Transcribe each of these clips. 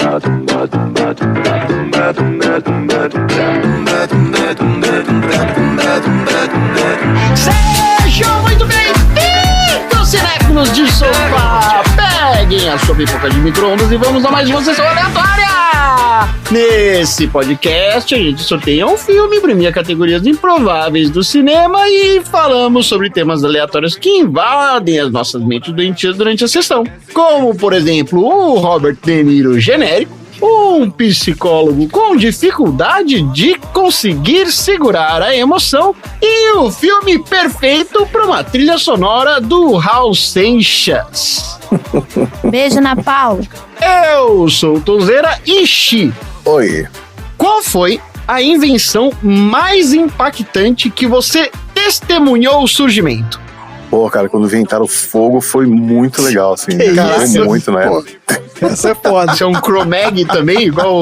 Sejam muito bem-vindos, cinéfilos de sofá! Peguem a sua pipoca de micro-ondas e vamos a mais uma sessão aleatória! Nesse podcast, a gente sorteia um filme, premia categorias improváveis do cinema e falamos sobre temas aleatórios que invadem as nossas mentes doentias durante a sessão. Como, por exemplo, o Robert De Niro genérico, um psicólogo com dificuldade de conseguir segurar a emoção e o filme perfeito para uma trilha sonora do Raul Seixas. Beijo na Paula. Eu sou o Tonzeira Ishi. Oi. Qual foi a invenção mais impactante que você testemunhou o surgimento? Pô, cara, quando inventaram o fogo foi muito legal, assim. Foi muito, né? Essa é foda. Você é um Cro-Mag também, igual...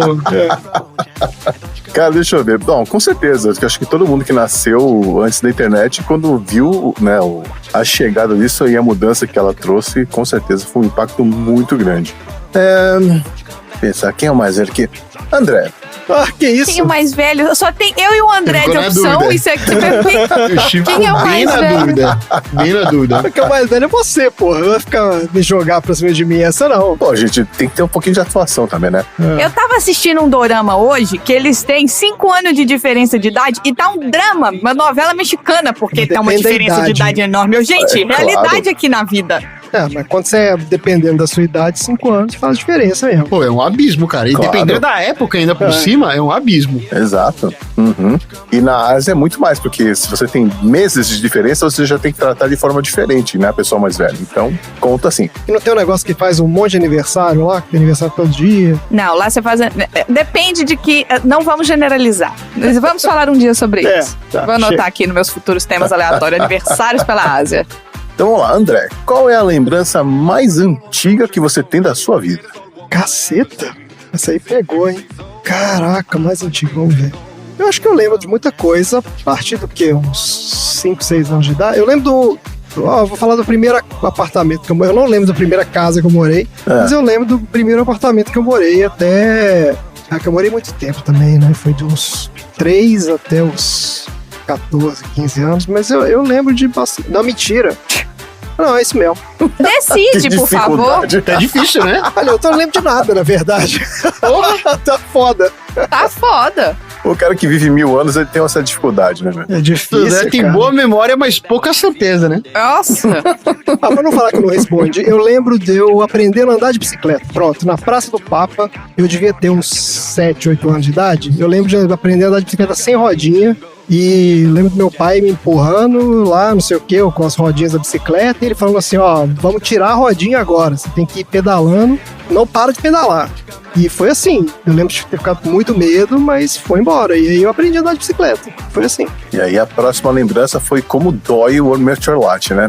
Cara, deixa eu ver. Bom, com certeza. Eu acho que todo mundo que nasceu antes da internet, quando viu, né, a chegada disso e a mudança que ela trouxe, com certeza foi um impacto muito grande. Pensar, quem é o mais velho aqui? André. Que isso? Quem é o mais velho? Só tem eu e o André de opção. Dúvida. Isso aqui é perfeito. Quem é o mais velho? Bem na dúvida. Porque o mais velho é você, porra. Não vai ficar me jogar pra cima de mim essa, não. Pô, gente, tem que ter um pouquinho de atuação também, né? Eu tava assistindo um dorama hoje, que eles têm 5 anos de diferença de idade, e tá um drama, uma novela mexicana, porque tá uma Depende da diferença de idade enorme. Gente, realidade claro. Aqui na vida. Mas quando você é, dependendo da sua idade, 5 anos faz diferença mesmo. Pô, é um abismo, cara. E Claro. dependendo da época ainda por cima, é um abismo. Exato. Uhum. E na Ásia é muito mais, porque se você tem meses de diferença, você já tem que tratar de forma diferente, né? A pessoa mais velha. Então, conta assim. E não tem um negócio que faz um monte de aniversário lá? Que tem aniversário todo dia? Não, lá você faz... Depende de que... Não vamos generalizar. Vamos falar um dia sobre isso. Tá, Vou anotar chega. aqui nos meus futuros temas aleatórios. Aniversários pela Ásia. Então vamos lá, André. Qual é a lembrança mais antiga que você tem da sua vida? Caceta? Essa aí pegou, hein? Caraca, mais antigo, vamos ver. Eu acho que eu lembro de muita coisa a partir do quê? Uns 5, 6 anos de idade. Eu lembro do... vou falar do primeiro apartamento que eu morei. Eu não lembro da primeira casa que eu morei, mas eu lembro do primeiro apartamento que eu morei até... que eu morei muito tempo também, né? Foi de uns 3 até uns 14, 15 anos, mas eu lembro de bastante... Não, mentira. Não, é isso mesmo. Decide, por favor. Tá difícil, né? Olha, eu não lembro de nada, na verdade. Tá foda. Tá foda. O cara que vive 1000 anos, ele tem essa dificuldade, né, velho? É difícil, Tem cara. boa memória, mas pouca certeza, né? Nossa. Pra não falar que eu não responde, eu lembro de eu aprendendo a andar de bicicleta. Pronto, na Praça do Papa, eu devia ter uns 7, 8 anos de idade. Eu lembro de aprender a andar de bicicleta sem rodinha. E lembro do meu pai me empurrando lá, não sei o que, com as rodinhas da bicicleta. E ele falando assim, vamos tirar a rodinha agora. Você tem que ir pedalando, não para de pedalar. E foi assim, eu lembro de ter ficado com muito medo, mas foi embora. E aí eu aprendi a andar de bicicleta. Foi assim. E aí a próxima lembrança foi como dói o mertiolate, né?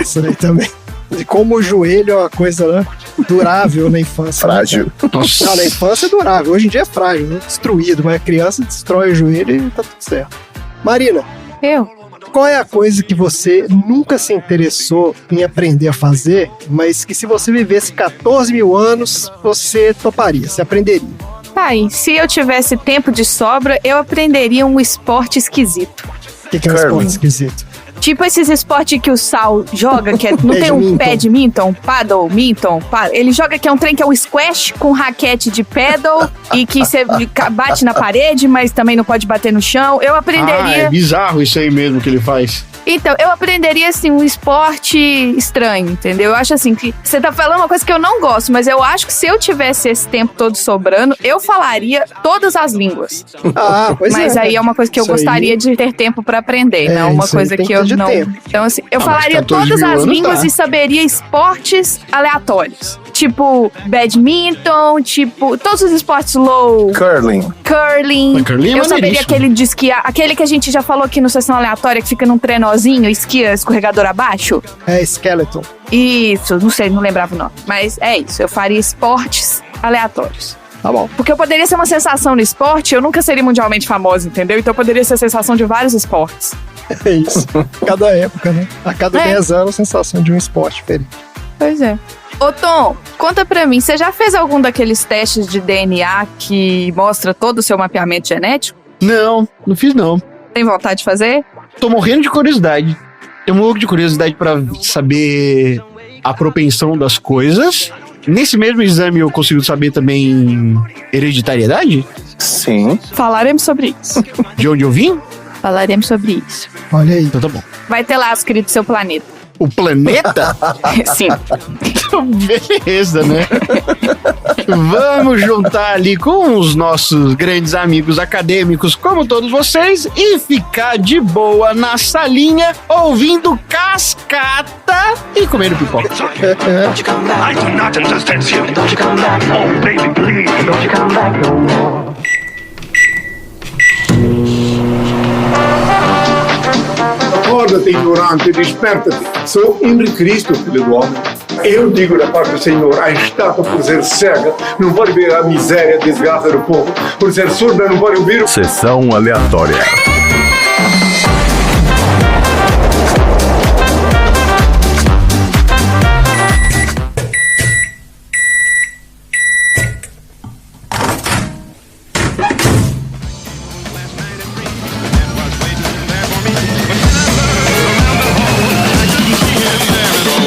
Essa daí também. De como o joelho é uma coisa, né, durável na infância. Frágil. Né, não, na infância é durável. Hoje em dia é frágil, né? Destruído. Mas a criança destrói o joelho e tá tudo certo. Marina, Eu? qual é a coisa que você nunca se interessou em aprender a fazer, mas que se você vivesse 14 mil anos, você toparia, você aprenderia? Pai, se eu tivesse tempo de sobra, eu aprenderia um esporte esquisito. O que é um Curling. esporte esquisito? Tipo esses esportes que o Sal joga, que não tem um badminton, paddleminton, ele joga que é um trem que é um squash com raquete de paddle e que você bate na parede, mas também não pode bater no chão. Eu aprenderia... É bizarro isso aí mesmo que ele faz. Então, eu aprenderia, assim, um esporte estranho, entendeu? Eu acho, assim, que você tá falando uma coisa que eu não gosto, mas eu acho que se eu tivesse esse tempo todo sobrando, eu falaria todas as línguas. Pois mas aí é uma coisa que eu Isso gostaria aí... de ter tempo pra aprender, não uma isso aí coisa tem que eu de não... tempo. Então, assim, eu mas falaria 14 todas mil as anos línguas tá. e saberia esportes aleatórios. Tipo, badminton, tipo, todos os esportes low... Curling. Curling. Mas curling é Eu saberia maneiríssimo. aquele de esquiar, aquele que a gente já falou aqui no Sessão Aleatória, que fica num trenozinho, esquia escorregador abaixo. É skeleton. Isso, não sei, não lembrava o nome. Mas é isso, eu faria esportes aleatórios. Tá bom. Porque eu poderia ser uma sensação no esporte, eu nunca seria mundialmente famosa, entendeu? Então eu poderia ser a sensação de vários esportes. É isso. Cada época, né? A cada 10 anos, a sensação de um esporte diferente. Pois é. Ô Tom, Conta pra mim, você já fez algum daqueles testes de DNA que mostra todo o seu mapeamento genético? Não fiz não. Tem vontade de fazer? Tô morrendo de curiosidade. Tenho um pouco de curiosidade pra saber a propensão das coisas. Nesse mesmo exame eu consigo saber também hereditariedade? Sim. Falaremos sobre isso. De onde eu vim? Falaremos sobre isso. Olha aí. Então tá bom. Vai ter lá escrito seu planeta. O planeta? Sim. Beleza, né? Vamos juntar ali com os nossos grandes amigos acadêmicos, como todos vocês, e ficar de boa na salinha, ouvindo cascata e comendo pipoca. I do not understand you. Oh, baby, please. Don't you come back no more. Acorda-te, ignorante, desperta-te. Sou Henrique Cristo, filho do homem. Eu digo da parte do Senhor, a estátua por ser cega não pode ver a miséria e a desgraça do povo. Por ser surda não pode ouvir. Sessão aleatória.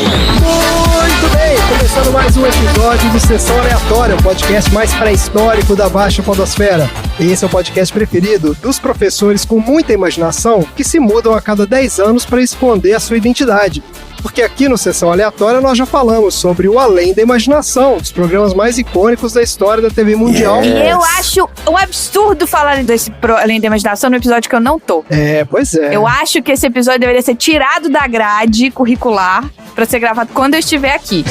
Muito bem, começando mais um episódio de Sessão Aleatória, o podcast mais pré-histórico da Baixa Podosfera. Esse é o podcast preferido dos professores com muita imaginação que se mudam a cada 10 anos para esconder a sua identidade. Porque aqui no Sessão Aleatória nós já falamos sobre o Além da Imaginação, dos programas mais icônicos da história da TV mundial. E eu acho um absurdo falar desse Além da Imaginação no episódio que eu não tô. Pois é. Eu acho que esse episódio deveria ser tirado da grade curricular pra ser gravado quando eu estiver aqui.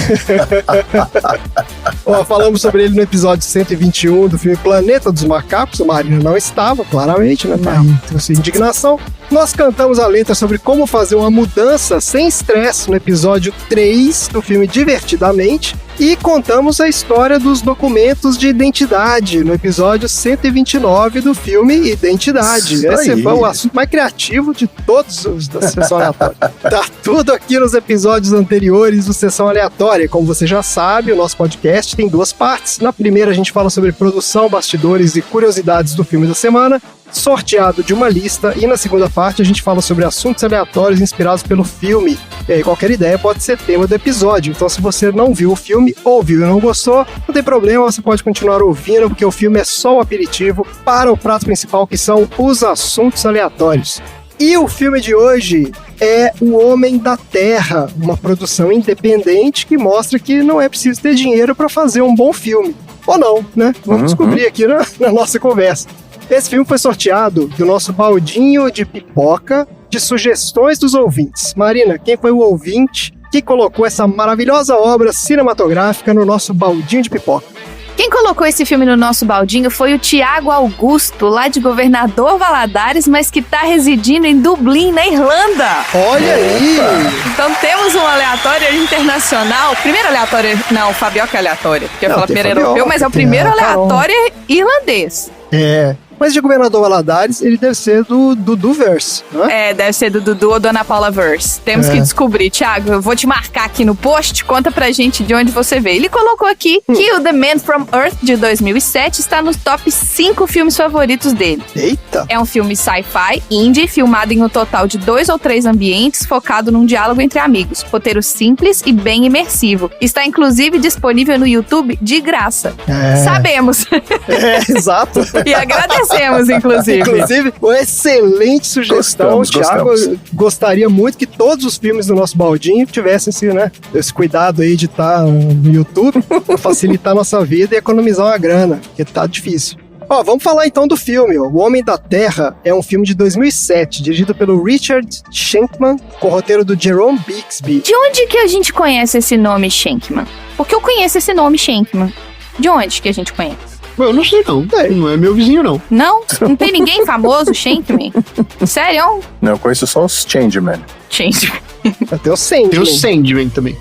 Ó, falamos sobre ele no episódio 121 do filme Planeta dos Macacos. A Marina não estava, claramente, né? Tá aí, tem sua indignação. Nós cantamos a letra sobre como fazer uma mudança sem estresse no episódio 3 do filme Divertidamente. E contamos a história dos documentos de identidade no episódio 129 do filme Identidade. Isso Esse aí. foi o assunto mais criativo de todos os da Sessão Aleatória. Tá tudo aqui nos episódios anteriores do Sessão Aleatória. Como você já sabe, o nosso podcast tem duas partes. Na primeira a gente fala sobre produção, bastidores e curiosidades do filme da semana, sorteado de uma lista, e na segunda parte a gente fala sobre assuntos aleatórios inspirados pelo filme. E aí qualquer ideia pode ser tema do episódio. Então se você não viu o filme, ouviu e não gostou, não tem problema, você pode continuar ouvindo, porque o filme é só um aperitivo para o prato principal, que são os assuntos aleatórios. E o filme de hoje é O Homem da Terra, uma produção independente que mostra que não é preciso ter dinheiro para fazer um bom filme. Ou não, né? Vamos descobrir aqui na nossa conversa. Esse filme foi sorteado do nosso baldinho de pipoca de sugestões dos ouvintes. Marina, quem foi o ouvinte que colocou essa maravilhosa obra cinematográfica no nosso baldinho de pipoca? Quem colocou esse filme no nosso baldinho foi o Tiago Augusto, lá de Governador Valadares, mas que tá residindo em Dublin, na Irlanda. Olha aí! Então temos um aleatório internacional. Primeiro aleatório... Não, o Fabioca é aleatório. Porque eu Não, falo tem primeiro Fabioca, europeu, mas é o tem primeiro a Carol. aleatório irlandês. Mas de Governador Valadares, ele deve ser do Duduverse, não é? Deve ser do Dudu ou Dona Paula Verse. Temos que descobrir. Tiago, eu vou te marcar aqui no post, conta pra gente de onde você veio. Ele colocou aqui que o The Man from Earth, de 2007, está nos top 5 filmes favoritos dele. Eita! É um filme sci-fi, indie, filmado em um total de 2 ou 3 ambientes, focado num diálogo entre amigos. Roteiro simples e bem imersivo. Está, inclusive, disponível no YouTube de graça. Sabemos. Exato. E agradecemos, inclusive. Inclusive, uma excelente sugestão. Gostamos, Thiago, gostamos. gostaria muito que todos os filmes do nosso baldinho tivessem esse cuidado aí de estar no YouTube para facilitar a nossa vida e economizar uma grana, porque tá difícil. Ó, vamos falar então do filme. Ó. O Homem da Terra é um filme de 2007, dirigido pelo Richard Shankman, com roteiro do Jerome Bixby. De onde que a gente conhece esse nome Shankman? Porque eu conheço esse nome Shankman. De onde que a gente conhece? Eu não sei não. Não é meu vizinho não. Não? Não tem ninguém famoso Shankman? Sério? Não, eu conheço só os Changeman. Shankman. Até o Sandman. Tem o Sandman também.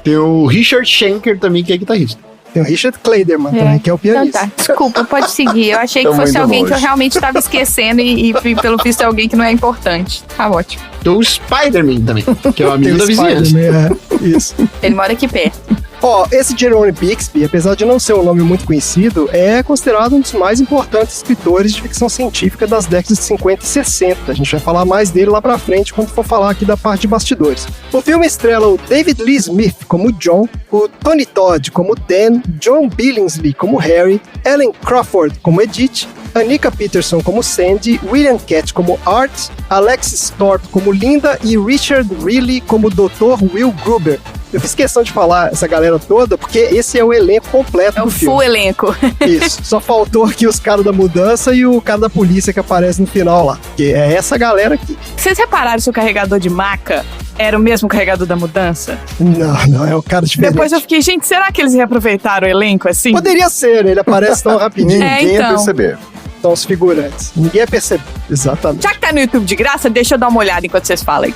Tem o Richard Schenker também, que é guitarrista. Tem o Richard Clayderman também, que é o Então pianista. tá, desculpa, pode seguir. Eu achei que Tamo fosse indo alguém que eu longe. realmente estava esquecendo e pelo visto é alguém que não é importante. Tá ótimo. Tem o Spider-Man também, que é o Tem amigo o da vizinhança. Spider-Man, isso. Ele mora aqui perto. Ó, esse Jerome Bixby, apesar de não ser um nome muito conhecido, é considerado um dos mais importantes escritores de ficção científica das décadas de 50 e 60. A gente vai falar mais dele lá pra frente quando for falar aqui da parte de bastidores. O filme estrela o David Lee Smith como John, o Tony Todd como Dan, John Billingsley como Harry, Ellen Crawford como Edith, Annika Peterson como Sandy, William Katt como Art, Alexis Thorpe como Linda e Richard Riley como Dr. Will Gruber. Eu fiz questão de falar essa galera toda, porque esse é o elenco completo do filme. É o full elenco. Isso. Só faltou aqui os caras da mudança e o cara da polícia que aparece no final lá. Que é essa galera aqui. Vocês repararam se o carregador de maca era o mesmo carregador da mudança? Não, é um cara diferente. Depois eu fiquei, gente, será que eles reaproveitaram o elenco assim? Poderia ser, né? Ele aparece tão rapidinho. Ninguém ia então. perceber. São os figurantes. Ninguém ia perceber. Exatamente. Já que tá no YouTube de graça, deixa eu dar uma olhada enquanto vocês falam aí.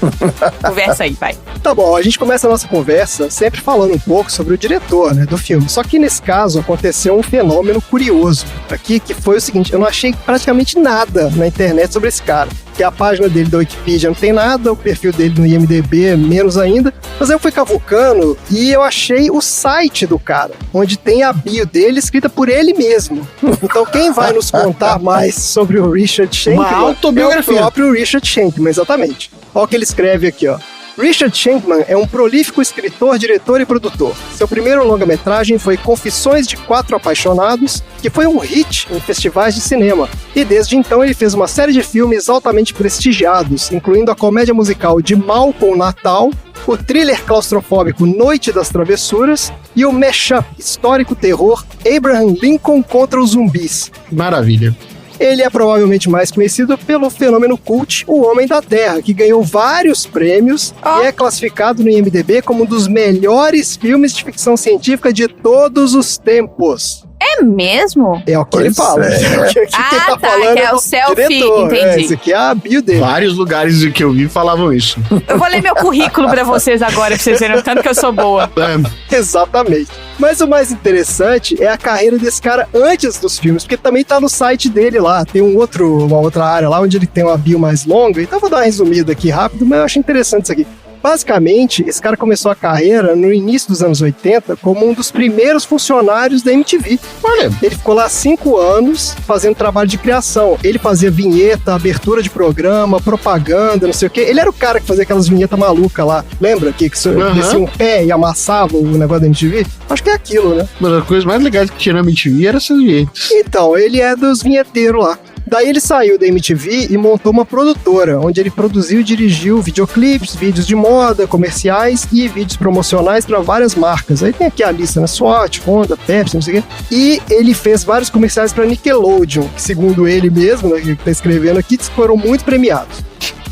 Conversa aí, vai. Tá bom, a gente começa a nossa conversa sempre falando um pouco sobre o diretor, né, do filme. Só que nesse caso aconteceu um fenômeno curioso aqui, que foi o seguinte: eu não achei praticamente nada na internet sobre esse cara. Que a página dele da Wikipedia não tem nada, o perfil dele no IMDb menos ainda. Mas eu fui cavucando e eu achei o site do cara, onde tem a bio dele escrita por ele mesmo. Então quem vai nos contar mais sobre o Richard Shankman Uma autobiografia. é o próprio Richard Shankman, exatamente. Olha o que ele escreve aqui, ó. Richard Shankman é um prolífico escritor, diretor e produtor. Seu primeiro longa-metragem foi Confissões de Quatro Apaixonados, que foi um hit em festivais de cinema. E desde então ele fez uma série de filmes altamente prestigiados, incluindo a comédia musical De Mal com Natal, o thriller claustrofóbico Noite das Travessuras e o mashup histórico terror Abraham Lincoln contra os Zumbis. Maravilha. Ele é provavelmente mais conhecido pelo fenômeno cult O Homem da Terra, que ganhou vários prêmios e é classificado no IMDb como um dos melhores filmes de ficção científica de todos os tempos. É mesmo? É o que ele Pois fala. é. O que quem tá falando que é o selfie, diretor. entendi. Esse aqui é a bio dele. Vários lugares que eu vi falavam isso. Eu vou ler meu currículo pra vocês agora, pra vocês verem o tanto que eu sou boa. Exatamente. Mas o mais interessante é a carreira desse cara antes dos filmes, porque também tá no site dele lá. Tem uma outra área lá onde ele tem uma bio mais longa. Então eu vou dar uma resumida aqui rápido, mas eu acho interessante isso aqui. Basicamente, esse cara começou a carreira no início dos anos 80 como um dos primeiros funcionários da MTV. Olha. Ele ficou lá 5 anos fazendo trabalho de criação. Ele fazia vinheta, abertura de programa, propaganda, não sei o quê. Ele era o cara que fazia aquelas vinhetas malucas lá. Lembra? Que descia um pé e amassava o negócio da MTV? Acho que é aquilo, né? Uma das coisas mais legais que tinha na MTV era essas vinhetas. Então, ele é dos vinheteiros lá. Daí ele saiu da MTV e montou uma produtora, onde ele produziu e dirigiu videoclipes, vídeos de moda, comerciais e vídeos promocionais para várias marcas. Aí tem aqui a lista, né? SWAT, Honda, Pepsi, não sei o quê. E ele fez vários comerciais para Nickelodeon, que segundo ele mesmo, né, que tá escrevendo aqui, foram muito premiados.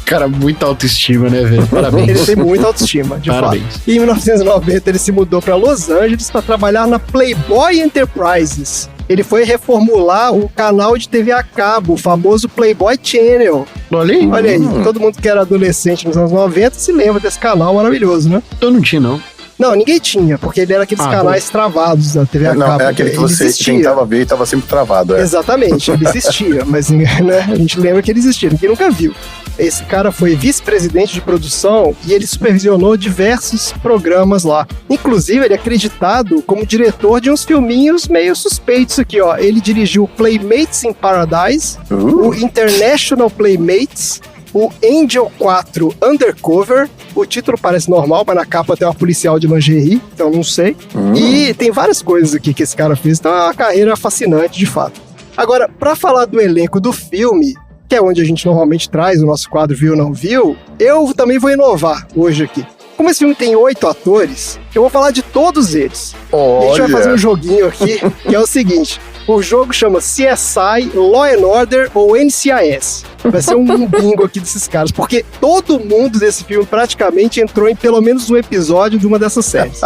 Cara, muita autoestima, né, velho? Parabéns. Ele tem muita autoestima, de Parabéns. fato. E em 1990 ele se mudou para Los Angeles para trabalhar na Playboy Enterprises. Ele foi reformular o canal de TV a cabo, o famoso Playboy Channel. Olha aí. Olha aí, todo mundo que era adolescente nos anos 90 se lembra desse canal maravilhoso, né? Eu não tinha, não. Não, ninguém tinha, porque ele era aqueles canais travados da TV a Não, cabo. é aquele que Ele você existia. tentava ver e tava sempre travado. É. Exatamente, ele existia, mas né, a gente lembra que ele existia, ninguém nunca viu. Esse cara foi vice-presidente de produção e ele supervisionou diversos programas lá. Inclusive, ele é acreditado como diretor de uns filminhos meio suspeitos aqui, ó. Ele dirigiu Playmates in Paradise, o International Playmates, o Angel 4 Undercover. O título parece normal, mas na capa tem uma policial de lingerie, então não sei. E tem várias coisas aqui que esse cara fez, então é uma carreira fascinante, de fato. Agora, pra falar do elenco do filme, que é onde a gente normalmente traz o nosso quadro Viu ou Não Viu, eu também vou inovar hoje aqui. Como esse filme tem 8 atores, eu vou falar de todos eles. E a gente vai fazer um joguinho aqui, que é o seguinte. O jogo chama CSI, Law and Order ou NCIS. Vai ser um bingo aqui desses caras, porque todo mundo desse filme praticamente entrou em pelo menos um episódio de uma dessas séries.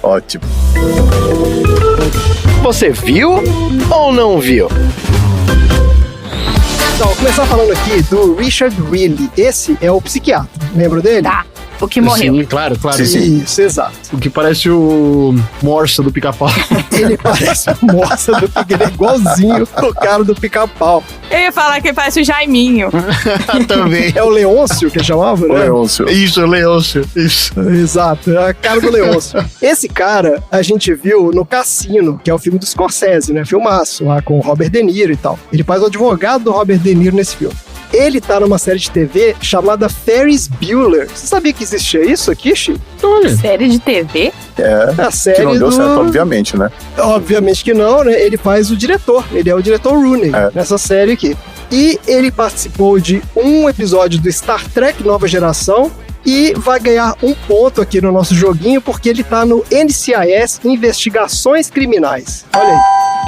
Ótimo. Você viu ou não viu? Então, vou começar falando aqui do Richard Riley. Esse é o psiquiatra, lembra dele? Tá. O que morreu. Sim, claro. Sim. Isso, exato. O que parece o Morsa do Pica-Pau. Ele parece a moça do Pica, ele é igualzinho o cara do Pica-Pau. Eu ia falar que ele parece o Jaiminho. Também. É o Leôncio que chamava, O né? Leôncio. Isso, Leôncio. Isso. Exato, é a cara do Leôncio. Esse cara a gente viu no Cassino, que é o filme do Scorsese, né? Filmaço, lá com o Robert De Niro e tal. Ele faz o advogado do Robert De Niro nesse filme. Ele tá numa série de TV chamada Ferris Bueller. Você sabia que existia isso aqui, Chi? Olha. Série de TV? A Que série não deu do... certo, obviamente, né? Obviamente que não, né? Ele faz o diretor. Ele é o diretor Rooney nessa série aqui. E ele participou de um episódio do Star Trek Nova Geração e vai ganhar um ponto aqui no nosso joguinho porque ele tá no NCIS Investigações Criminais. Olha aí.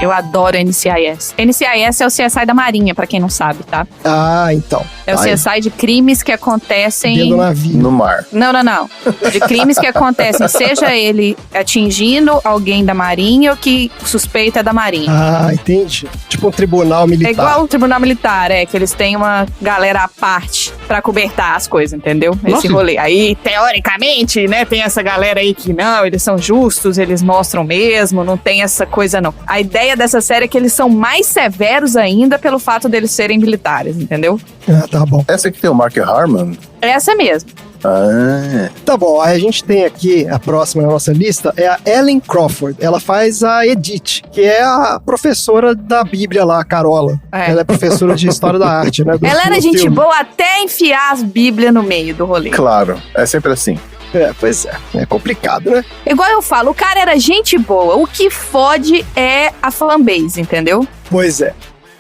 Eu adoro NCIS. NCIS é o CSI da Marinha, pra quem não sabe, tá? Ah, então. É o Ai. CSI de crimes que acontecem... Dentro do navio. No mar. Não. De crimes que acontecem, seja ele atingindo alguém da Marinha ou que suspeita é da Marinha. Ah, entendi. Tipo um tribunal militar. É igual o Tribunal Militar, que eles têm uma galera à parte pra cobertar as coisas, entendeu? Nossa. Esse rolê. Aí, teoricamente, né, tem essa galera aí que não, eles são justos, eles mostram mesmo, não tem essa coisa não. A ideia dessa série é que eles são mais severos ainda pelo fato deles serem militares, entendeu? Ah, tá bom. Essa aqui tem o Mark Harmon. Essa mesmo. Ah, Tá bom, aí a gente tem aqui, a próxima na nossa lista, é a Ellen Crawford. Ela faz a Edith, que é a professora da Bíblia lá, a Carola. É. Ela é professora de História da Arte, né? Ela era do gente filme. boa até enfiar as Bíblias no meio do rolê. claro. É sempre assim. É, pois é. É complicado, né? Igual eu falo, o cara era gente boa. O que fode é a fanbase, entendeu? Pois é.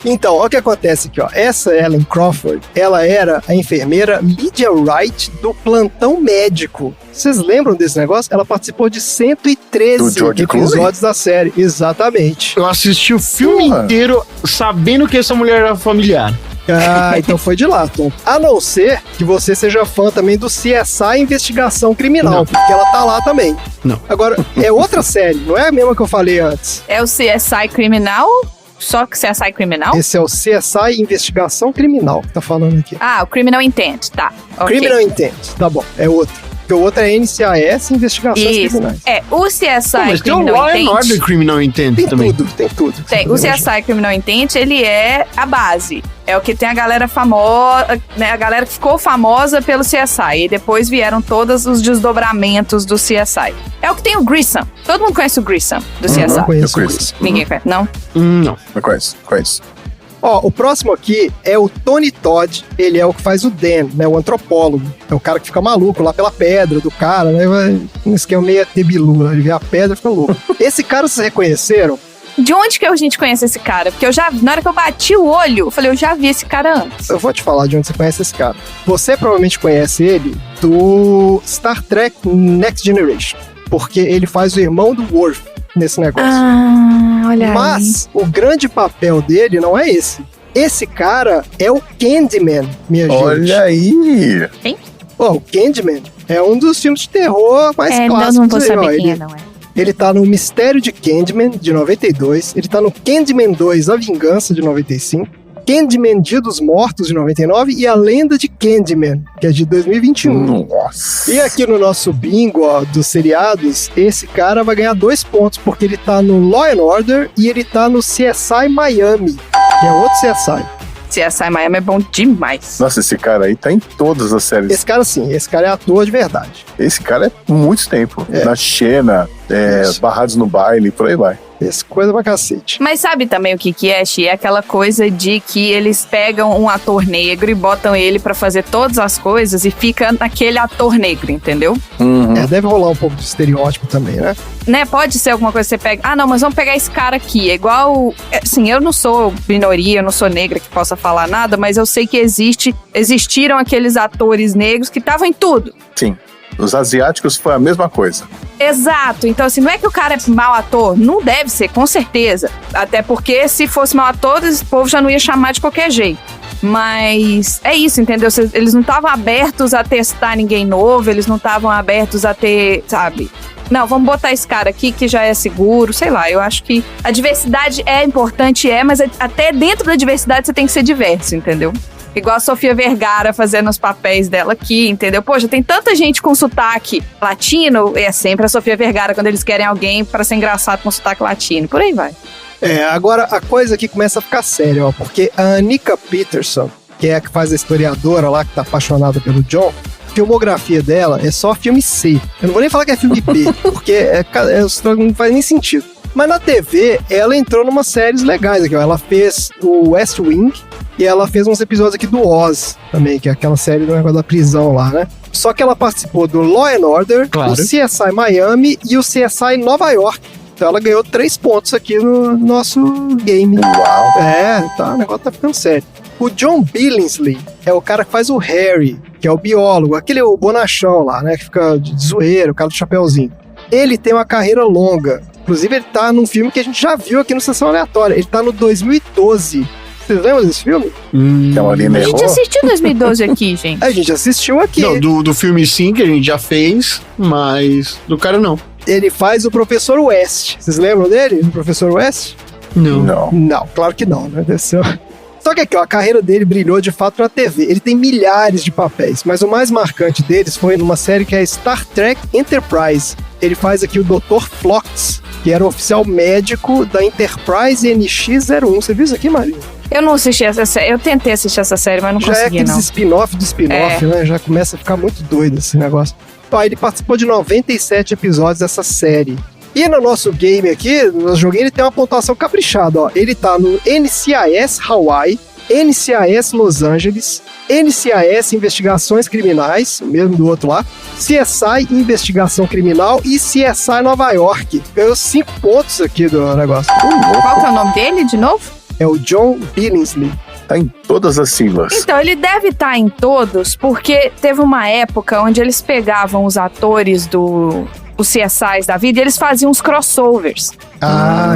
Então, olha o que acontece aqui, ó. Essa Ellen Crawford, ela era a enfermeira Lydia Wright do plantão médico. Vocês lembram desse negócio? Ela participou de Do 113 George episódios da série. Exatamente. Eu assisti o filme Porra. inteiro sabendo que essa mulher era familiar. Ah, então foi de lá, Tom. A não ser que você seja fã também do CSI Investigação Criminal, Não. porque ela tá lá também. Não. Agora, é outra série, não é a mesma que eu falei antes. É o CSI Criminal? Só que CSI Criminal? Esse é o CSI Investigação Criminal que tá falando aqui. Ah, o Criminal Intent, tá. Ok. Criminal Intent, tá bom, é outro. Porque o outro é NCIS Investigações Isso. Criminais. É, o CSI Pô, mas tem o Criminal Law and Intent... Order Criminal Intent Tem também. tudo, tem tudo. Tem, o CSI Criminal Intent, ele é a base. É o que tem a galera famosa, né? A galera que ficou famosa pelo CSI. E depois vieram todos os desdobramentos do CSI. É o que tem o Grissom. Todo mundo conhece o Grissom do CSI. Não conheço Eu conheço. isso. Ninguém conhece, não? Não. Eu conheço. Ó, o próximo aqui é o Tony Todd. Ele é o que faz o Dan, né? O antropólogo. É o cara que fica maluco lá pela pedra do cara, né? Um esquema meio ET Bilu, né? Ele vê a pedra e fica louco. Esse cara, vocês reconheceram? De onde que a gente conhece esse cara? Porque eu já, na hora que eu bati o olho, eu falei, eu já vi esse cara antes. Eu vou te falar de onde você conhece esse cara. Você provavelmente conhece ele do Star Trek Next Generation. Porque ele faz o irmão do Worf nesse negócio. Ah, olha aí. Mas o grande papel dele não é esse. Esse cara é o Candyman, minha gente. Olha aí. Ó, o Candyman é um dos filmes de terror mais É, clássicos. não vou aí, saber ó. quem é, Ele, não é. ele tá no Mistério de Candyman, de 92. Ele tá no Candyman 2, A Vingança, de 95. Candyman Dia dos Mortos, de 99. E A Lenda de Candyman, que é de 2021. Nossa. E aqui no nosso bingo, ó, dos seriados, esse cara vai ganhar 2 pontos, porque ele tá no Law and Order e ele tá no CSI Miami, que é outro CSI. CSI Miami é bom demais. Nossa, esse cara aí tá em todas as séries. Esse cara sim, esse cara é ator de verdade. Esse cara é muito tempo. É. Na Xena, Isso. Barrados no Baile, por aí vai. Esse coisa pra cacete. Mas sabe também o que é, Xi? É aquela coisa de que eles pegam um ator negro e botam ele pra fazer todas as coisas e fica naquele ator negro, entendeu? Uhum. É, deve rolar um pouco de estereótipo também, né? Né? Pode ser alguma coisa que você pega. Ah, não, mas vamos pegar esse cara aqui. É igual. Assim, eu não sou minoria, eu não sou negra que possa falar nada, mas eu sei que existiram aqueles atores negros que estavam em tudo. Sim. Os asiáticos foi a mesma coisa. Exato. Então, assim, não é que o cara é mau ator. Não deve ser, com certeza. Até porque se fosse mau ator, esse povo já não ia chamar de qualquer jeito. Mas é isso, entendeu? Eles não estavam abertos a testar ninguém novo, eles não estavam abertos a ter, sabe? Não, vamos botar esse cara aqui que já é seguro, sei lá. Eu acho que a diversidade é importante, mas até dentro da diversidade você tem que ser diverso, entendeu? Igual a Sofia Vergara fazendo os papéis dela aqui, entendeu? Poxa, tem tanta gente com sotaque latino, é sempre a Sofia Vergara quando eles querem alguém pra ser engraçado com sotaque latino. Por aí vai. Agora a coisa aqui começa a ficar séria, ó, porque a Annika Peterson, que é a que faz a historiadora lá, que tá apaixonada pelo John, a filmografia dela é só filme C. Eu não vou nem falar que é filme B, porque não faz nem sentido. Mas na TV, ela entrou numas séries legais aqui, ó. Ela fez o West Wing e ela fez uns episódios aqui do Oz também, que é aquela série do negócio da prisão lá, né? Só que ela participou do Law and Order, do CSI Miami e o CSI Nova York. Então ela ganhou 3 pontos aqui no nosso game. Uau! O negócio tá ficando sério. O John Billingsley é o cara que faz o Harry, que é o biólogo, o bonachão lá, né? Que fica de zoeiro, o cara do chapeuzinho. Ele tem uma carreira longa. Inclusive, ele tá num filme que a gente já viu aqui no Sessão Aleatória. Ele tá no 2012. Vocês lembram desse filme? A gente assistiu 2012 aqui, gente. A gente assistiu aqui. Não, do filme sim, que a gente já fez, mas do cara não. Ele faz o Professor West. Vocês lembram dele? O Professor West? Não. Não, claro que não, né? Só que aqui, ó, a carreira dele brilhou de fato na TV. Ele tem milhares de papéis, mas o mais marcante deles foi numa série que é Star Trek Enterprise. Ele faz aqui o Dr. Phlox, que era o oficial médico da Enterprise NX-01. Você viu isso aqui, Maria? Eu não assisti essa série. Eu tentei assistir essa série, mas não consegui, não. Já é aqueles spin-off do spin-off, né? Já começa a ficar muito doido esse negócio. Ele participou de 97 episódios dessa série. E no nosso game aqui, no nosso joguinho, ele tem uma pontuação caprichada, ó. Ele tá no NCIS Hawaii, NCIS Los Angeles, NCIS Investigações Criminais, o mesmo do outro lá, CSI Investigação Criminal e CSI Nova York. Ganhou 5 pontos aqui do negócio. Qual que é o nome dele, de novo? É o John Billingsley. Tá em todas as siglas. Então, ele deve estar em todos, porque teve uma época onde eles pegavam os atores os CSIs da vida e eles faziam uns crossovers.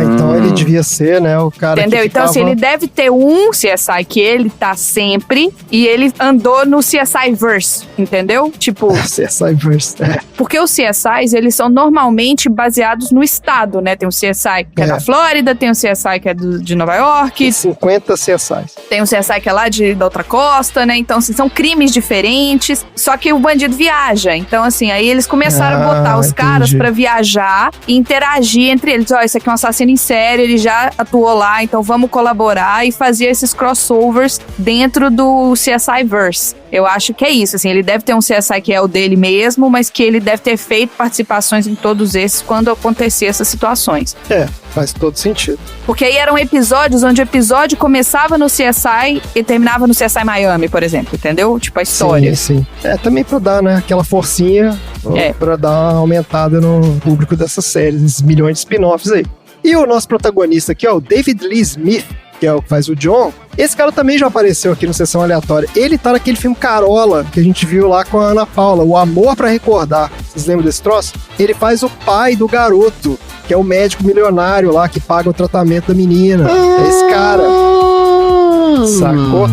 Então ele devia ser, né, o cara. Entendeu? Que então, assim, ele deve ter um CSI que ele tá sempre e ele andou no CSI-verse, entendeu? Tipo... CSI-verse, Porque os CSIs, eles são normalmente baseados no estado, né? Tem um CSI que é da Flórida, tem um CSI que é de Nova York. Tem 50 CSIs. Tem um CSI que é lá da outra costa, né? Então, assim, são crimes diferentes, só que o bandido viaja. Então, assim, aí eles começaram a botar os caras pra viajar e interagir entre eles. Ó, esse aqui é um assassino em série, ele já atuou lá, então vamos colaborar e fazer esses crossovers dentro do CSI-verse. Eu acho que é isso, assim, ele deve ter um CSI que é o dele mesmo, mas que ele deve ter feito participações em todos esses quando acontecer essas situações. Faz todo sentido. Porque aí eram episódios onde o episódio começava no CSI e terminava no CSI Miami, por exemplo, entendeu? Tipo a história. Sim. Também pra dar, né, aquela forcinha pra dar uma aumentada no público dessas séries, esses milhões de spin-offs aí. E o nosso protagonista aqui, ó, o David Lee Smith, que é o que faz o John, esse cara também já apareceu aqui no Sessão Aleatória. Ele tá naquele filme Carola, que a gente viu lá com a Ana Paula, O Amor pra Recordar. Vocês lembram desse troço? Ele faz o pai do garoto, que é o médico milionário lá, que paga o tratamento da menina. É esse cara. Sacou?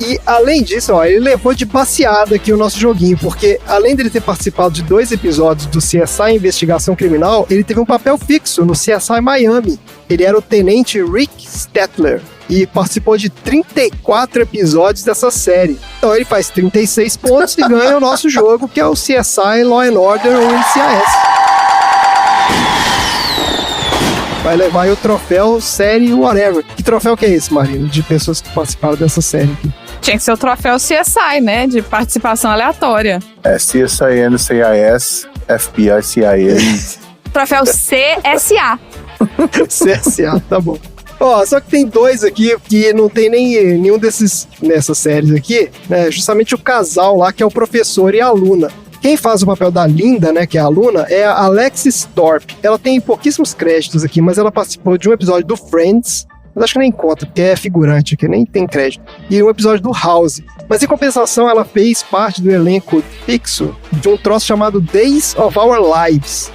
E, além disso, ó, ele levou de passeada aqui o nosso joguinho, porque, além dele ter participado de 2 episódios do CSI Investigação Criminal, ele teve um papel fixo no CSI Miami. Ele era o tenente Rick Stettler e participou de 34 episódios dessa série. Então ele faz 36 pontos e ganha o nosso jogo, que é o CSI Law and Order ou NCIS. Vai levar aí o troféu série whatever. Que troféu que é esse, Marina? De pessoas que participaram dessa série aqui. Tinha que ser o troféu CSI, né? De participação aleatória. CSI, NCIS, FBI, CIA. Troféu CSA. CSA, tá bom. Ó, só que tem 2 aqui que não tem nenhum desses nessas séries aqui, né? Justamente o casal lá, que é o professor e a aluna. Quem faz o papel da Linda, né, que é a aluna, é a Alexis Thorpe. Ela tem pouquíssimos créditos aqui, mas ela participou de um episódio do Friends, mas acho que nem conta, porque é figurante aqui, nem tem crédito. E um episódio do House. Mas em compensação, ela fez parte do elenco fixo de um troço chamado Days of Our Lives.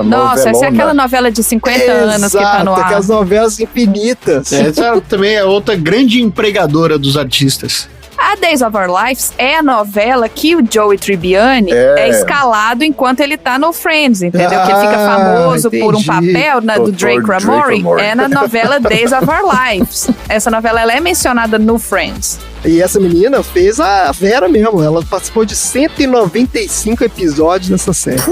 Nossa, essa é aquela novela de 50 anos que tá no ar. Aquelas novelas infinitas. Essa também é outra grande empregadora dos artistas. A Days of Our Lives é a novela que o Joey Tribbiani é escalado enquanto ele tá no Friends, entendeu? Que ele fica famoso por um papel do Drake Ramory. É na novela Days of Our Lives. Essa novela ela é mencionada no Friends. E essa menina fez a Vera mesmo. Ela participou de 195 episódios dessa série.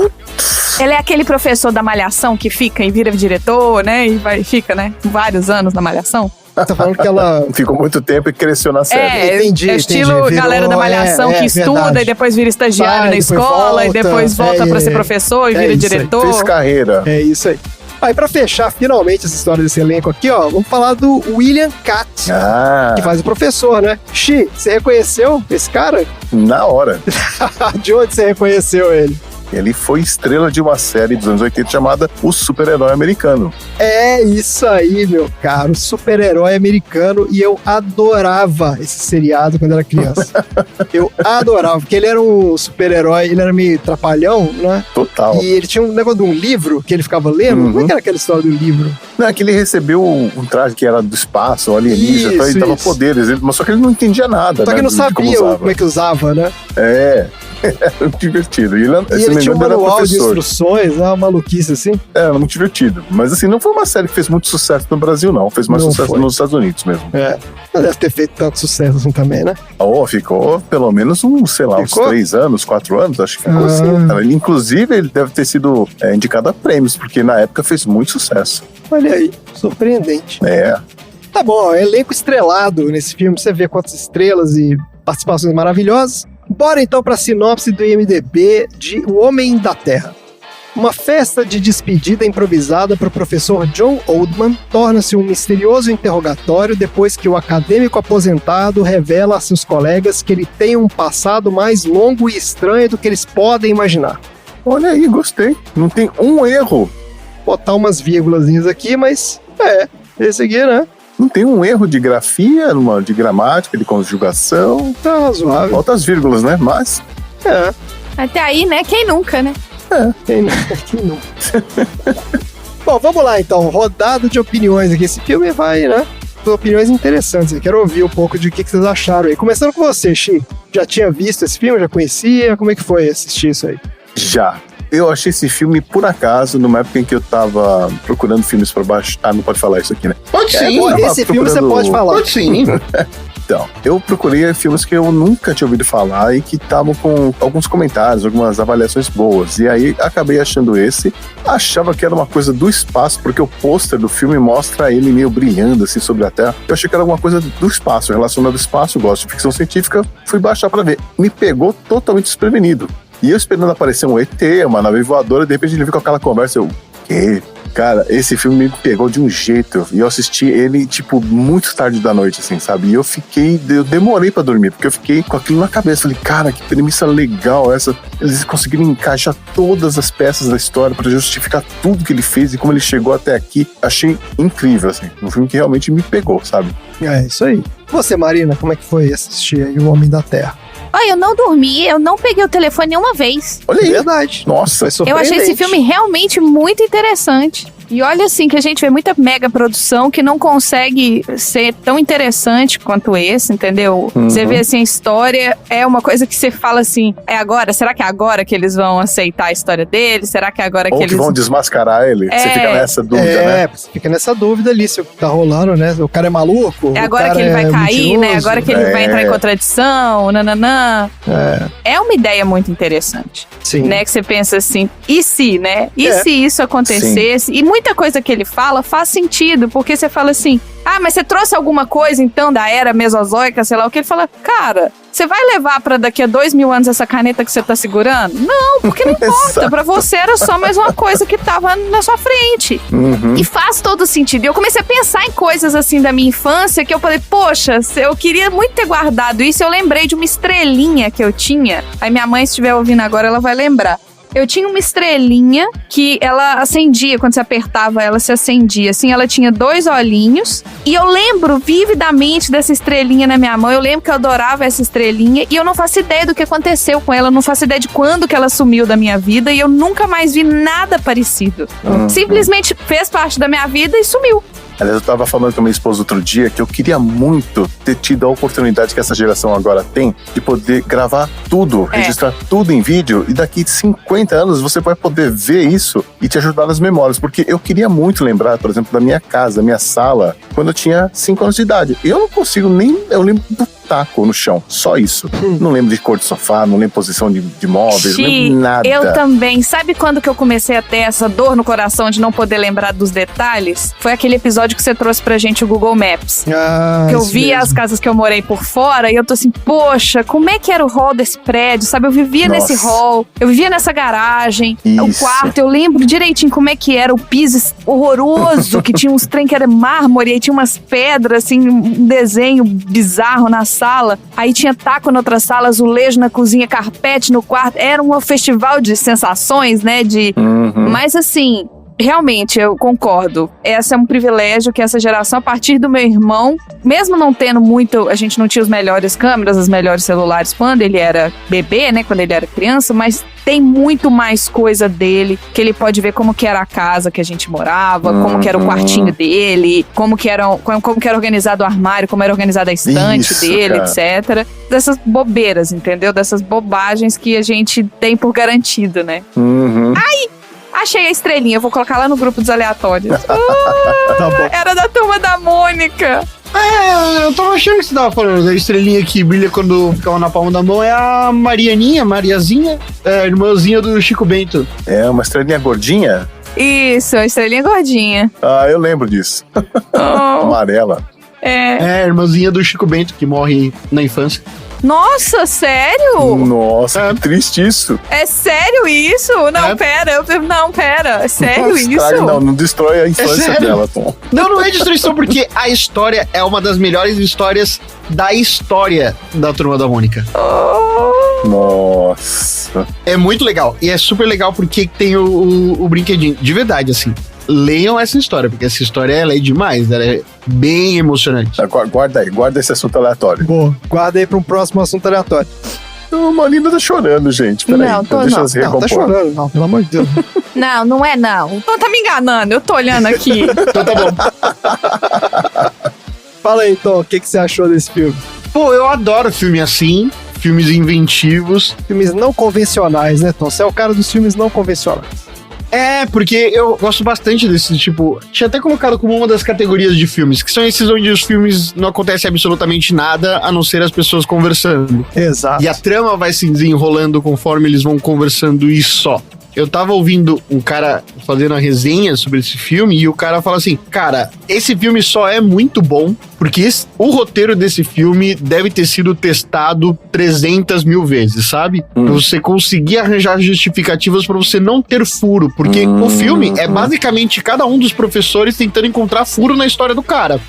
Ele é aquele professor da Malhação que fica e vira diretor, né? E fica, né? Vários anos na Malhação. Tá falando que ela ficou muito tempo e cresceu na série. Entendi. Estilo Virou, galera da Malhação que estuda verdade. e depois vira estagiário na escola e depois volta pra ser professor e vira diretor. Fez carreira. É isso aí. Aí, pra fechar finalmente essa história desse elenco aqui, ó, vamos falar do William Katt, que faz o professor, né? Xi, você reconheceu esse cara? Na hora. De onde você reconheceu ele? Ele foi estrela de uma série dos anos 80 chamada O Super-Herói Americano. É isso aí, meu caro, super-herói americano, e eu adorava esse seriado quando era criança. Eu adorava, porque ele era um super-herói, ele era meio trapalhão, né? Total. E ele tinha um negócio de um livro que ele ficava lendo. Como é que era aquela história do livro? Não, é que ele recebeu um traje que era do espaço, um alienígena, então ele dava poderes, mas só que ele não entendia nada. Só que não sabia como é que usava, né? Era muito divertido. E ele tinha um manual de instruções, uma maluquice assim. Era muito divertido. Mas assim, não foi uma série que fez muito sucesso no Brasil, não. Fez mais sucesso nos Estados Unidos mesmo. Não deve ter feito tanto sucesso assim também, né? Ficou pelo menos uns 3 anos, 4 anos, acho que ficou assim. Cara. Inclusive, ele deve ter sido indicado a prêmios, porque na época fez muito sucesso. Olha aí, surpreendente. Tá bom, elenco estrelado nesse filme, você vê quantas estrelas e participações maravilhosas. Bora então para a sinopse do IMDb de O Homem da Terra. Uma festa de despedida improvisada para o professor John Oldman torna-se um misterioso interrogatório depois que o acadêmico aposentado revela a seus colegas que ele tem um passado mais longo e estranho do que eles podem imaginar. Olha aí, gostei. Não tem um erro. Botar umas vírgulazinhas aqui, mas esse aqui, né? Não tem um erro de grafia, de gramática, de conjugação. Tá razoável. Falta as vírgulas, né? Mas... Até aí, né? Quem nunca, né? Quem nunca. Bom, vamos lá então. Rodada de opiniões aqui. Esse filme vai, né? Opiniões interessantes. Eu quero ouvir um pouco de o que vocês acharam aí. Começando com você, Xi. Já tinha visto esse filme? Já conhecia? Como é que foi assistir isso aí? Já. Eu achei esse filme, por acaso, numa época em que eu tava procurando filmes pra baixar. Não pode falar isso aqui, né? Pode sim. Esse filme você pode falar. Pode sim. Então, eu procurei filmes que eu nunca tinha ouvido falar e que estavam com alguns comentários, algumas avaliações boas. E aí, acabei achando esse. Achava que era uma coisa do espaço, porque o pôster do filme mostra ele meio brilhando, assim, sobre a Terra. Eu achei que era alguma coisa do espaço, relacionado ao espaço. Gosto de ficção científica, fui baixar pra ver. Me pegou totalmente desprevenido. E eu esperando aparecer um ET, uma nave voadora, de repente ele veio com aquela conversa, eu... Quê? Cara, esse filme me pegou de um jeito. E eu assisti ele, tipo, muito tarde da noite, assim, sabe? E eu demorei pra dormir, porque eu fiquei com aquilo na cabeça. Falei, cara, que premissa legal essa. Eles conseguiram encaixar todas as peças da história pra justificar tudo que ele fez e como ele chegou até aqui. Achei incrível, assim. Um filme que realmente me pegou, sabe? É isso aí. Você, Marina, como é que foi assistir aí O Homem da Terra? Olha, eu não dormi, eu não peguei o telefone nenhuma vez. Olha aí. Verdade. Nossa, eu achei esse filme realmente muito interessante. E olha assim, que a gente vê muita mega produção que não consegue ser tão interessante quanto esse, entendeu? Você vê assim, a história é uma coisa que você fala assim, é agora? Será que é agora que eles vão aceitar a história deles? Será que é agora ou que eles... vão desmascarar ele? Você fica nessa dúvida, né? Você fica nessa dúvida ali, se o que tá rolando, né? O cara é maluco? É agora que ele vai cair, né? Agora que ele vai entrar em contradição, nananã. É uma ideia muito interessante. Sim. Né? Que você pensa assim, e se, né? E se isso acontecesse? Sim. E muita coisa que ele fala faz sentido, porque você fala assim, mas você trouxe alguma coisa então da era mesozoica, sei lá o que. Ele fala, cara, você vai levar pra daqui a 2000 anos essa caneta que você tá segurando? Não, porque não importa. Pra você era só mais uma coisa que tava na sua frente. E faz todo sentido. E eu comecei a pensar em coisas assim da minha infância que eu falei, poxa, eu queria muito ter guardado isso. Eu lembrei de uma estrelinha que eu tinha. Aí minha mãe, se estiver ouvindo agora, ela vai lembrar. Eu tinha uma estrelinha que ela acendia, quando você apertava ela, se acendia. Assim, ela tinha 2 olhinhos. E eu lembro vividamente dessa estrelinha na minha mão. Eu lembro que eu adorava essa estrelinha. E eu não faço ideia do que aconteceu com ela. Eu não faço ideia de quando que ela sumiu da minha vida. E eu nunca mais vi nada parecido. Simplesmente fez parte da minha vida e sumiu. Aliás, eu tava falando com a minha esposa outro dia que eu queria muito ter tido a oportunidade que essa geração agora tem de poder gravar tudo, registrar tudo em vídeo, e daqui 50 anos você vai poder ver isso e te ajudar nas memórias, porque eu queria muito lembrar, por exemplo, da minha casa, da minha sala, quando eu tinha 5 anos de idade. Eu não consigo nem... Eu lembro do taco no chão, só isso. Não lembro de cor de sofá, não lembro posição de móveis, não lembro nada. Eu também. Sabe quando que eu comecei a ter essa dor no coração de não poder lembrar dos detalhes? Foi aquele episódio que você trouxe pra gente o Google Maps. Que eu vi as casas que eu morei por fora e eu tô assim, poxa, como é que era o hall desse prédio, sabe? Eu vivia nesse hall, eu vivia nessa garagem, o quarto, eu lembro direitinho como é que era o piso horroroso, que tinha uns trem que era mármore, aí tinha umas pedras, assim, um desenho bizarro na sala, aí tinha taco na outra sala, azulejo na cozinha, carpete no quarto, era um festival de sensações, né, mas assim, realmente, eu concordo. Esse é um privilégio que essa geração, a partir do meu irmão, mesmo não tendo muito, a gente não tinha as melhores câmeras, os melhores celulares quando ele era bebê, né, quando ele era criança, mas tem muito mais coisa dele, que ele pode ver como que era a casa que a gente morava, como que era o quartinho dele, como que era organizado o armário, como era organizada a estante dele, etc. Dessas bobeiras, entendeu? Dessas bobagens que a gente tem por garantido, né? Ai! Achei a estrelinha, eu vou colocar lá no grupo dos aleatórios. Tá bom. Era da turma da Mônica. Eu tava achando que você tava falando. A estrelinha que brilha quando ficava na palma da mão é a Mariazinha, irmãzinha do Chico Bento. É, uma estrelinha gordinha? Isso, a estrelinha gordinha. Ah, eu lembro disso. Amarela. Irmãzinha do Chico Bento, que morre na infância. Nossa, sério? Nossa, que triste isso. É sério isso? Não, pera. É sério Nossa, isso? Não destrói a infância dela, Tom. Não é destruição, porque a história é uma das melhores histórias da história da Turma da Mônica. Nossa. É muito legal. E é super legal porque tem o brinquedinho. De verdade, assim. Leiam essa história, porque essa história ela é demais, ela é bem emocionante. Guarda esse assunto aleatório. Boa, guarda aí pra um próximo assunto aleatório. O Marina tá chorando, gente. Peraí, deixa ela se recompor. Tá chorando, não, pelo amor de Deus. Não é não. Então tá me enganando, eu tô olhando aqui. Então tá bom. Fala aí, então, o que você achou desse filme? Pô, eu adoro filme assim, filmes inventivos. Filmes não convencionais, né, Tom? Você é o cara dos filmes não convencionais. Porque eu gosto bastante desse tipo. Tinha até colocado como uma das categorias de filmes, que são esses onde os filmes não acontece absolutamente nada, a não ser as pessoas conversando. Exato. E a trama vai se desenrolando conforme eles vão conversando e só. Eu tava ouvindo um cara fazendo a resenha sobre esse filme e o cara fala assim, cara, esse filme só é muito bom porque o roteiro desse filme deve ter sido testado 300 mil vezes, sabe? Pra você conseguir arranjar justificativas pra você não ter furo, porque o filme é basicamente cada um dos professores tentando encontrar furo na história do cara.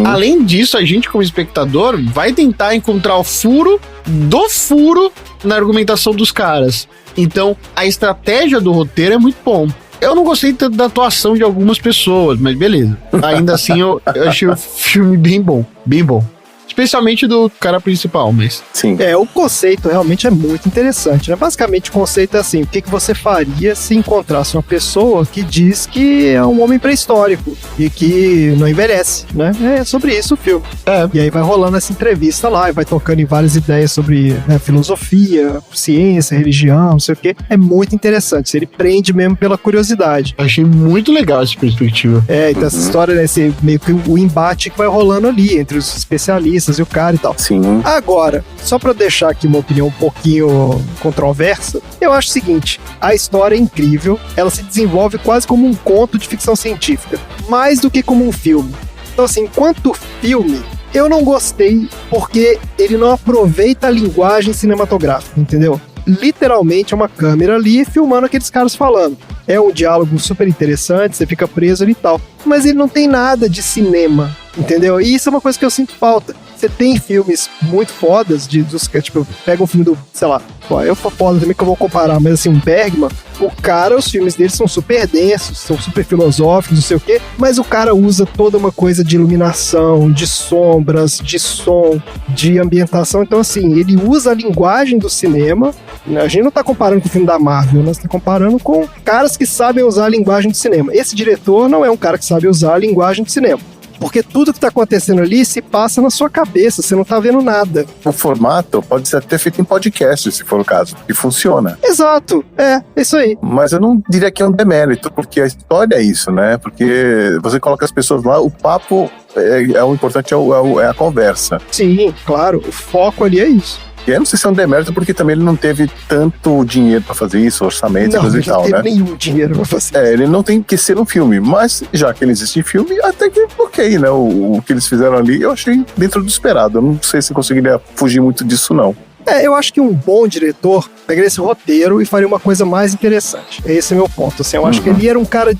Além disso, a gente como espectador vai tentar encontrar o furo do furo na argumentação dos caras. Então, a estratégia do roteiro é muito bom. Eu não gostei tanto da atuação de algumas pessoas, mas beleza. Ainda assim, eu achei o filme bem bom. Bem bom. Especialmente do cara principal, mas... Sim. O conceito realmente é muito interessante, né? Basicamente, o conceito é assim, o que você faria se encontrasse uma pessoa que diz que é um homem pré-histórico e que não envelhece, né? É sobre isso o filme. E aí vai rolando essa entrevista lá e vai tocando em várias ideias sobre filosofia, ciência, religião, não sei o quê. É muito interessante, ele prende mesmo pela curiosidade. Achei muito legal essa perspectiva. Então essa história, né, esse, meio que o embate que vai rolando ali entre os especialistas e o cara e tal. Sim. Agora, só pra deixar aqui uma opinião um pouquinho controversa, eu acho o seguinte, a história é incrível, ela se desenvolve quase como um conto de ficção científica, mais do que como um filme. Então assim, enquanto filme, eu não gostei porque ele não aproveita a linguagem cinematográfica, entendeu? Literalmente é uma câmera ali filmando aqueles caras falando. É um diálogo super interessante, você fica preso ali e tal. Mas ele não tem nada de cinema, entendeu? E isso é uma coisa que eu sinto falta. Você tem filmes muito fodas, tipo, pega um filme do, sei lá, eu for foda também que eu vou comparar, mas assim, um Bergman, o cara, os filmes dele são super densos, são super filosóficos, não sei o quê, mas o cara usa toda uma coisa de iluminação, de sombras, de som, de ambientação, então assim, ele usa a linguagem do cinema A gente não tá comparando com o filme da Marvel, nós tá comparando com caras que sabem usar a linguagem do cinema. Esse diretor não é um cara que sabe usar a linguagem do cinema. Porque tudo que tá acontecendo ali se passa na sua cabeça, você não tá vendo nada. O formato pode ser até feito em podcast, se for o caso, e funciona. Exato, é isso aí. Mas eu não diria que é um demérito, porque a história é isso, né? Porque você coloca as pessoas lá, o papo o importante é a conversa. Sim, claro, o foco ali é isso. E eu não sei se é um demérito, porque também ele não teve tanto dinheiro pra fazer isso, orçamento e coisa e tal, né? Não teve nenhum dinheiro pra fazer. Ele não tem que ser um filme, mas já que ele existe em filme, até que ok, né? O que eles fizeram ali, eu achei dentro do esperado. Eu não sei se conseguiria fugir muito disso, não. Eu acho que um bom diretor pegaria esse roteiro e faria uma coisa mais interessante. Esse é meu ponto. Assim, eu acho que ele era um cara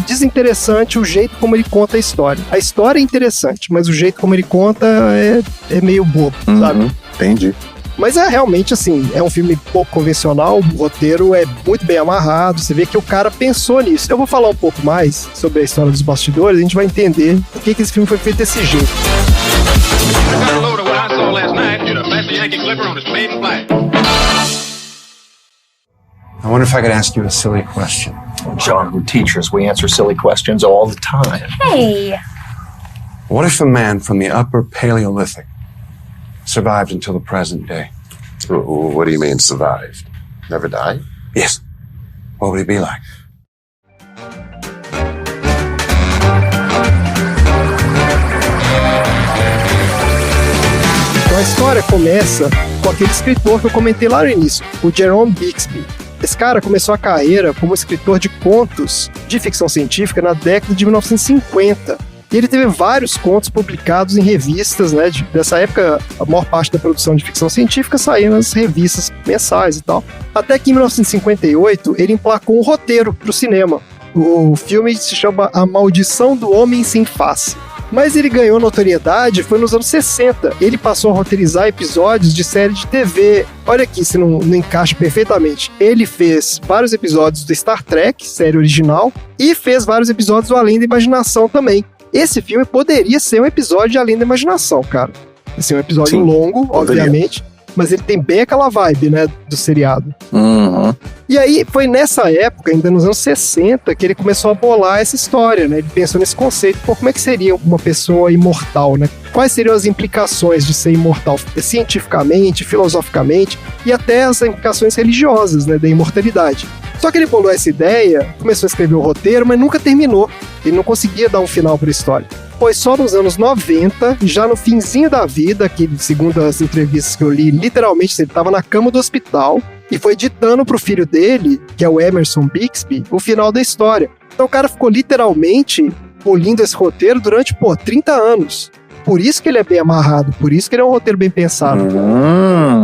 desinteressante o jeito como ele conta a história. A história é interessante, mas o jeito como ele conta é meio bobo, sabe? Entendi. Mas realmente, assim, é um filme pouco convencional, o roteiro é muito bem amarrado, você vê que o cara pensou nisso. Eu vou falar um pouco mais sobre a história dos bastidores, a gente vai entender por que esse filme foi feito desse jeito. I wonder if I could ask you a silly question. John, we're teachers. We answer silly questions all the time. Hey. What if a man from the Upper Paleolithic survived until the present day? What do you mean, survived? Never died? Yes. What would he be like? Então a história começa com aquele escritor que eu comentei lá no início, o Jerome Bixby. Esse cara começou a carreira como escritor de contos de ficção científica na década de 1950. E ele teve vários contos publicados em revistas, né? Dessa época, a maior parte da produção de ficção científica saía nas revistas mensais e tal. Até que em 1958, ele emplacou um roteiro para o cinema. O filme se chama A Maldição do Homem Sem Face. Mas ele ganhou notoriedade foi nos anos 60. Ele passou a roteirizar episódios de série de TV. Olha aqui se não encaixa perfeitamente. Ele fez vários episódios do Star Trek, série original, e fez vários episódios do Além da Imaginação também. Esse filme poderia ser um episódio de Além da Imaginação, cara. Assim, um episódio longo, obviamente, mas ele tem bem aquela vibe, né, do seriado. Uhum. E aí, foi nessa época, ainda nos anos 60, que ele começou a bolar essa história, né? Ele pensou nesse conceito, como é que seria uma pessoa imortal, né? Quais seriam as implicações de ser imortal, cientificamente, filosoficamente, e até as implicações religiosas, né, da imortalidade. Só que ele bolou essa ideia, começou a escrever o roteiro, mas nunca terminou. Ele não conseguia dar um final para a história. Foi só nos anos 90, já no finzinho da vida, que segundo as entrevistas que eu li, literalmente ele estava na cama do hospital e foi ditando pro filho dele, que é o Emerson Bixby, o final da história. Então o cara ficou literalmente polindo esse roteiro durante, 30 anos. Por isso que ele é bem amarrado, por isso que ele é um roteiro bem pensado.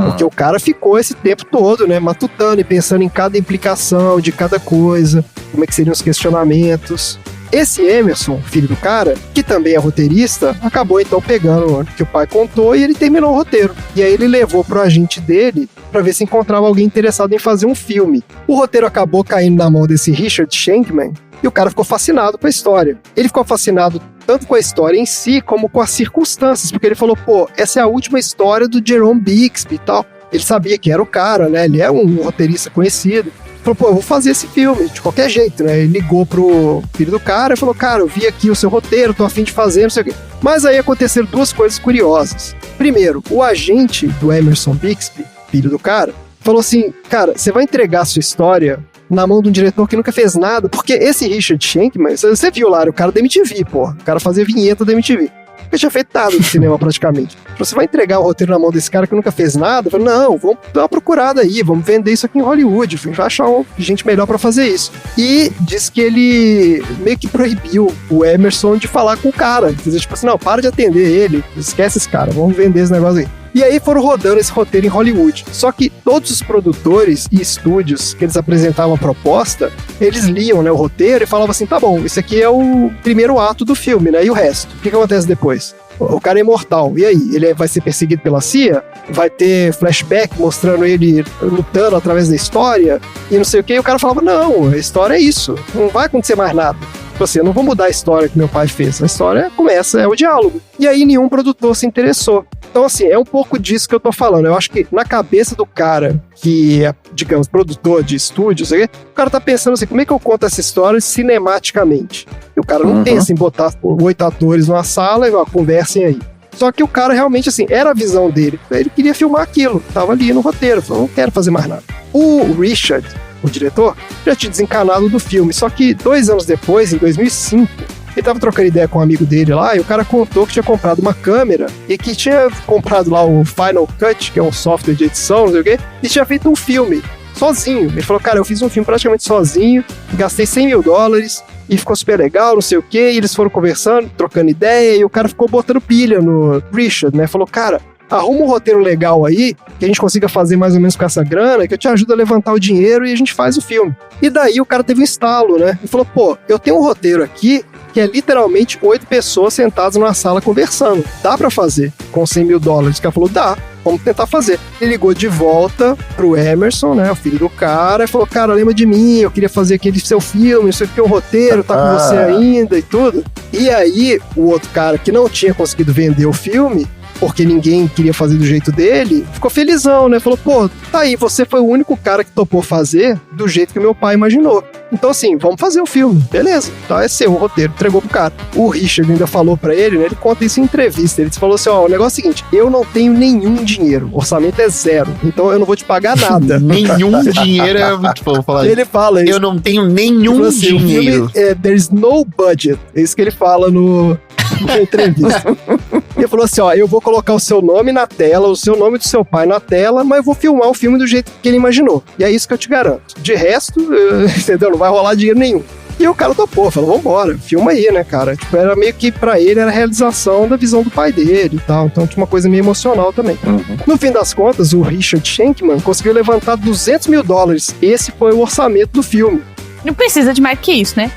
Porque o cara ficou esse tempo todo, né, matutando e pensando em cada implicação de cada coisa, como é que seriam os questionamentos. Esse Emerson, filho do cara, que também é roteirista, acabou então pegando o que o pai contou e ele terminou o roteiro. E aí ele levou pro agente dele para ver se encontrava alguém interessado em fazer um filme. O roteiro acabou caindo na mão desse Richard Shankman e o cara ficou fascinado com a história. Ele ficou fascinado tanto com a história em si, como com as circunstâncias, porque ele falou, essa é a última história do Jerome Bixby e tal. Ele sabia que era o cara, né? Ele é um roteirista conhecido. Falou, eu vou fazer esse filme, de qualquer jeito, né? Ele ligou pro filho do cara e falou, cara, eu vi aqui o seu roteiro, tô a fim de fazer, não sei o quê. Mas aí aconteceram duas coisas curiosas. Primeiro, o agente do Emerson Bixby, filho do cara, falou assim, cara, você vai entregar a sua história na mão de um diretor que nunca fez nada, porque esse Richard Shankman, você viu lá, era o cara da MTV, o cara fazia vinheta da MTV. Ele tinha feito nada no cinema praticamente. Você vai entregar o roteiro na mão desse cara que nunca fez nada? Eu falei, não, vamos dar uma procurada aí, vamos vender isso aqui em Hollywood, a gente vai achar gente melhor pra fazer isso. E diz que ele meio que proibiu o Emerson de falar com o cara. Tipo assim, não, para de atender ele, esquece esse cara, vamos vender esse negócio aí. E aí foram rodando esse roteiro em Hollywood. Só que todos os produtores e estúdios que eles apresentavam a proposta, eles liam, né, o roteiro e falavam assim, tá bom, esse aqui é o primeiro ato do filme, né? E o resto? O que acontece depois? O cara é imortal. E aí? Ele vai ser perseguido pela CIA? Vai ter flashback mostrando ele lutando através da história? E não sei o que. E o cara falava, não, a história é isso. Não vai acontecer mais nada. Eu não vou mudar a história que meu pai fez. A história começa, é o diálogo. E aí nenhum produtor se interessou. Então, assim, é um pouco disso que eu tô falando. Eu acho que na cabeça do cara que é, digamos, produtor de estúdios, o cara tá pensando assim, como é que eu conto essa história cinematicamente? E o cara não pensa em botar 8 atores numa sala e conversem aí. Só que o cara realmente, assim, era a visão dele. Ele queria filmar aquilo, tava ali no roteiro, falou, não quero fazer mais nada. O Richard, o diretor, já tinha desencanado do filme, só que 2 anos depois, em 2005, ele tava trocando ideia com um amigo dele lá, e o cara contou que tinha comprado uma câmera e que tinha comprado lá o Final Cut, que é um software de edição, não sei o quê, e tinha feito um filme sozinho. Ele falou, cara, eu fiz um filme praticamente sozinho, gastei $100 mil e ficou super legal, não sei o quê, e eles foram conversando, trocando ideia, e o cara ficou botando pilha no Richard, né? Falou, cara, arruma um roteiro legal aí, que a gente consiga fazer mais ou menos com essa grana, que eu te ajudo a levantar o dinheiro e a gente faz o filme. E daí o cara teve um estalo, né? E falou, pô, eu tenho um roteiro aqui que é literalmente 8 pessoas sentadas numa sala conversando. Dá pra fazer com $100 mil. O cara falou, dá, vamos tentar fazer. Ele ligou de volta pro Emerson, né, o filho do cara, e falou, cara, lembra de mim, eu queria fazer aquele seu filme, não sei o que, o roteiro, tá com você ainda e tudo. E aí, o outro cara que não tinha conseguido vender o filme, porque ninguém queria fazer do jeito dele, ficou felizão, né? Falou, pô, tá aí, você foi o único cara que topou fazer do jeito que meu pai imaginou. Então, assim, vamos fazer o filme. Beleza, tá, é seu o roteiro, entregou pro cara. O Richard ainda falou pra ele, né? Ele conta isso em entrevista. Ele falou assim, ó, o negócio é o seguinte, eu não tenho nenhum dinheiro, o orçamento é 0, então eu não vou te pagar nada. Nenhum dinheiro é muito bom falar. Ele fala isso. Eu não tenho nenhum assim, dinheiro. There's no budget. É isso que ele fala na entrevista. Ele falou assim, ó, eu vou colocar o seu nome na tela, o seu nome do seu pai na tela, mas eu vou filmar o filme do jeito que ele imaginou. E é isso que eu te garanto. De resto, entendeu? Não vai rolar dinheiro nenhum. E o cara topou, falou, vambora, filma aí, né, cara? Tipo, era meio que pra ele era a realização da visão do pai dele e tal. Então tinha uma coisa meio emocional também. No fim das contas, o Richard Shankman conseguiu levantar $200 mil. Esse foi o orçamento do filme. Não precisa de mais que isso, né?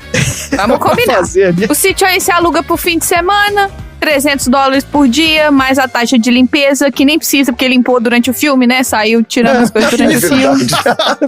Vamos combinar. O sítio aí se aluga pro fim de semana, $300 por dia, mais a taxa de limpeza, que nem precisa, porque limpou durante o filme, né? Saiu tirando as coisas durante o filme.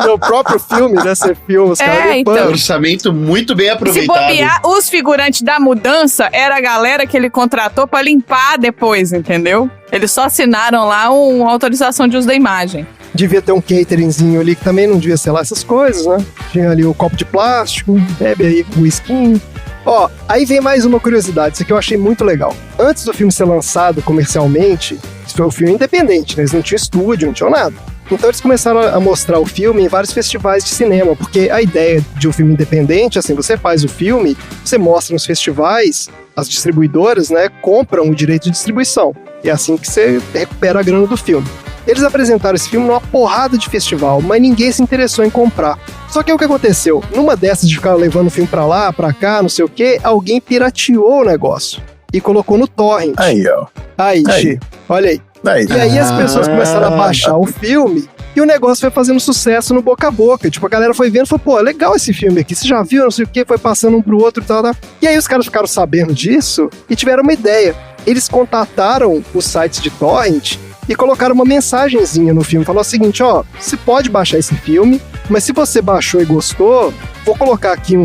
No próprio filme, né? Você filma os caras limpando. Então. Orçamento muito bem aproveitado. Se bobear, os figurantes da mudança era a galera que ele contratou pra limpar depois, entendeu? Eles só assinaram lá uma autorização de uso da imagem. Devia ter um cateringzinho ali que também não devia ser lá essas coisas, né? Tinha ali o copo de plástico, bebe aí o whisky. Ó, aí vem mais uma curiosidade, isso aqui eu achei muito legal. Antes do filme ser lançado comercialmente, isso foi um filme independente, né? Eles não tinham estúdio, não tinham nada. Então eles começaram a mostrar o filme em vários festivais de cinema, porque a ideia de um filme independente, assim, você faz o filme, você mostra nos festivais, as distribuidoras, né, compram o direito de distribuição. E é assim que você recupera a grana do filme. Eles apresentaram esse filme numa porrada de festival, mas ninguém se interessou em comprar. Só que o que aconteceu? Numa dessas de ficar levando o filme pra lá, pra cá, não sei o quê, alguém pirateou o negócio e colocou no torrent. Aí, ó. Aí. Gi, olha aí. E aí as pessoas começaram a baixar o filme e o negócio foi fazendo sucesso no boca a boca. Tipo, a galera foi vendo e falou, pô, é legal esse filme aqui, você já viu, não sei o quê, foi passando um pro outro e tal. E aí os caras ficaram sabendo disso e tiveram uma ideia. Eles contataram os sites de torrent e colocaram uma mensagenzinha no filme. Falou o seguinte, ó, você pode baixar esse filme, mas se você baixou e gostou, vou colocar aqui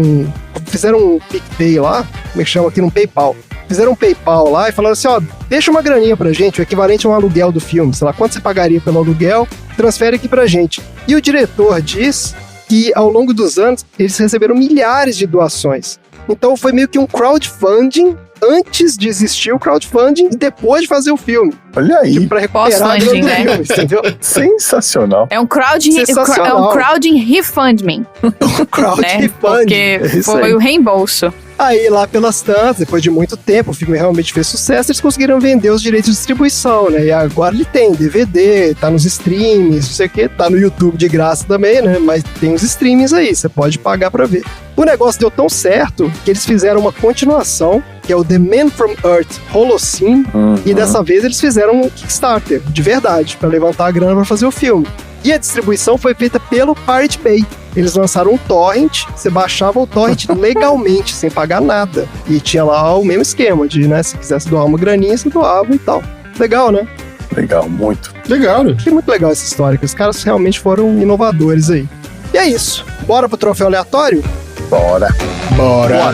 fizeram um PicPay lá, como é que chama aqui, no PayPal. Fizeram um PayPal lá e falaram assim, ó, deixa uma graninha pra gente, o equivalente a um aluguel do filme, sei lá, quanto você pagaria pelo aluguel, transfere aqui pra gente. E o diretor diz que ao longo dos anos, eles receberam milhares de doações. Então foi meio que um crowdfunding antes de existir o crowdfunding e depois de fazer o filme. Olha aí. Tipo, pra recuperar a grana do filme, entendeu? Sensacional. É um crowding refunding. Crowdfunding. Né? Porque foi o reembolso. Aí, lá pelas tantas, depois de muito tempo, o filme realmente fez sucesso, eles conseguiram vender os direitos de distribuição, né? E agora ele tem DVD, tá nos streams, não sei o que, tá no YouTube de graça também, né? Mas tem os streams aí, você pode pagar pra ver. O negócio deu tão certo que eles fizeram uma continuação, que é o The Man from Earth Holocene, e dessa vez eles fizeram um Kickstarter, de verdade, pra levantar a grana pra fazer o filme. E a distribuição foi feita pelo Pirate Bay. Eles lançaram um torrent, você baixava o torrent legalmente, sem pagar nada. E tinha lá o mesmo esquema de, né, se quisesse doar uma graninha, você doava e tal. Legal, né? Legal, muito. Legal, né? Achei muito legal essa história, que os caras realmente foram inovadores aí. E é isso. Bora pro troféu aleatório? Bora. Bora.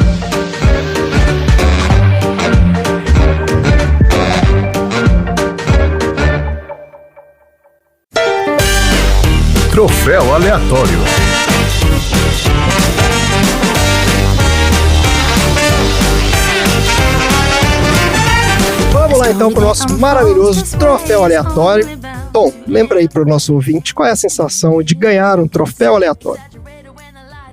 Troféu Aleatório. Vamos lá então pro nosso maravilhoso troféu aleatório. Tom, lembra aí pro nosso ouvinte qual é a sensação de ganhar um troféu aleatório?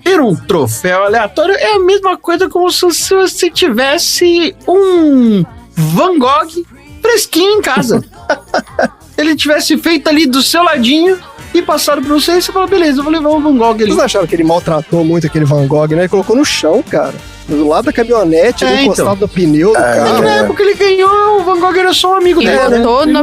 Ter um troféu aleatório é a mesma coisa como se você tivesse um Van Gogh fresquinho em casa. Ele tivesse feito ali do seu ladinho e passado pra você, e você fala, beleza, eu vou levar um Van Gogh ali. Vocês acharam que ele maltratou muito aquele Van Gogh, né? Ele colocou no chão, cara. Do lado da caminhonete, ali encostado no pneu do carro. Na época que ele ganhou, o Van Gogh era só um amigo E dele, botou né?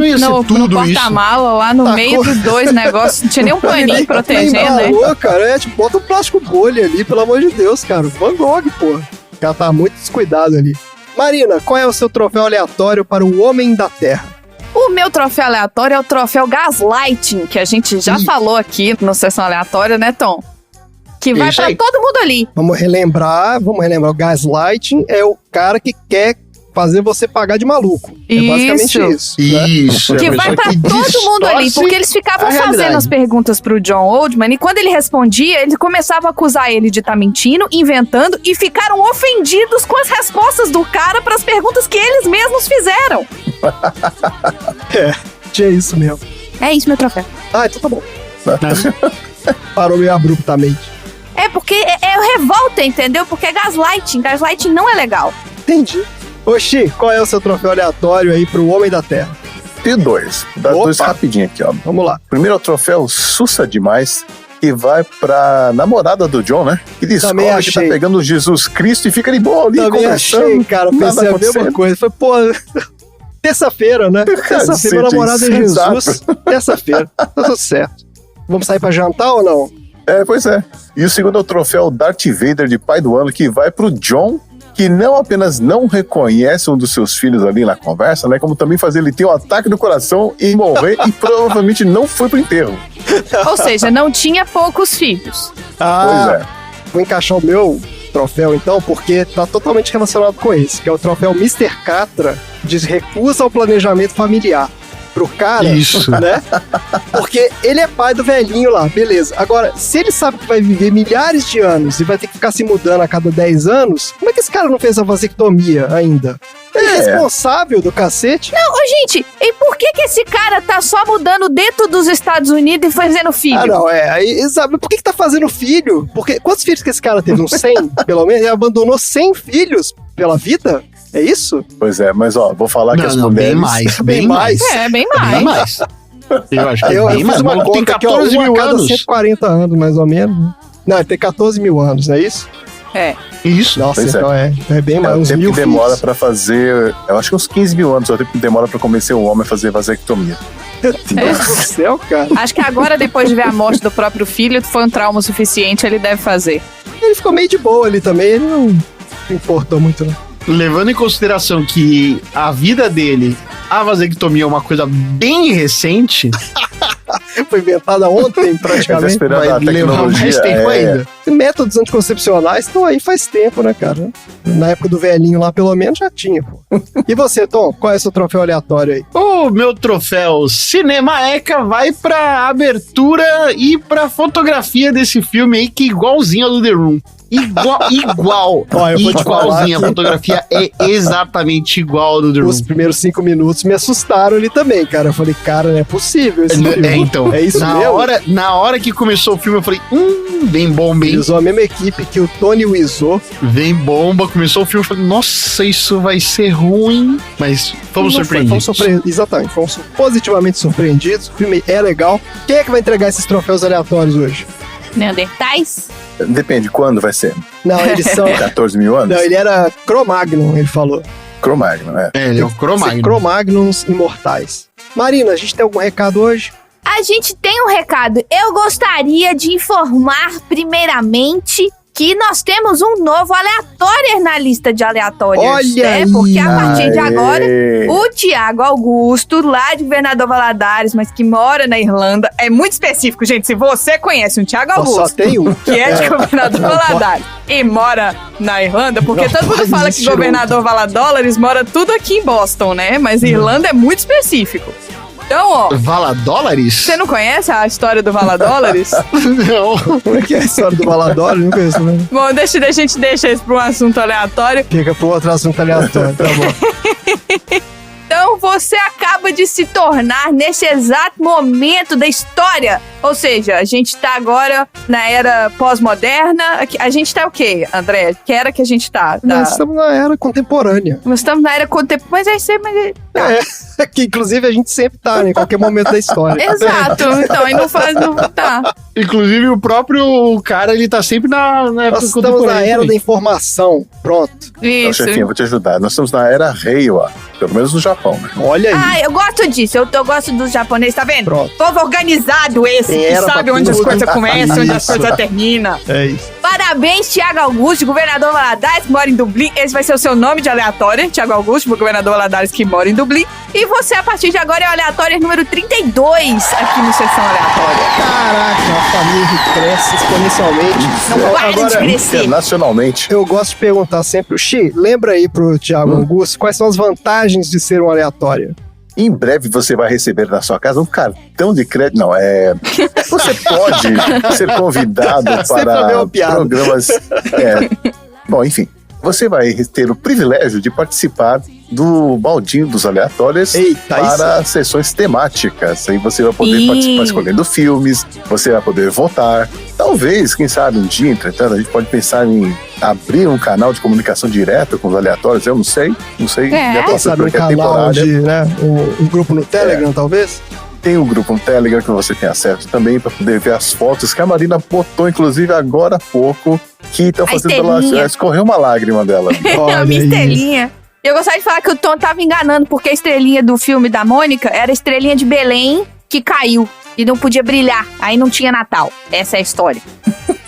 no porta-mala lá no meio dos dois negócios. Não tinha nem um paninho protegendo, né? Cara, tipo, bota um plástico bolha ali, pelo amor de Deus, cara. Van Gogh, pô. O cara tá muito descuidado ali. Marina, qual é o seu troféu aleatório para o Homem da Terra? O meu troféu aleatório é o troféu Gaslighting, que a gente já falou aqui no Sessão Aleatória, né, Tom? Que vai pra todo mundo ali. Vamos relembrar. O gaslighting é o cara que quer fazer você pagar de maluco. É basicamente isso. Isso. Que vai pra todo mundo ali, porque eles ficavam fazendo as perguntas pro John Oldman, e quando ele respondia, eles começavam a acusar ele de estar mentindo, inventando, e ficaram ofendidos com as respostas do cara pras perguntas que eles mesmos fizeram. Tinha isso mesmo. É isso, meu troféu. Ah, então tá bom. Parou meio abruptamente. É porque é revolta, entendeu? Porque é gaslighting. Gaslighting não é legal. Entendi. Oxi, qual é o seu troféu aleatório aí pro Homem da Terra? Tem dois. Dá dois rapidinho aqui, ó. Vamos lá. Primeiro é o troféu Sussa Demais, que vai pra namorada do John, né? Que descobre que tá pegando Jesus Cristo e fica de boa ali conversando. Achei, cara. Pensei a mesma coisa. Foi, pô... Terça-feira, né? Terça-feira, namorada de Jesus. Terça-feira. Tá tudo certo. Vamos sair pra jantar ou não? Pois é. E o segundo é o troféu Darth Vader de pai do ano, que vai pro John, que não apenas não reconhece um dos seus filhos ali na conversa, né? Como também fazer ele ter um ataque do coração e morrer e provavelmente não foi pro enterro. Ou seja, não tinha poucos filhos. Pois é. Vou encaixar o meu troféu então, porque tá totalmente relacionado com esse, que é o troféu Mr. Catra de recusa ao planejamento familiar. Pro cara, né? Porque ele é pai do velhinho lá, beleza. Agora, se ele sabe que vai viver milhares de anos e vai ter que ficar se mudando a cada 10 anos, como é que esse cara não fez a vasectomia ainda? Ele é responsável do cacete? Não, gente, e por que esse cara tá só mudando dentro dos Estados Unidos e fazendo filho? Ah, não, aí, sabe, por que tá fazendo filho? Porque quantos filhos que esse cara teve? Uns 100, pelo menos? Ele abandonou 100 filhos pela vida? É isso? Pois é, mas ó, vou falar que as mulheres... Bem mais. É, bem mais. Bem mais. Eu acho que eu bem fiz mais. uma conta Tem 14 que, ó, mil cada anos. 140 anos, mais ou menos. Não, ele tem 14 mil anos, não é isso? É. Isso. Nossa, Pois então é bem mais. É o Uns tempo mil que demora filhos. pra fazer... Eu acho que uns 15 mil anos é o tempo que demora pra convencer um homem a fazer vasectomia. Meu Deus do céu, cara. Acho que agora, depois de ver a morte do próprio filho, foi um trauma suficiente, ele deve fazer. Ele ficou meio de boa ali também, ele não importou muito, não. Levando em consideração que a vida dele, a vasectomia é uma coisa bem recente, Foi inventada ontem, praticamente. Esperando a vai levar tecnologia. mais tempo ainda. Métodos anticoncepcionais estão aí faz tempo, né, cara? Na época do velhinho lá, pelo menos, já tinha, pô. E você, Tom? Qual é o seu troféu aleatório aí? O meu troféu Cinemaeca vai pra abertura e pra fotografia desse filme aí, que é igualzinho ao do The Room. Igual. Ó, eu vou te falar Igualzinho. que- A fotografia é exatamente igual ao do The Room. Os primeiros 5 minutos me assustaram ali também, cara. Eu falei, cara, não é possível esse filme. Então. É isso mesmo? Na hora que começou o filme, eu falei, bem bom, Ele bem. usou a mesma equipe que o Tony Wiseau. Vem bomba. Começou o filme, eu falei, nossa, isso vai ser ruim. Mas fomos surpreendidos. Exatamente, fomos positivamente surpreendidos. O filme é legal. Quem é que vai entregar esses troféus aleatórios hoje? Neandertais? Depende, quando vai ser? Não, eles são... 14 mil anos? Não, ele era Cro-Magnon, ele falou. Cro-Magnon, né? Ele é o Cro-Magnon. Cro-Magnons imortais. Marina, a gente tem algum recado hoje? A gente tem um recado. Eu gostaria de informar, primeiramente, que nós temos um novo aleatório na lista de aleatórios. Olha aí! Porque a partir de Aê! agora, o Tiago Augusto, lá de Governador Valadares, mas que mora na Irlanda, É muito específico, gente. Se você conhece um Thiago Só Augusto, tem um. que é de Governador Valadares e mora na Irlanda, porque Não todo mundo pode fala que existir Governador Valadares mora tudo aqui em Boston, né? Mas Irlanda é muito específico. Então, ó, Valadólares? você não conhece a história do Valadólares? Não. Como é que é a história do Valadório? Não conheço, né? Bom, a gente deixa isso pra um assunto aleatório. Fica pro outro assunto aleatório, tá bom. Então você acaba de se tornar nesse exato momento da história. Ou seja, a gente tá agora na era pós-moderna. A gente tá o quê, André? Que era que a gente tá? Nós estamos na era contemporânea. Nós estamos na era contemporânea. Mas é isso, mas... Que inclusive a gente sempre tá, né? Em qualquer momento da história. Exato. Então, aí não faz... Não, tá. Inclusive, o próprio cara, ele tá sempre na época Nós estamos na contemporânea era também. da informação. Pronto. Então, Isso. chefinha, vou te ajudar. Nós estamos na era Reiwa, pelo menos no Japão, né? Olha aí. Ah, eu gosto disso. Eu gosto dos japoneses, tá vendo? Pronto. Povo organizado esse, Tem que era sabe pra onde as tudo. coisas começam, onde as Isso. coisas terminam. É isso. Parabéns, Thiago Augusto, governador Valadares, que mora em Dublin. Esse vai ser o seu nome de aleatório, Thiago Augusto, governador Valadares, que mora em Dublin. E você, a partir de agora, é o aleatório número 32 aqui no Sessão Aleatória. Caraca, a família que cresce exponencialmente. Não para de crescer. Internacionalmente. Eu gosto de perguntar sempre, o Xi, lembra aí pro Thiago Augusto quais são as vantagens de ser um aleatório? Em breve você vai receber na sua casa um cartão de crédito. Não, você pode ser convidado Sempre a mesma para piada. programas. Bom, enfim. Você vai ter o privilégio de participar do baldinho dos aleatórios Eita, para sessões temáticas. Aí você vai poder Ih. participar escolhendo filmes, você vai poder votar. Talvez, quem sabe, um dia, entretanto, a gente pode pensar em abrir um canal de comunicação direta com os aleatórios. Eu não sei. É. Já Quem passou sabe por um aqui a canal temporada. de, né, um grupo no Telegram, talvez? Tem um grupo no Telegram que você tem acesso também para poder ver as fotos que a Marina botou, inclusive, agora há pouco, que estão A fazendo ela estrelinha. escorrer uma lágrima dela. Olha A minha aí. estrelinha. Eu gostaria de falar que o Tom tava enganando, porque a estrelinha do filme da Mônica era a estrelinha de Belém que caiu e não podia brilhar. Aí não tinha Natal. Essa é a história.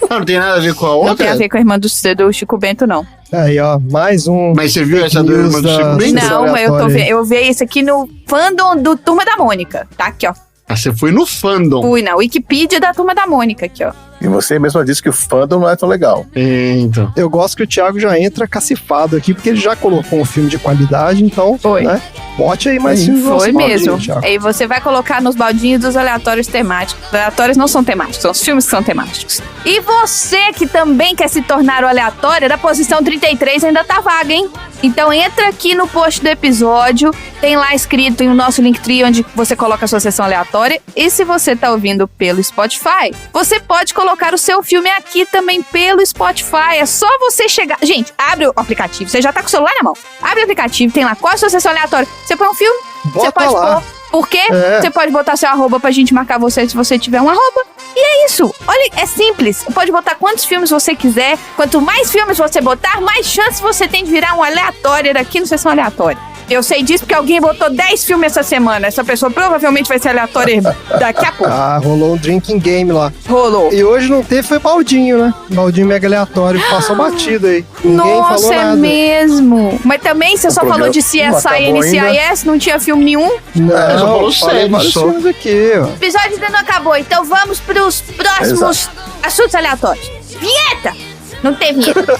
Não tem nada a ver com a outra? Não tem a ver com a irmã do Chico Bento, não. Aí, ó, mais um... Mas você viu essa do news irmã do da- Chico Bento? Bem Não, mas aleatório aí. eu vi isso aqui no fandom do Turma da Mônica. Tá aqui, ó. Ah, você foi no fandom. Fui na Wikipedia da Turma da Mônica aqui, ó. E você mesma disse que o fandom não é tão legal. Então. Eu gosto que o Thiago já entra cacifado aqui, porque ele já colocou um filme de qualidade, então, Foi. né? Bote aí mais filmes no Foi nosso mesmo. baldinho, Thiago. Aí você vai colocar nos baldinhos dos aleatórios temáticos. Os aleatórios não são temáticos, são os filmes que são temáticos. E você que também quer se tornar o aleatório, da posição 33 ainda tá vaga, hein? Então entra aqui no post do episódio, tem lá escrito em o nosso Linktree onde você coloca a sua sessão aleatória. E se você tá ouvindo pelo Spotify, você pode colocar o seu filme aqui também pelo Spotify. É só você chegar... Gente, abre o aplicativo. Você já tá com o celular na mão. Abre o aplicativo, tem lá qual a sua sessão aleatória. Você põe um filme, você Bota pode lá. pôr. Por quê? É. Você pode botar seu arroba pra gente marcar você se você tiver um arroba. E é isso. Olha, é simples. Você pode botar quantos filmes você quiser. Quanto mais filmes você botar, mais chance você tem de virar um aleatório aqui no Sessão Aleatória. Eu sei disso porque alguém botou 10 filmes essa semana. Essa pessoa provavelmente vai ser aleatória daqui a pouco. Ah, rolou um drinking game lá. Rolou. E hoje não teve, foi baldinho, né? Baldinho mega aleatório, passou batido aí. Ninguém Nossa, falou é nada. mesmo. Mas também você só falou de CSI e não acabou NCIS, não tinha filme nenhum. Não, só falou falei sério, vários só. filmes aqui, ó. O episódio ainda não acabou, então vamos pros próximos assuntos aleatórios. Vinheta! Não tem vinheta.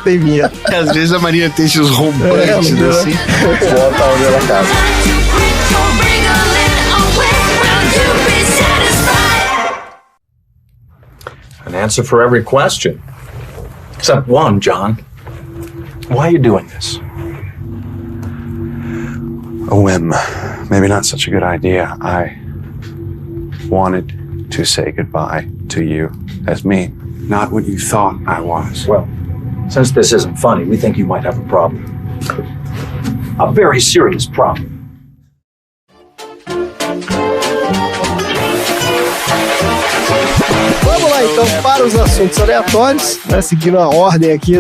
Tem vinheta. Às vezes a Maria tem esses rompantes não deu, assim. Volta onde ela casa. An answer for every question. Except one, John. Why are you doing this? A whim. Maybe not such a good idea. I wanted to say goodbye to you as me. Not what you thought I was. Well, since this isn't funny, we think you might have a problem. A very serious problem. Vamos lá então para os assuntos aleatórios, né? Seguindo a ordem aqui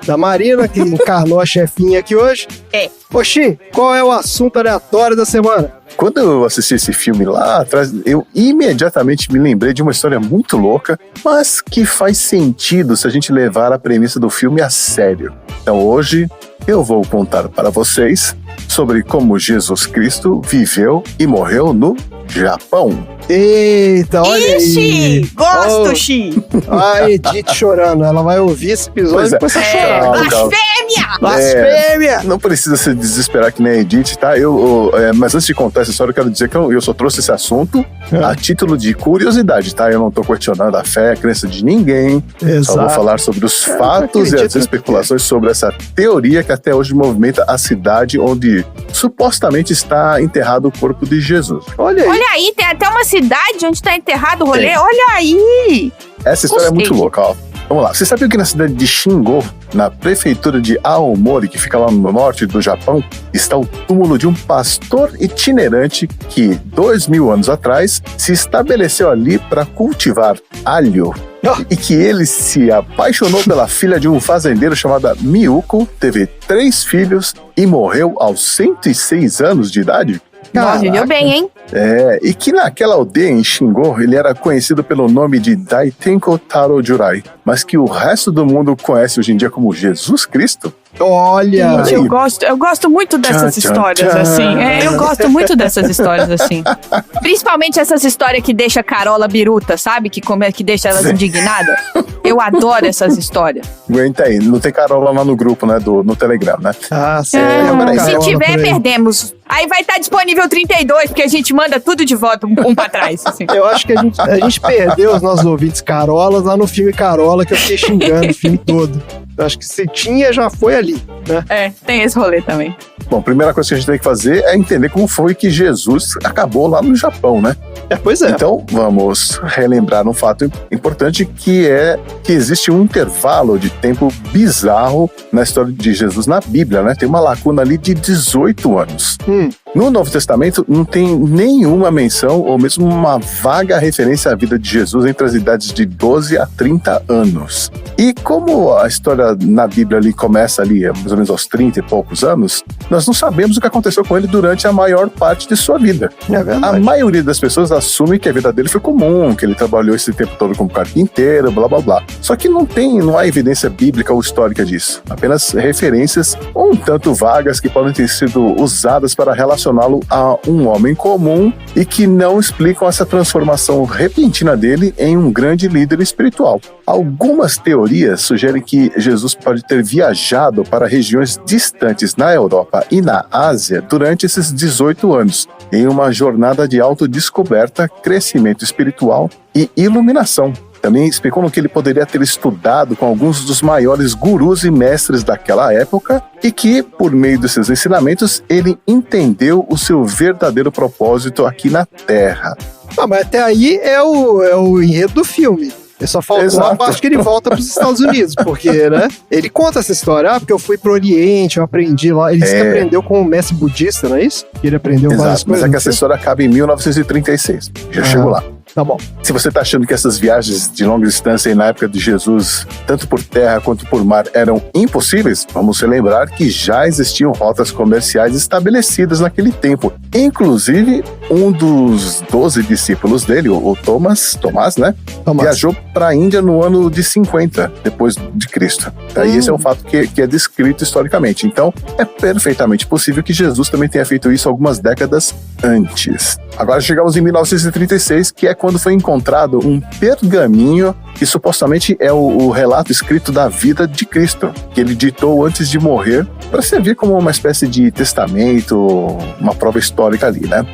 da Marina, que encarnou a chefinha aqui hoje. É. Oxi, qual é o assunto aleatório da semana? Quando eu assisti esse filme lá atrás, eu imediatamente me lembrei de uma história muito louca, mas que faz sentido se a gente levar a premissa do filme a sério. Então hoje eu vou contar para vocês sobre como Jesus Cristo viveu e morreu no Japão. Eita, olha Ixi, aí. gosto, Oh, Xi. a Edith chorando. Ela vai ouvir esse episódio e depois vai chorar. Blasfêmia! Blasfêmia! Não precisa se desesperar que nem a Edith, tá? Mas antes de contar essa história, eu quero dizer que eu só trouxe esse assunto a título de curiosidade, tá? Eu não tô questionando a fé, a crença de ninguém. Só vou falar sobre os fatos e as especulações sobre essa teoria que até hoje movimenta a cidade onde supostamente está enterrado o corpo de Jesus. Olha aí. Olha aí, tem até uma cidade onde tá enterrado o rolê. Tem. Olha aí. Essa história é muito louca, ó. Vamos lá. Você sabia que na cidade de Shingo, na prefeitura de Aomori, que fica lá no norte do Japão, está o túmulo de um pastor itinerante que, 2000 anos atrás, se estabeleceu ali para cultivar alho. E que ele se apaixonou pela filha de um fazendeiro chamada Miyuko, teve 3 filhos e morreu aos 106 anos de idade? Nossa, viveu bem, hein? E que naquela aldeia em Shingo, ele era conhecido pelo nome de Daitenko Taro Jurai, mas que o resto do mundo conhece hoje em dia como Jesus Cristo. Olha! Gente, eu gosto muito dessas histórias, assim. Eu gosto muito dessas histórias, assim. Principalmente essas histórias que deixa a Carola biruta, sabe? Que deixa elas indignadas. Eu adoro essas histórias. Aguenta aí, não tem Carola lá no grupo, né? No Telegram, né? Ah, sim. Se tiver, perdemos. Aí vai estar disponível 32, porque a gente manda tudo de volta um pra trás. Assim. Eu acho que a gente perdeu os nossos ouvintes Carolas lá no filme Carola, que eu fiquei xingando o filme todo. Eu acho que se tinha, já foi ali, né? Tem esse rolê também. Bom, a primeira coisa que a gente tem que fazer é entender como foi que Jesus acabou lá no Japão, né? Pois é. Então, vamos relembrar um fato importante que é que existe um intervalo de tempo bizarro na história de Jesus na Bíblia, né? Tem uma lacuna ali de 18 anos. No Novo Testamento não tem nenhuma menção ou mesmo uma vaga referência à vida de Jesus entre as idades de 12 a 30 anos. E como a história na Bíblia ali começa ali mais ou menos aos 30 e poucos anos, nós não sabemos o que aconteceu com ele durante a maior parte de sua vida. É verdade. A maioria das pessoas assume que a vida dele foi comum, que ele trabalhou esse tempo todo como carpinteiro, blá blá blá. Só que não há evidência bíblica ou histórica disso. Apenas referências um tanto vagas que podem ter sido usadas para relacioná-lo a um homem comum e que não explicam essa transformação repentina dele em um grande líder espiritual. Algumas teorias sugerem que Jesus pode ter viajado para regiões distantes na Europa e na Ásia durante esses 18 anos, em uma jornada de autodescoberta, crescimento espiritual e iluminação. Também especulam que ele poderia ter estudado com alguns dos maiores gurus e mestres daquela época e que, por meio de seus ensinamentos, ele entendeu o seu verdadeiro propósito aqui na Terra. Mas até aí é o enredo do filme. Só faltou a parte que ele volta para os Estados Unidos, porque, né? Ele conta essa história, porque eu fui pro Oriente, eu aprendi lá. Ele disse que aprendeu com um mestre budista, não é isso? Que ele aprendeu várias coisas. Mas é que essa história acaba em 1936. Já chego lá. Tá bom. Se você tá achando que essas viagens de longa distância aí na época de Jesus, tanto por terra quanto por mar, eram impossíveis, vamos relembrar que já existiam rotas comerciais estabelecidas naquele tempo. Inclusive, um dos 12 discípulos dele, o Tomás, né? Viajou para a Índia no ano de 50, depois de Cristo. E esse é um fato que é descrito historicamente. Então, é perfeitamente possível que Jesus também tenha feito isso algumas décadas antes. Agora chegamos em 1936, que é quando foi encontrado um pergaminho que supostamente é o relato escrito da vida de Cristo, que ele ditou antes de morrer, para servir como uma espécie de testamento, uma prova histórica ali, né?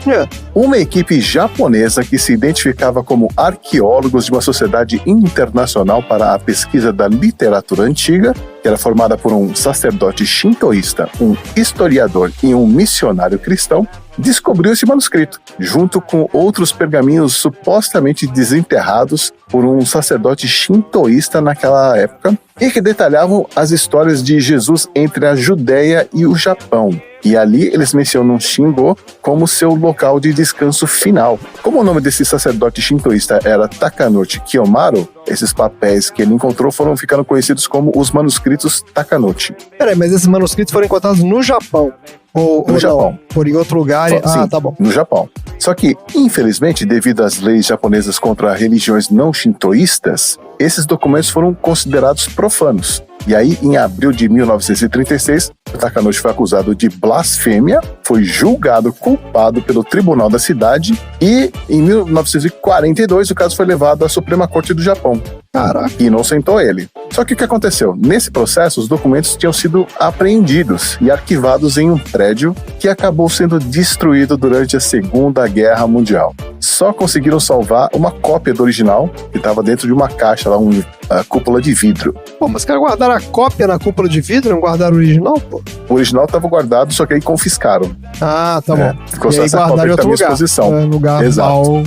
Uma equipe japonesa que se identificava como arqueólogos de uma sociedade internacional para a pesquisa da literatura antiga, que era formada por um sacerdote shintoísta, um historiador e um missionário cristão, descobriu esse manuscrito, junto com outros pergaminhos supostamente desenterrados por um sacerdote shintoísta naquela época, e que detalhavam as histórias de Jesus entre a Judéia e o Japão. E ali eles mencionam Shingo como seu local de descanso final. Como o nome desse sacerdote shintoísta era Takanouchi Kiyomaru, esses papéis que ele encontrou foram ficando conhecidos como os manuscritos Takanouchi. Peraí, mas esses manuscritos foram encontrados no Japão? No Japão. Por em outro lugar? Sim, tá bom. No Japão. Só que, infelizmente, devido às leis japonesas contra religiões não shintoístas, esses documentos foram considerados profanos. E aí, em abril de 1936, o Takanouchi foi acusado de blasfêmia, foi julgado culpado pelo tribunal da cidade e, em 1942, o caso foi levado à Suprema Corte do Japão. Caraca. E inocentou ele. Só que o que aconteceu? Nesse processo, os documentos tinham sido apreendidos e arquivados em um prédio que acabou sendo destruído durante a Segunda Guerra Mundial. Só conseguiram salvar uma cópia do original, que estava dentro de uma caixa, lá, uma cúpula de vidro. Pô, mas os caras guardaram a cópia na cúpula de vidro, não guardaram o original, pô? O original estava guardado, só que aí confiscaram. Ah, tá bom. Ficou E só aí essa cópia guardaram em que tá à outro minha lugar. exposição. Lugar Exato.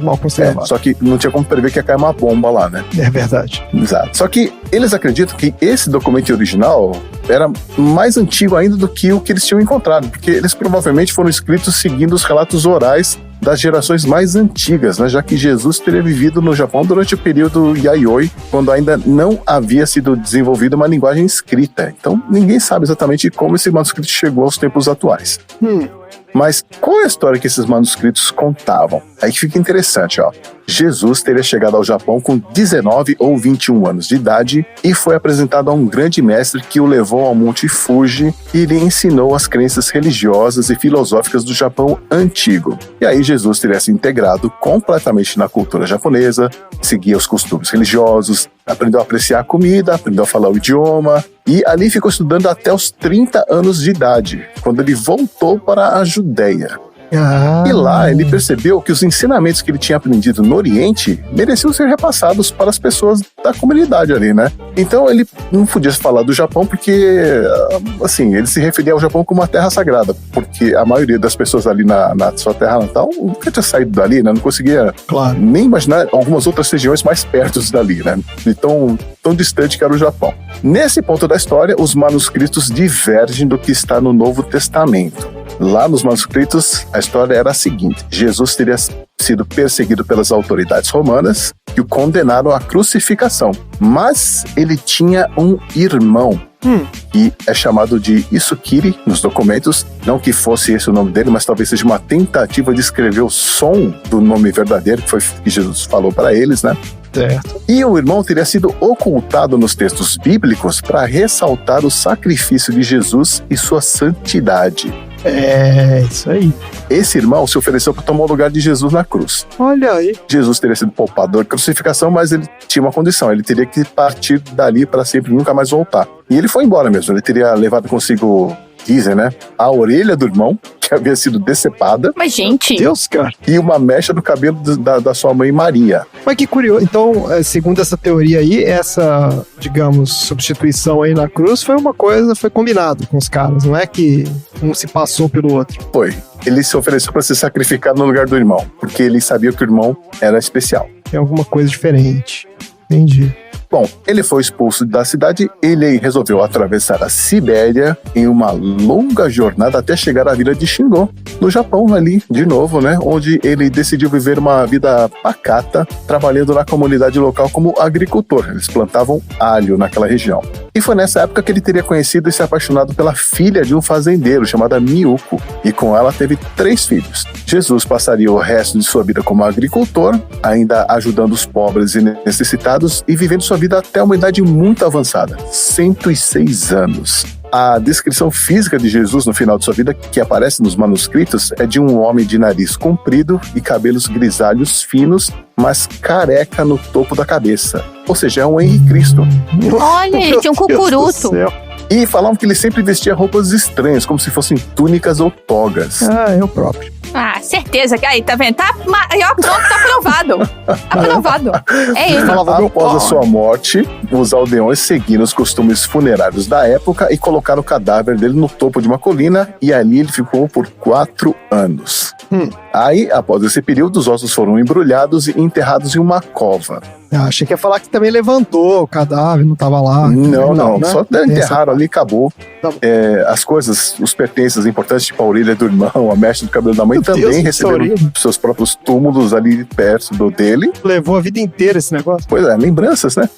mal conservado. Só que não tinha como prever que ia cair uma bomba lá, né? É verdade. Exato. Só que eles acreditam que esse documento original era mais antigo ainda do que o que eles tinham encontrado, porque eles provavelmente foram escritos seguindo os relatos orais das gerações mais antigas, né? Já que Jesus teria vivido no Japão durante o período Yayoi, quando ainda não havia sido desenvolvida uma linguagem escrita. Então, ninguém sabe exatamente como esse manuscrito chegou aos tempos atuais. Mas qual é a história que esses manuscritos contavam? Aí que fica interessante, ó. Jesus teria chegado ao Japão com 19 ou 21 anos de idade e foi apresentado a um grande mestre que o levou ao Monte Fuji e lhe ensinou as crenças religiosas e filosóficas do Japão antigo. E aí Jesus teria se integrado completamente na cultura japonesa, seguia os costumes religiosos, aprendeu a apreciar a comida, aprendeu a falar o idioma e ali ficou estudando até os 30 anos de idade, quando ele voltou para a Judéia. E lá ele percebeu que os ensinamentos que ele tinha aprendido no Oriente mereciam ser repassados para as pessoas da comunidade ali, né? Então ele não podia falar do Japão porque, assim, ele se referia ao Japão como uma terra sagrada, porque a maioria das pessoas ali na sua terra natal nunca tinha saído dali, né? Não conseguia nem imaginar algumas outras regiões mais perto dali, né? De tão distante que era o Japão. Nesse ponto da história, os manuscritos divergem do que está no Novo Testamento. Lá nos manuscritos, a história era a seguinte: Jesus teria sido perseguido pelas autoridades romanas que o condenaram à crucificação. Mas ele tinha um irmão, que é chamado de Isukiri nos documentos. Não que fosse esse o nome dele, mas talvez seja uma tentativa de escrever o som do nome verdadeiro que foi que Jesus falou para eles, né? Certo. E o irmão teria sido ocultado nos textos bíblicos para ressaltar o sacrifício de Jesus e sua santidade. É, isso aí. Esse irmão se ofereceu para tomar o lugar de Jesus na cruz. Olha aí. Jesus teria sido poupado da crucificação, mas ele tinha uma condição: ele teria que partir dali para sempre, nunca mais voltar. E ele foi embora mesmo. Ele teria levado consigo, dizem, né, a orelha do irmão, que havia sido decepada. Mas, gente... Deus, cara. E uma mecha do cabelo da sua mãe Maria. Mas que curioso. Então, segundo essa teoria aí, essa, digamos, substituição aí na cruz foi combinado com os caras. Não é que um se passou pelo outro. Foi. Ele se ofereceu para se sacrificar no lugar do irmão, porque ele sabia que o irmão era especial. Tem alguma coisa diferente. Entendi. Bom, ele foi expulso da cidade, ele resolveu atravessar a Sibéria em uma longa jornada até chegar à vila de Shingo, no Japão ali, de novo, né? Onde ele decidiu viver uma vida pacata, trabalhando na comunidade local como agricultor. Eles plantavam alho naquela região. E foi nessa época que ele teria conhecido e se apaixonado pela filha de um fazendeiro chamada Miyuko, e com ela teve 3 filhos. Jesus passaria o resto de sua vida como agricultor, ainda ajudando os pobres e necessitados e vivendo sua vida até uma idade muito avançada, 106 anos. A descrição física de Jesus no final de sua vida, que aparece nos manuscritos, é de um homem de nariz comprido e cabelos grisalhos finos, mas careca no topo da cabeça. Ou seja, é um Henrique Cristo. Olha, ele tinha um cucuruto. E falavam que ele sempre vestia roupas estranhas, como se fossem túnicas ou togas. Ah, eu próprio. Ah, certeza que aí, tá vendo? Aí, ó, pronto, tá aprovado. Aprovado. É ele. Após a sua morte, os aldeões seguiram os costumes funerários da época e colocaram o cadáver dele no topo de uma colina, e ali ele ficou por 4 anos. Aí, após esse período, os ossos foram embrulhados e enterrados em uma cova. Achei que ia falar que também levantou o cadáver, não tava lá. Não, né? Só enterraram ali e acabou. As coisas, os pertences importantes, tipo a orelha do irmão, a mecha do cabelo da mãe, também receberam seus próprios túmulos ali perto dele. Levou a vida inteira esse negócio. Pois é, lembranças, né?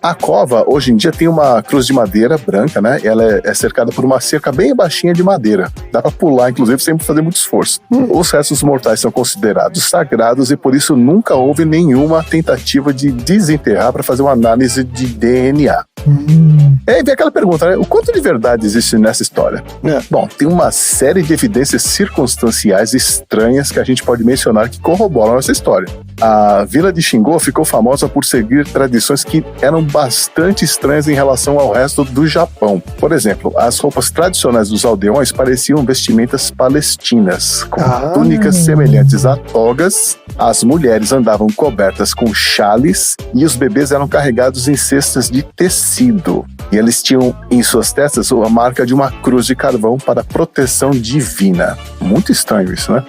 A cova, hoje em dia, tem uma cruz de madeira branca, né? Ela é cercada por uma cerca bem baixinha de madeira. Dá pra pular, inclusive, sem fazer muito esforço. Os restos mortais são considerados sagrados e por isso nunca houve nenhuma tentativa de desenterrar para fazer uma análise de DNA. E aí vem aquela pergunta, né? O quanto de verdade existe nessa história? Bom, tem uma série de evidências circunstanciais estranhas que a gente pode mencionar que corroboram essa história. A vila de Xingô ficou famosa por seguir tradições que eram bastante estranhas em relação ao resto do Japão. Por exemplo, as roupas tradicionais dos aldeões pareciam vestimentas palestinas, com túnicas semelhantes a togas, as mulheres andavam cobertas com chales e os bebês eram carregados em cestas de tecido. E eles tinham em suas testas a marca de uma cruz de carvão para proteção divina. Muito estranho isso, né?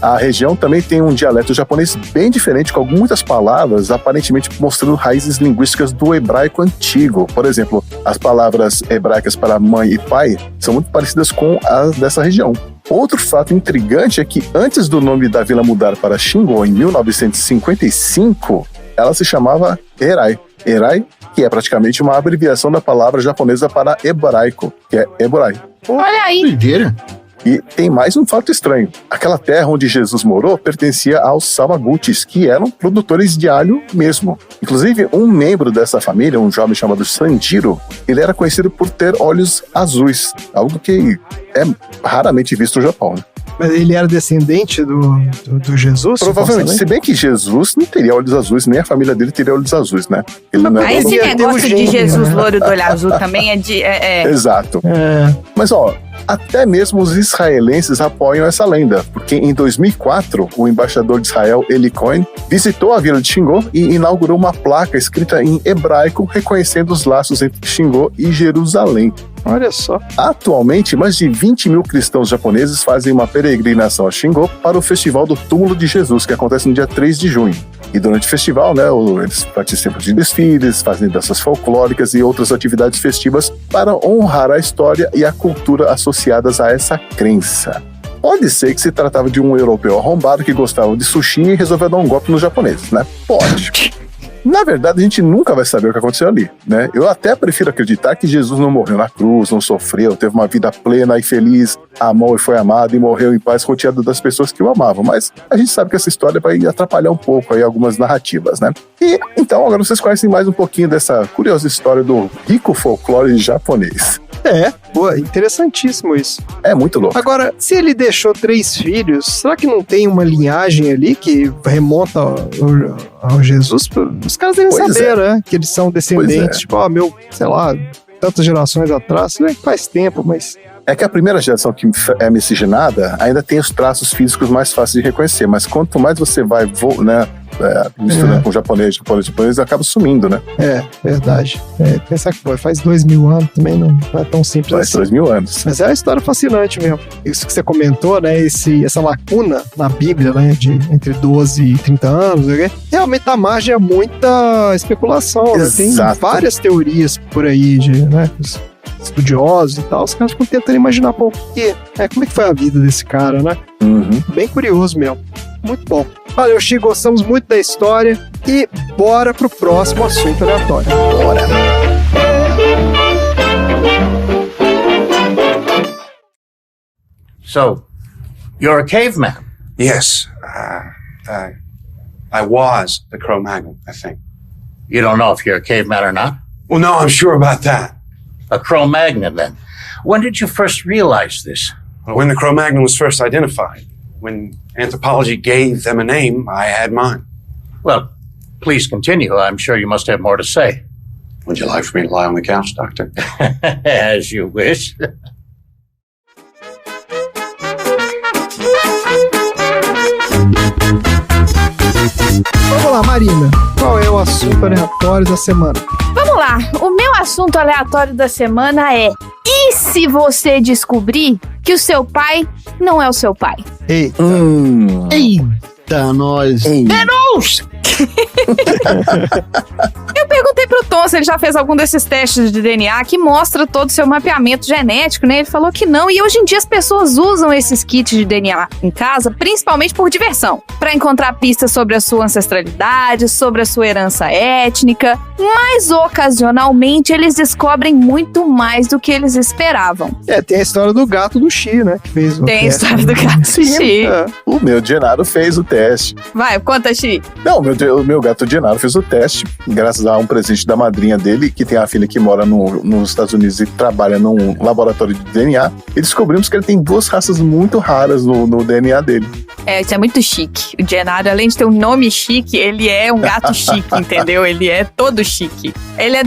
A região também tem um dialeto japonês bem diferente, com muitas palavras aparentemente mostrando raízes linguísticas do hebraico antigo. Por exemplo, as palavras hebraicas para mãe e pai são muito parecidas com as dessa região. Outro fato intrigante é que antes do nome da vila mudar para Xingô em 1955, ela se chamava Erai. Erai, que é praticamente uma abreviação da palavra japonesa para hebraico, que é Eborai. Olha aí. Doideira. E tem mais um fato estranho. Aquela terra onde Jesus morou pertencia aos Sawaguchis, que eram produtores de alho mesmo. Inclusive, um membro dessa família, um jovem chamado Sanjiro, ele era conhecido por ter olhos azuis, algo que é raramente visto no Japão, né? Mas ele era descendente do Jesus? Provavelmente, se bem que Jesus não teria olhos azuis, nem a família dele teria olhos azuis, né? Ele não Aí esse negócio de Jesus loiro do olho azul também é de... Exato. Mas, até mesmo os israelenses apoiam essa lenda, porque em 2004, o embaixador de Israel, Eli Cohen, visitou a vila de Xingô e inaugurou uma placa escrita em hebraico reconhecendo os laços entre Xingô e Jerusalém. Olha só. Atualmente, mais de 20 mil cristãos japoneses fazem uma peregrinação a Xingô para o Festival do Túmulo de Jesus, que acontece no dia 3 de junho. E durante o festival, eles participam de desfiles, fazem danças folclóricas e outras atividades festivas para honrar a história e a cultura associadas a essa crença. Pode ser que se tratava de um europeu arrombado que gostava de sushi e resolveu dar um golpe nos japoneses, né? Pode. Na verdade, a gente nunca vai saber o que aconteceu ali, né? Eu até prefiro acreditar que Jesus não morreu na cruz, não sofreu, teve uma vida plena e feliz, amou e foi amado e morreu em paz rodeado das pessoas que o amavam. Mas a gente sabe que essa história vai atrapalhar um pouco aí algumas narrativas, né? E então agora vocês conhecem mais um pouquinho dessa curiosa história do rico folclore japonês. Interessantíssimo isso. É muito louco. Agora, se ele deixou 3 filhos, será que não tem uma linhagem ali que remonta ao Jesus? Os caras devem saber, né? Que eles são descendentes. Tipo, sei lá, tantas gerações atrás. Faz tempo, mas... É que a primeira geração que é miscigenada ainda tem os traços físicos mais fáceis de reconhecer, mas quanto mais você vai, misturando com japonês, acaba sumindo, né? Verdade. Pensar que faz 2000 anos também não é tão simples assim. Faz 2000 anos. Mas é uma história fascinante mesmo. Isso que você comentou, né? Essa lacuna na Bíblia, né? De entre 12 e 30 anos, realmente dá margem a muita especulação. Né? Tem várias teorias por aí de, né? Estudiosos e tal, os caras ficam tentando imaginar como é que foi a vida desse cara, né? Bem curioso mesmo. Muito bom. Valeu, Chico, gostamos muito da história e bora pro próximo assunto aleatório. Bora! So, you're a caveman? Yes. I was the Cro-Magnon, I think. You don't know if you're a caveman or not? Well, no, I'm sure about that. A Cro-Magnon, then. When did you first realize this? When the Cro-Magnon was first identified. When anthropology gave them a name, I had mine. Well, please continue. I'm sure you must have more to say. Would you like for me to lie on the couch, Doctor? As you wish. Vamos lá, Marina. Qual é o assunto aleatório da semana? Vamos lá. O meu assunto aleatório da semana é: e se você descobrir que o seu pai não é o seu pai? Eita. Eita, nós. Denúncia! Eu perguntei pro Tom perguntou se ele já fez algum desses testes de DNA que mostra todo o seu mapeamento genético, né? Ele falou que não. E hoje em dia as pessoas usam esses kits de DNA em casa, principalmente por diversão, para encontrar pistas sobre a sua ancestralidade, sobre a sua herança étnica, mas ocasionalmente eles descobrem muito mais do que eles esperavam. Tem a história do gato do Xi, né? Que fez o Tem a teste. história do gato do Xi. O meu Genaro fez o teste. Vai, conta, Xi. Não, o meu gato Genaro fez o teste, graças a um presente da madrinha dele, que tem a filha que mora nos Estados Unidos e trabalha num laboratório de DNA. E descobrimos que ele tem 2 raças muito raras no DNA dele. Isso é muito chique. O Genaro, além de ter um nome chique, ele é um gato chique, entendeu? Ele é todo chique. Ele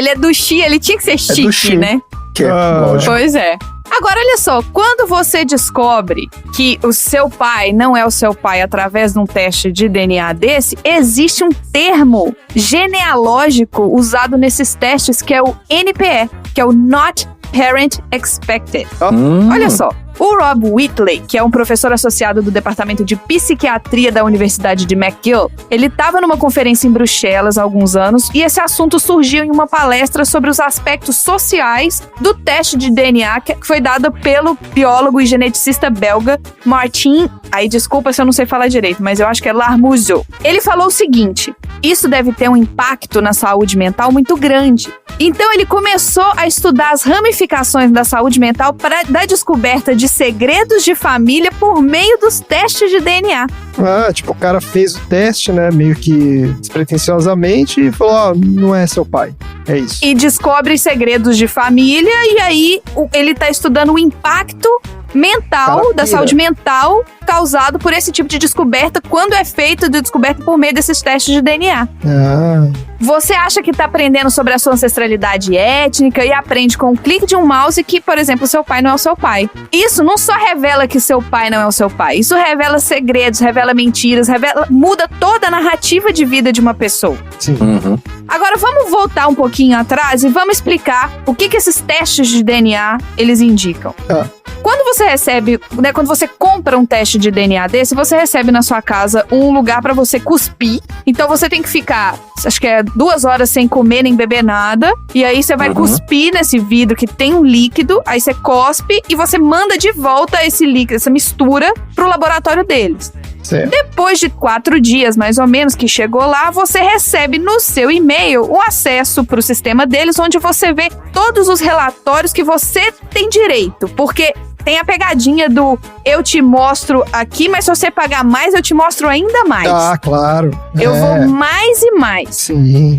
é do Xi, ele tinha que ser chique, né? Que é, lógico. Pois é. Agora, olha só, quando você descobre que o seu pai não é o seu pai através de um teste de DNA desse, existe um termo genealógico usado nesses testes que é o NPE, que é o Not Parent Expected. Olha só. O Rob Whitley, que é um professor associado do Departamento de Psiquiatria da Universidade de McGill, ele estava numa conferência em Bruxelas há alguns anos e esse assunto surgiu em uma palestra sobre os aspectos sociais do teste de DNA que foi dado pelo biólogo e geneticista belga Martin, desculpa se eu não sei falar direito, mas eu acho que é Larmouzeau. Ele falou o seguinte: isso deve ter um impacto na saúde mental muito grande. Então ele começou a estudar as ramificações da saúde mental da descoberta de segredos de família por meio dos testes de DNA. O cara fez o teste, né, meio que despretensiosamente e falou, não é seu pai, é isso. E descobre segredos de família e aí ele tá estudando o impacto mental, da saúde mental causado por esse tipo de descoberta quando é feito de descoberta por meio desses testes de DNA. Você acha que tá aprendendo sobre a sua ancestralidade étnica e aprende com um clique de um mouse que, por exemplo, seu pai não é o seu pai. Isso não só revela que seu pai não é o seu pai, isso revela segredos, revela mentiras, muda toda a narrativa de vida de uma pessoa. Sim. Agora vamos voltar um pouquinho atrás e vamos explicar o que esses testes de DNA eles indicam. Quando você recebe, né, quando você compra um teste de DNA desse, você recebe na sua casa um lugar pra você cuspir. Então você tem que ficar, acho que é 2 horas sem comer nem beber nada. E aí você vai cuspir nesse vidro que tem um líquido. Aí você cospe e você manda de volta esse líquido, essa mistura, pro laboratório deles. Certo. Depois de 4 dias, mais ou menos, que chegou lá, você recebe no seu e-mail o acesso pro sistema deles, onde você vê todos os relatórios que você tem direito. Porque tem a pegadinha do eu te mostro aqui, mas se você pagar mais, eu te mostro ainda mais. Claro. Eu vou mais e mais. Sim.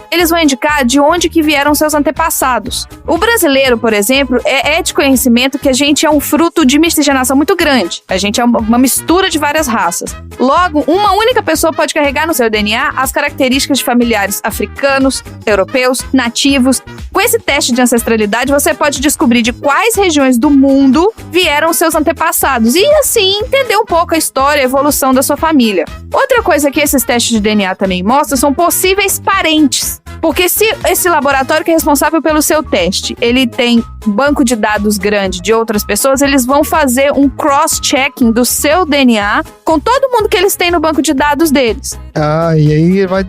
Eles vão indicar de onde que vieram seus antepassados. O brasileiro, por exemplo, é de conhecimento que a gente é um fruto de miscigenação muito grande. A gente é uma mistura de várias raças. Logo, uma única pessoa pode carregar no seu DNA as características de familiares africanos, europeus, nativos. Com esse teste de ancestralidade, você pode descobrir de quais regiões do mundo vieram seus antepassados e, assim, entender um pouco a história e a evolução da sua família. Outra coisa que esses testes de DNA também mostram são possíveis parentes. Porque se esse laboratório que é responsável pelo seu teste, ele tem banco de dados grande de outras pessoas, eles vão fazer um cross-checking do seu DNA com todo mundo que eles têm no banco de dados deles. E aí vai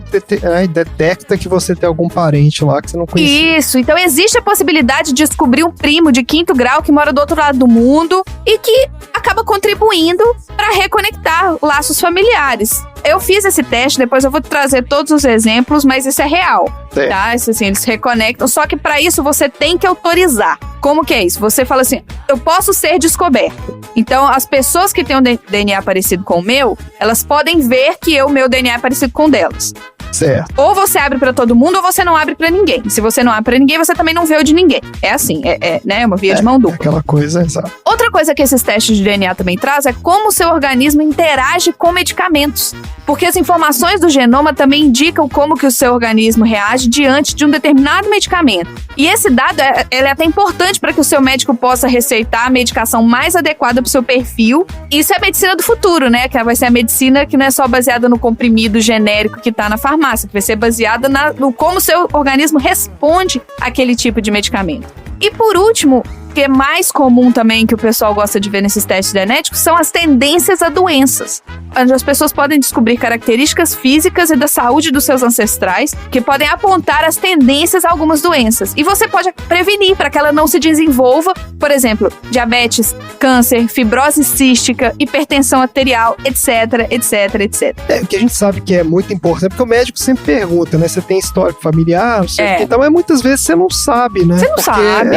detecta que você tem algum parente lá que você não conhecia. Isso, então existe a possibilidade de descobrir um primo de 5º grau que mora do outro lado do mundo e que acaba contribuindo para reconectar laços familiares. Eu fiz esse teste, depois eu vou trazer todos os exemplos, mas isso é real, tá? Isso, assim, eles reconectam, só que para isso você tem que autorizar. Como que é isso? Você fala assim, eu posso ser descoberto. Então, as pessoas que têm um DNA parecido com o meu, elas podem ver que o meu DNA é parecido com o delas. Certo. Ou você abre pra todo mundo ou você não abre pra ninguém. Se você não abre pra ninguém, você também não vê o de ninguém. É assim, né? Uma via de mão dupla. Aquela coisa, exato. Outra coisa que esses testes de DNA também trazem é como o seu organismo interage com medicamentos. Porque as informações do genoma também indicam como que o seu organismo reage diante de um determinado medicamento. E esse dado ele é até importante para que o seu médico possa receitar a medicação mais adequada para o seu perfil. Isso é a medicina do futuro, né? Que vai ser a medicina que não é só baseada no comprimido genérico que está na farmácia, que vai ser baseada no como o seu organismo responde àquele tipo de medicamento. E por último, que é mais comum também que o pessoal gosta de ver nesses testes genéticos, são as tendências a doenças. onde as pessoas podem descobrir características físicas e da saúde dos seus ancestrais que podem apontar as tendências a algumas doenças. E você pode prevenir para que ela não se desenvolva, por exemplo, diabetes, câncer, fibrose cística, hipertensão arterial, etc, etc, etc. O que a gente sabe que é muito importante, porque o médico sempre pergunta, né? Você tem histórico familiar, não sei o que, então, mas muitas vezes você não sabe, né? Você não sabe.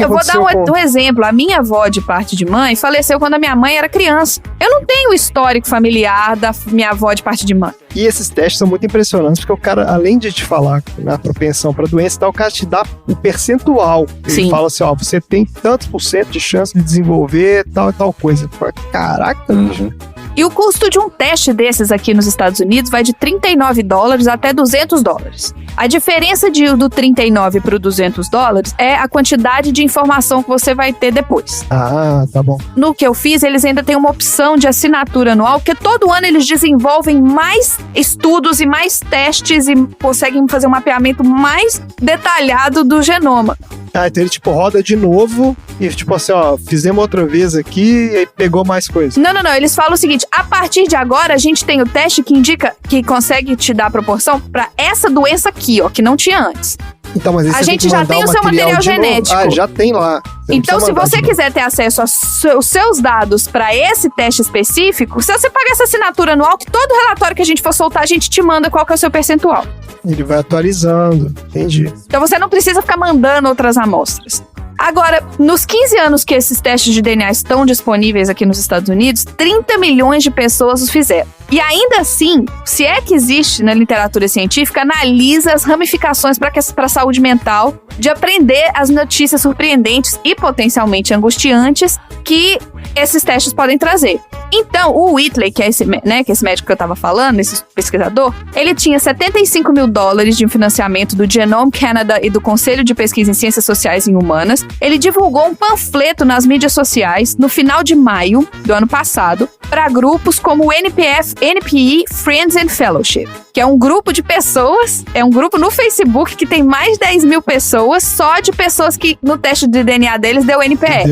Eu vou dar um exemplo. A minha avó, de parte de mãe, faleceu quando a minha mãe era criança. Eu não tenho o histórico familiar da minha avó de parte de mãe. E esses testes são muito impressionantes, porque o cara, além de te falar na propensão para doença, o cara te dá o percentual. Ele fala assim, ó, você tem tantos % de chance de desenvolver tal e tal coisa. Caraca, bicho. E o custo de um teste desses aqui nos Estados Unidos vai de $39 até $200. A diferença do 39 para o $200 é a quantidade de informação que você vai ter depois. Ah, tá bom. No que eu fiz, eles ainda têm uma opção de assinatura anual, porque todo ano eles desenvolvem mais estudos e mais testes e conseguem fazer um mapeamento mais detalhado do genoma. Ah, então ele tipo roda de novo e tipo assim, ó, fizemos outra vez aqui e aí pegou mais coisa. Não, eles falam o seguinte, a partir de agora a gente tem o teste que indica, que consegue te dar a proporção pra essa doença aqui, ó, que não tinha antes. Então, mas a gente já tem o seu material genético. Ah, já tem lá. Então, se você quiser ter acesso aos seus dados para esse teste específico, se você pagar essa assinatura anual, que todo relatório que a gente for soltar, a gente te manda qual que é o seu percentual. Ele vai atualizando, entendi. Então você não precisa ficar mandando outras amostras. Agora, nos 15 anos que esses testes de DNA estão disponíveis aqui nos Estados Unidos, 30 milhões de pessoas os fizeram. E ainda assim, se é que existe na literatura científica, analisa as ramificações para a saúde mental, de aprender as notícias surpreendentes e potencialmente angustiantes que esses testes podem trazer. Então, o Whitley, que é esse médico que eu estava falando, esse pesquisador, ele tinha $75 mil de financiamento do Genome Canada e do Conselho de Pesquisa em Ciências Sociais e Humanas. Ele divulgou um panfleto nas mídias sociais no final de maio do ano passado para grupos como o NPE Friends and Fellowship, que é um grupo de pessoas, é um grupo no Facebook que tem mais de 10 mil pessoas, só de pessoas que no teste de DNA deles deu NPE.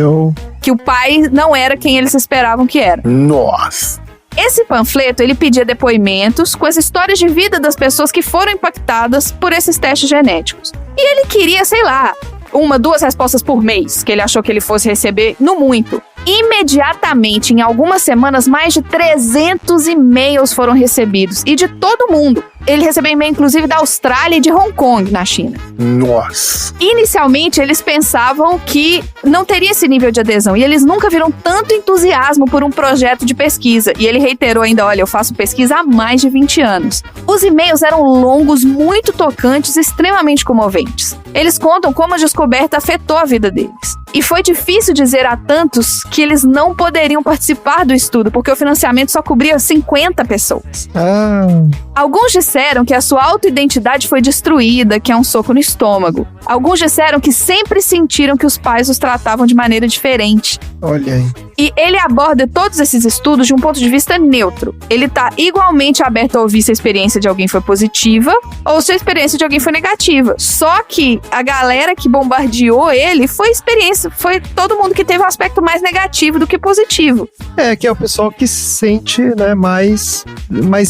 Que o pai não era quem eles esperavam que era. Nossa! Esse panfleto, ele pedia depoimentos com as histórias de vida das pessoas que foram impactadas por esses testes genéticos. E ele queria, 2 respostas por mês, que ele achou que ele fosse receber, no muito. Imediatamente, em algumas semanas, mais de 300 e-mails foram recebidos. E de todo mundo. Ele recebeu e-mail, inclusive, da Austrália e de Hong Kong, na China. Nossa! Inicialmente, eles pensavam que não teria esse nível de adesão. E eles nunca viram tanto entusiasmo por um projeto de pesquisa. E ele reiterou ainda, olha, eu faço pesquisa há mais de 20 anos. Os e-mails eram longos, muito tocantes e extremamente comoventes. Eles contam como a descoberta afetou a vida deles. E foi difícil dizer a tantos que eles não poderiam participar do estudo, porque o financiamento só cobria 50 pessoas. Alguns disseram que a sua autoidentidade foi destruída, que é um soco no estômago. Alguns disseram que sempre sentiram que os pais os tratavam de maneira diferente. Olha aí. E ele aborda todos esses estudos de um ponto de vista neutro. Ele está igualmente aberto a ouvir se a experiência de alguém foi positiva ou se a experiência de alguém foi negativa. Só que a galera que bombardeou ele foi todo mundo que teve um aspecto mais negativo do que positivo. Que é o pessoal que se sente, né, mais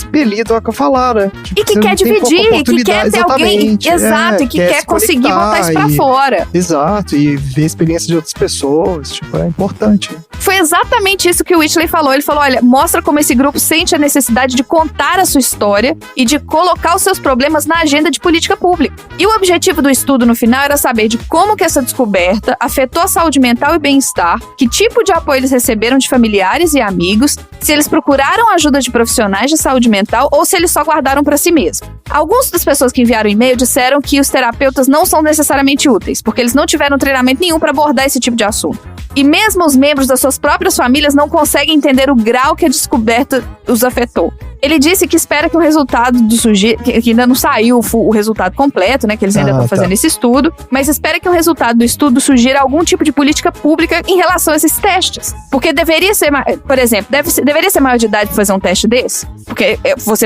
impelido a falar, né? Tipo, e que quer dividir, que quer ter alguém... Exato, e que quer conseguir botar isso pra fora. Exato, e ver a experiência de outras pessoas, tipo, é importante. Foi exatamente isso que o Whitley falou. Ele falou, olha, mostra como esse grupo sente a necessidade de contar a sua história e de colocar os seus problemas na agenda de política pública. E o objetivo do estudo no final era saber de como que essa descoberta afetou a saúde mental e bem-estar, que tipo de apoio eles receberam de familiares e amigos, se eles procuraram ajuda de profissionais de saúde mental ou se eles só guardaram para si mesmos. Algumas das pessoas que enviaram e-mail disseram que os terapeutas não são necessariamente úteis, porque eles não tiveram treinamento nenhum para abordar esse tipo de assunto. E mesmo os membros das suas próprias famílias não conseguem entender o grau que a descoberta os afetou. Ele disse que espera que o resultado do sujeito, que ainda não saiu o resultado completo, né, que eles ainda estão fazendo esse estudo, mas espera que o resultado do estudo sugira algum tipo de política pública em relação a esses testes. Porque deveria ser, por exemplo, deveria ser maior de idade para fazer um teste desse? Porque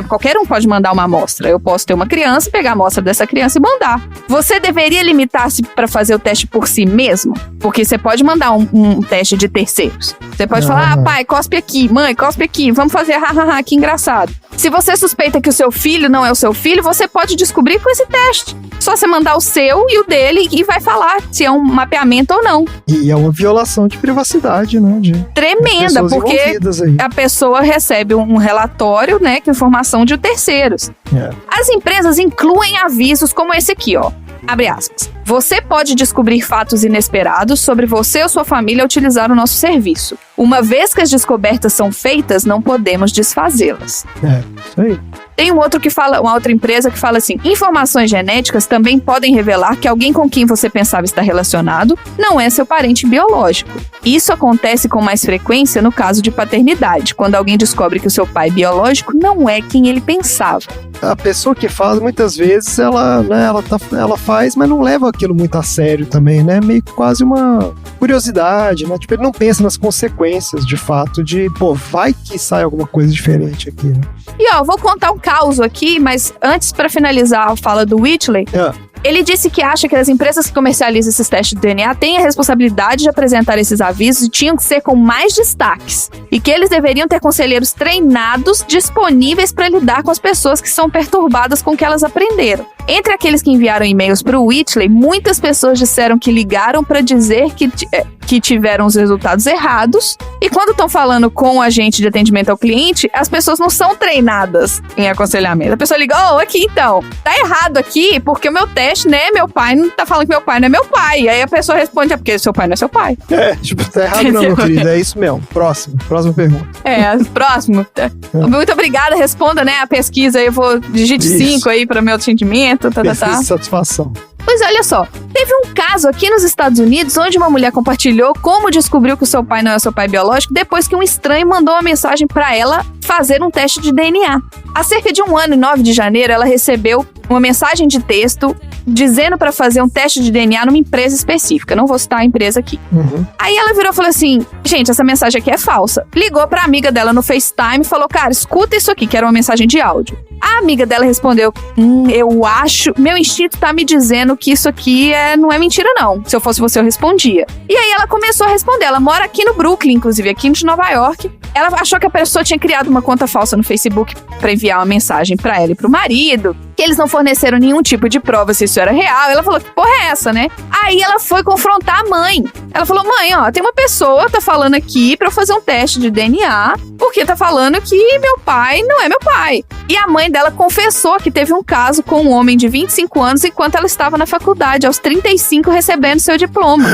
qualquer um pode mandar uma amostra. Eu posso ter uma criança, pegar a amostra dessa criança e mandar. Você deveria limitar-se para fazer o teste por si mesmo? Porque você pode mandar um teste de terceiros. Você pode falar, pai, cospe aqui, mãe, cospe aqui, vamos fazer hahaha, que engraçado. Se você suspeita que o seu filho não é o seu filho, você pode descobrir com esse teste. Só você mandar o seu e o dele e vai falar se é um mapeamento ou não. E é uma violação de privacidade, né? Tremenda, porque a pessoa recebe um relatório, né, com informação de terceiros. As empresas incluem avisos como esse aqui, ó. Abre aspas. Você pode descobrir fatos inesperados sobre você ou sua família ao utilizar o nosso serviço. Uma vez que as descobertas são feitas, não podemos desfazê-las. Isso aí. Tem uma outra empresa que fala assim: informações genéticas também podem revelar que alguém com quem você pensava estar relacionado não é seu parente biológico. Isso acontece com mais frequência no caso de paternidade, quando alguém descobre que o seu pai biológico não é quem ele pensava. A pessoa que faz, muitas vezes, ela faz, mas não leva aquilo muito a sério também, né? Meio que quase uma curiosidade, né? Tipo, ele não pensa nas consequências, de fato, de, vai que sai alguma coisa diferente aqui, né? E ó, vou contar um caos aqui, mas antes, pra finalizar a fala do Whitley, ele disse que acha que as empresas que comercializam esses testes de DNA têm a responsabilidade de apresentar esses avisos e tinham que ser com mais destaques. E que eles deveriam ter conselheiros treinados disponíveis para lidar com as pessoas que são perturbadas com o que elas aprenderam. Entre aqueles que enviaram e-mails para o Whitley, muitas pessoas disseram que ligaram para dizer que tiveram os resultados errados. E quando estão falando com o agente de atendimento ao cliente, as pessoas não são treinadas em aconselhamento. A pessoa liga, aqui então, tá errado aqui porque o meu teste, né, meu pai não tá falando que meu pai não é meu pai. E aí a pessoa responde, é porque seu pai não é seu pai. Tá errado não, meu querido, é isso mesmo. Próxima pergunta. Próximo. Muito obrigada, responda, né, a pesquisa aí, eu vou digite 5 aí para meu atendimento. Pesquisa de satisfação. Pois olha só, teve um caso aqui nos Estados Unidos onde uma mulher compartilhou como descobriu que o seu pai não é o seu pai biológico depois que um estranho mandou uma mensagem para ela fazer um teste de DNA. Há cerca de 1 ano, em 9 de janeiro, ela recebeu uma mensagem de texto dizendo para fazer um teste de DNA numa empresa específica. Não vou citar a empresa aqui. Aí ela virou e falou assim, gente, essa mensagem aqui é falsa. Ligou pra amiga dela no FaceTime e falou, cara, escuta isso aqui, que era uma mensagem de áudio. A amiga dela respondeu, eu acho, meu instinto tá me dizendo que isso aqui não é mentira não. Se eu fosse você, eu respondia. E aí ela começou a responder. Ela mora aqui no Brooklyn, inclusive, aqui de Nova York. Ela achou que a pessoa tinha criado uma conta falsa no Facebook pra enviar uma mensagem pra ela e pro marido, que eles não forneceram nenhum tipo de prova se isso era real. Ela falou, que porra é essa, né? Aí ela foi confrontar a mãe. Ela falou, mãe, tem uma pessoa tá falando aqui pra eu fazer um teste de DNA, porque tá falando que meu pai não é meu pai. E a mãe dela confessou que teve um caso com um homem de 25 anos enquanto ela estava na faculdade, aos 35, recebendo seu diploma.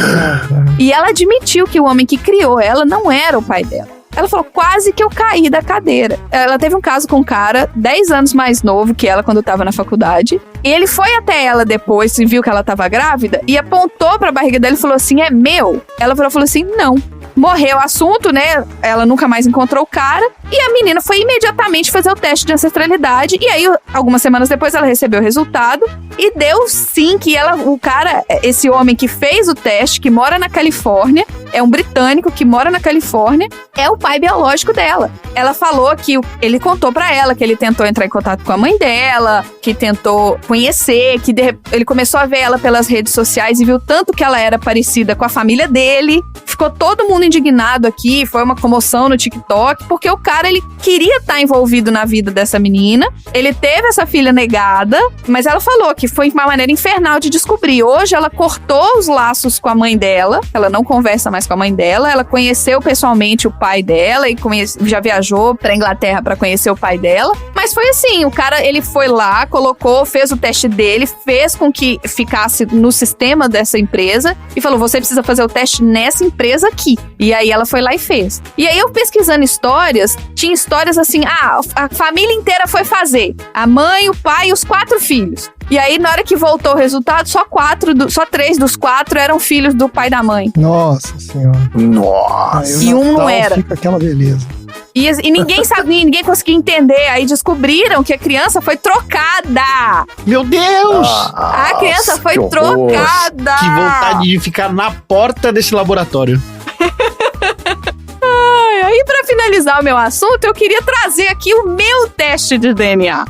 E ela admitiu que o homem que criou ela não era o pai dela. Ela falou, quase que eu caí da cadeira. Ela teve um caso com um cara 10 anos mais novo que ela quando estava na faculdade. E ele foi até ela depois e viu que ela estava grávida e apontou pra barriga dela e falou assim, é meu? Ela falou assim, não. Morreu o assunto, né? Ela nunca mais encontrou o cara. E a menina foi imediatamente fazer o teste de ancestralidade. E aí, algumas semanas depois, ela recebeu o resultado. E deu sim que o cara, esse homem que fez o teste, que mora na Califórnia, é um britânico que mora na Califórnia, é o pai biológico dela. Ela falou que ele contou pra ela que ele tentou entrar em contato com a mãe dela, que tentou conhecer, que ele começou a ver ela pelas redes sociais e viu tanto que ela era parecida com a família dele. Ficou todo mundo indignado aqui, foi uma comoção no TikTok, porque o cara, ele queria estar envolvido na vida dessa menina, ele teve essa filha negada, mas ela falou que foi uma maneira infernal de descobrir. Hoje ela cortou os laços com a mãe dela, ela não conversa mais com a mãe dela, ela conheceu pessoalmente o pai dela e já viajou pra Inglaterra pra conhecer o pai dela, mas foi assim, o cara, ele foi lá, fez o teste dele, fez com que ficasse no sistema dessa empresa e falou, você precisa fazer o teste nessa empresa aqui. E aí ela foi lá e fez. E aí eu pesquisando histórias, tinha histórias assim, a família inteira foi fazer. A mãe, o pai e os 4 filhos. E aí, na hora que voltou o resultado, só 3 dos 4 eram filhos do pai e da mãe. Nossa senhora. Nossa. E um não era. Fica aquela beleza. E ninguém sabia, ninguém conseguia entender. Aí descobriram que a criança foi trocada. Meu Deus! A criança foi trocada. Que vontade de ficar na porta desse laboratório. Aí, pra finalizar o meu assunto, eu queria trazer aqui o meu teste de DNA.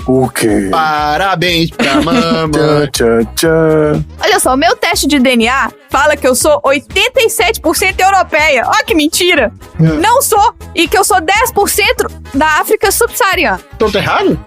O quê? Parabéns pra mamãe. Tchan, tchan. Olha só, o meu teste de DNA fala que eu sou 87% europeia. Ó que mentira. Não sou. E que eu sou 10% da África subsaariana. Tô errado?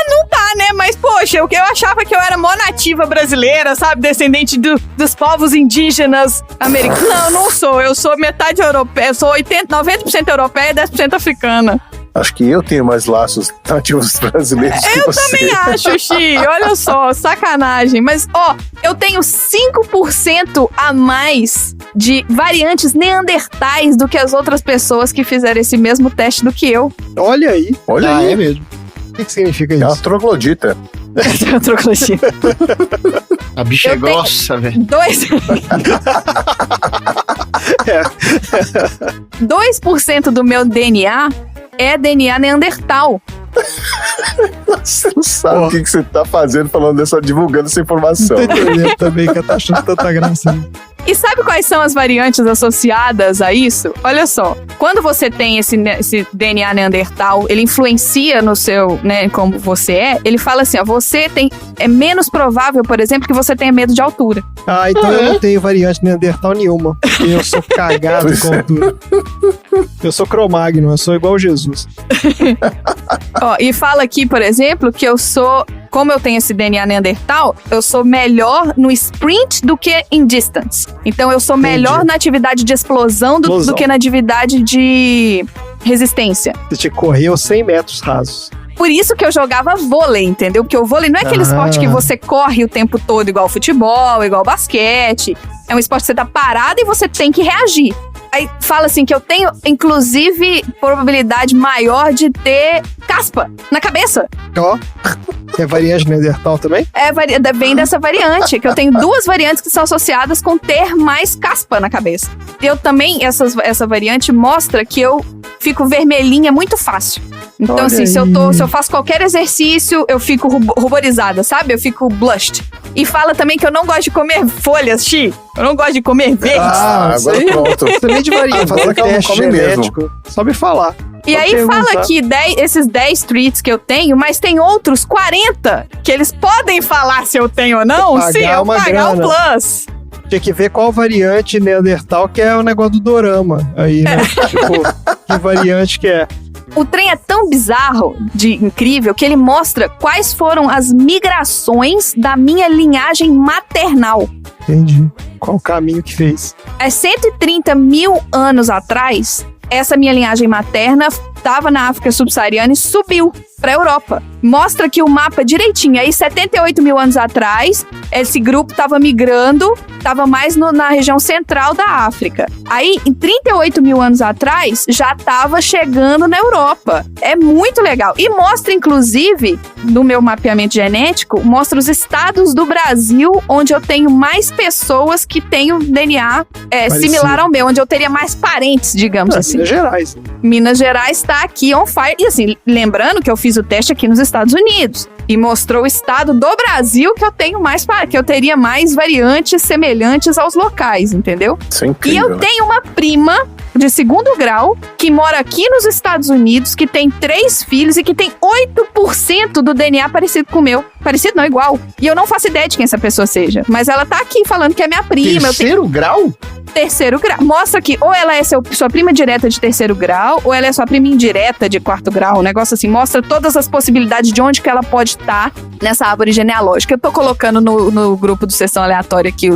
Não tá, né? Mas, poxa, eu achava que eu era mó nativa brasileira, sabe? Descendente dos povos indígenas americanos. Não sou. Eu sou metade europeia. Eu sou 90% europeia e 10% africana. Acho que eu tenho mais laços nativos brasileiros que Eu você. também acho, Xi. Olha só, sacanagem. Mas, ó, eu tenho 5% a mais de variantes neandertais do que as outras pessoas que fizeram esse mesmo teste do que eu. Olha aí. Olha aí. É mesmo. O que significa É uma isso? troglodita. Trocadilho. A bicha é Eu tenho- grossa, velho. 2% do meu DNA é DNA neandertal. Você não sabe o que você tá fazendo divulgando essa informação. Não tô entendendo também, que eu tô achando tanta graça. Né? E sabe quais são as variantes associadas a isso? Olha só, quando você tem esse DNA neandertal, ele influencia no seu, né, como você é, ele fala assim, ó, é menos provável, por exemplo, que você tenha medo de altura. Ah, então eu não tenho variante neandertal nenhuma. Eu sou cagado com altura. Eu sou Cro-Magnon, eu sou igual Jesus. Ó, e fala aqui, por exemplo, que como eu tenho esse DNA neandertal, eu sou melhor no sprint do que em distance. Então eu sou melhor na atividade de explosão do que na atividade de resistência. Você te correu 100 metros rasos. Por isso que eu jogava vôlei, entendeu? Porque o vôlei não é aquele esporte que você corre o tempo todo, igual futebol, igual basquete. É um esporte que você tá parado e você tem que reagir. Aí fala assim que eu tenho, inclusive, probabilidade maior de ter caspa na cabeça. Ó, é variante neandertal também? Vem dessa variante, que eu tenho 2 variantes que são associadas com ter mais caspa na cabeça. Eu também, essa variante mostra que eu fico vermelhinha muito fácil. Então, Olha assim, se aí. eu faço qualquer exercício, eu fico ruborizada, sabe? Eu fico blushed. E fala também que eu não gosto de comer folhas, Xi. Eu não gosto de comer verdes. Agora pronto. Você nem de variante, Agora fazer que ela não teste come mesmo. genético. Só me falar. E Só aí perguntar. fala que esses 10 treats que eu tenho, mas tem outros 40 que eles podem falar se eu tenho ou não, Pagar se eu uma pagar o grana. plus. Tinha que ver qual variante neandertal que é o negócio do dorama. Aí, né? Tipo, que variante que é. O trem é tão bizarro, incrível, que ele mostra quais foram as migrações da minha linhagem maternal. Entendi. Qual o caminho que fez? Há 130 mil anos atrás, essa minha linhagem materna estava na África subsaariana e subiu para a Europa. Mostra aqui o mapa direitinho. Aí, 78 mil anos atrás, esse grupo estava migrando, estava mais na região central da África. Aí, em 38 mil anos atrás, já estava chegando na Europa. É muito legal. E mostra, inclusive, no meu mapeamento genético, mostra os estados do Brasil onde eu tenho mais pessoas que têm o DNA similar ao meu, onde eu teria mais parentes, digamos assim. Minas Gerais. Minas Gerais está aqui on fire. E assim, lembrando que eu fiz o teste aqui nos Estados Unidos. E mostrou o estado do Brasil que eu tenho que eu teria mais variantes semelhantes aos locais, entendeu? Isso é incrível, E eu né? tenho uma prima de 2º grau que mora aqui nos Estados Unidos, que tem 3 filhos e que tem 8% do DNA parecido com o meu. Parecido não, igual. E eu não faço ideia de quem essa pessoa seja. Mas ela tá aqui falando que é minha prima. Terceiro grau? 3º grau. Mostra que ou ela é sua prima direta de 3º grau, ou ela é sua prima indireta de 4º grau. Um negócio assim. Mostra todas as possibilidades de onde que ela pode estar nessa árvore genealógica. Eu tô colocando no grupo do Sessão Aleatória aqui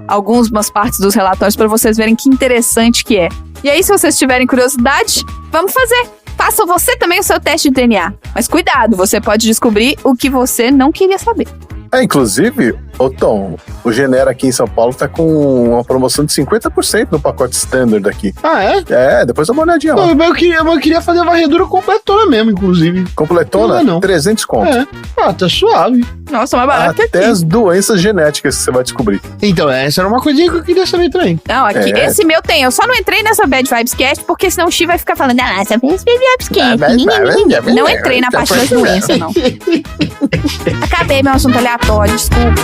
algumas partes dos relatórios para vocês verem que interessante que é. E aí, se vocês tiverem curiosidade, vamos fazer. Faça você também o seu teste de DNA. Mas cuidado, você pode descobrir o que você não queria saber. Inclusive, ô Tom, o Genera aqui em São Paulo tá com uma promoção de 50% no pacote standard aqui. Ah, é? É, depois dá uma olhadinha lá. Eu queria fazer a varredura completona mesmo, inclusive. Completona? Não. 300 conto. É. Ah, tá suave. Nossa, mais barato que Até aqui. as doenças genéticas que você vai descobrir. Então, essa era uma coisinha que eu queria saber também. Não, aqui, É. esse meu tem. Eu só não entrei nessa Bad Vibes Cast, porque senão o Chi vai ficar falando, essa Bad Vibes Cast. Não entrei na parte das doenças, não. Acabei meu assunto aleatório, desculpa.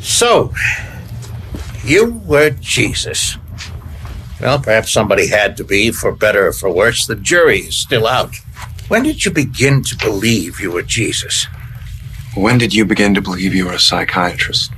So, you were Jesus. Well, perhaps somebody had to be, for better or for worse. The jury is still out. When did you begin to believe you were Jesus? When did you begin to believe you were a psychiatrist?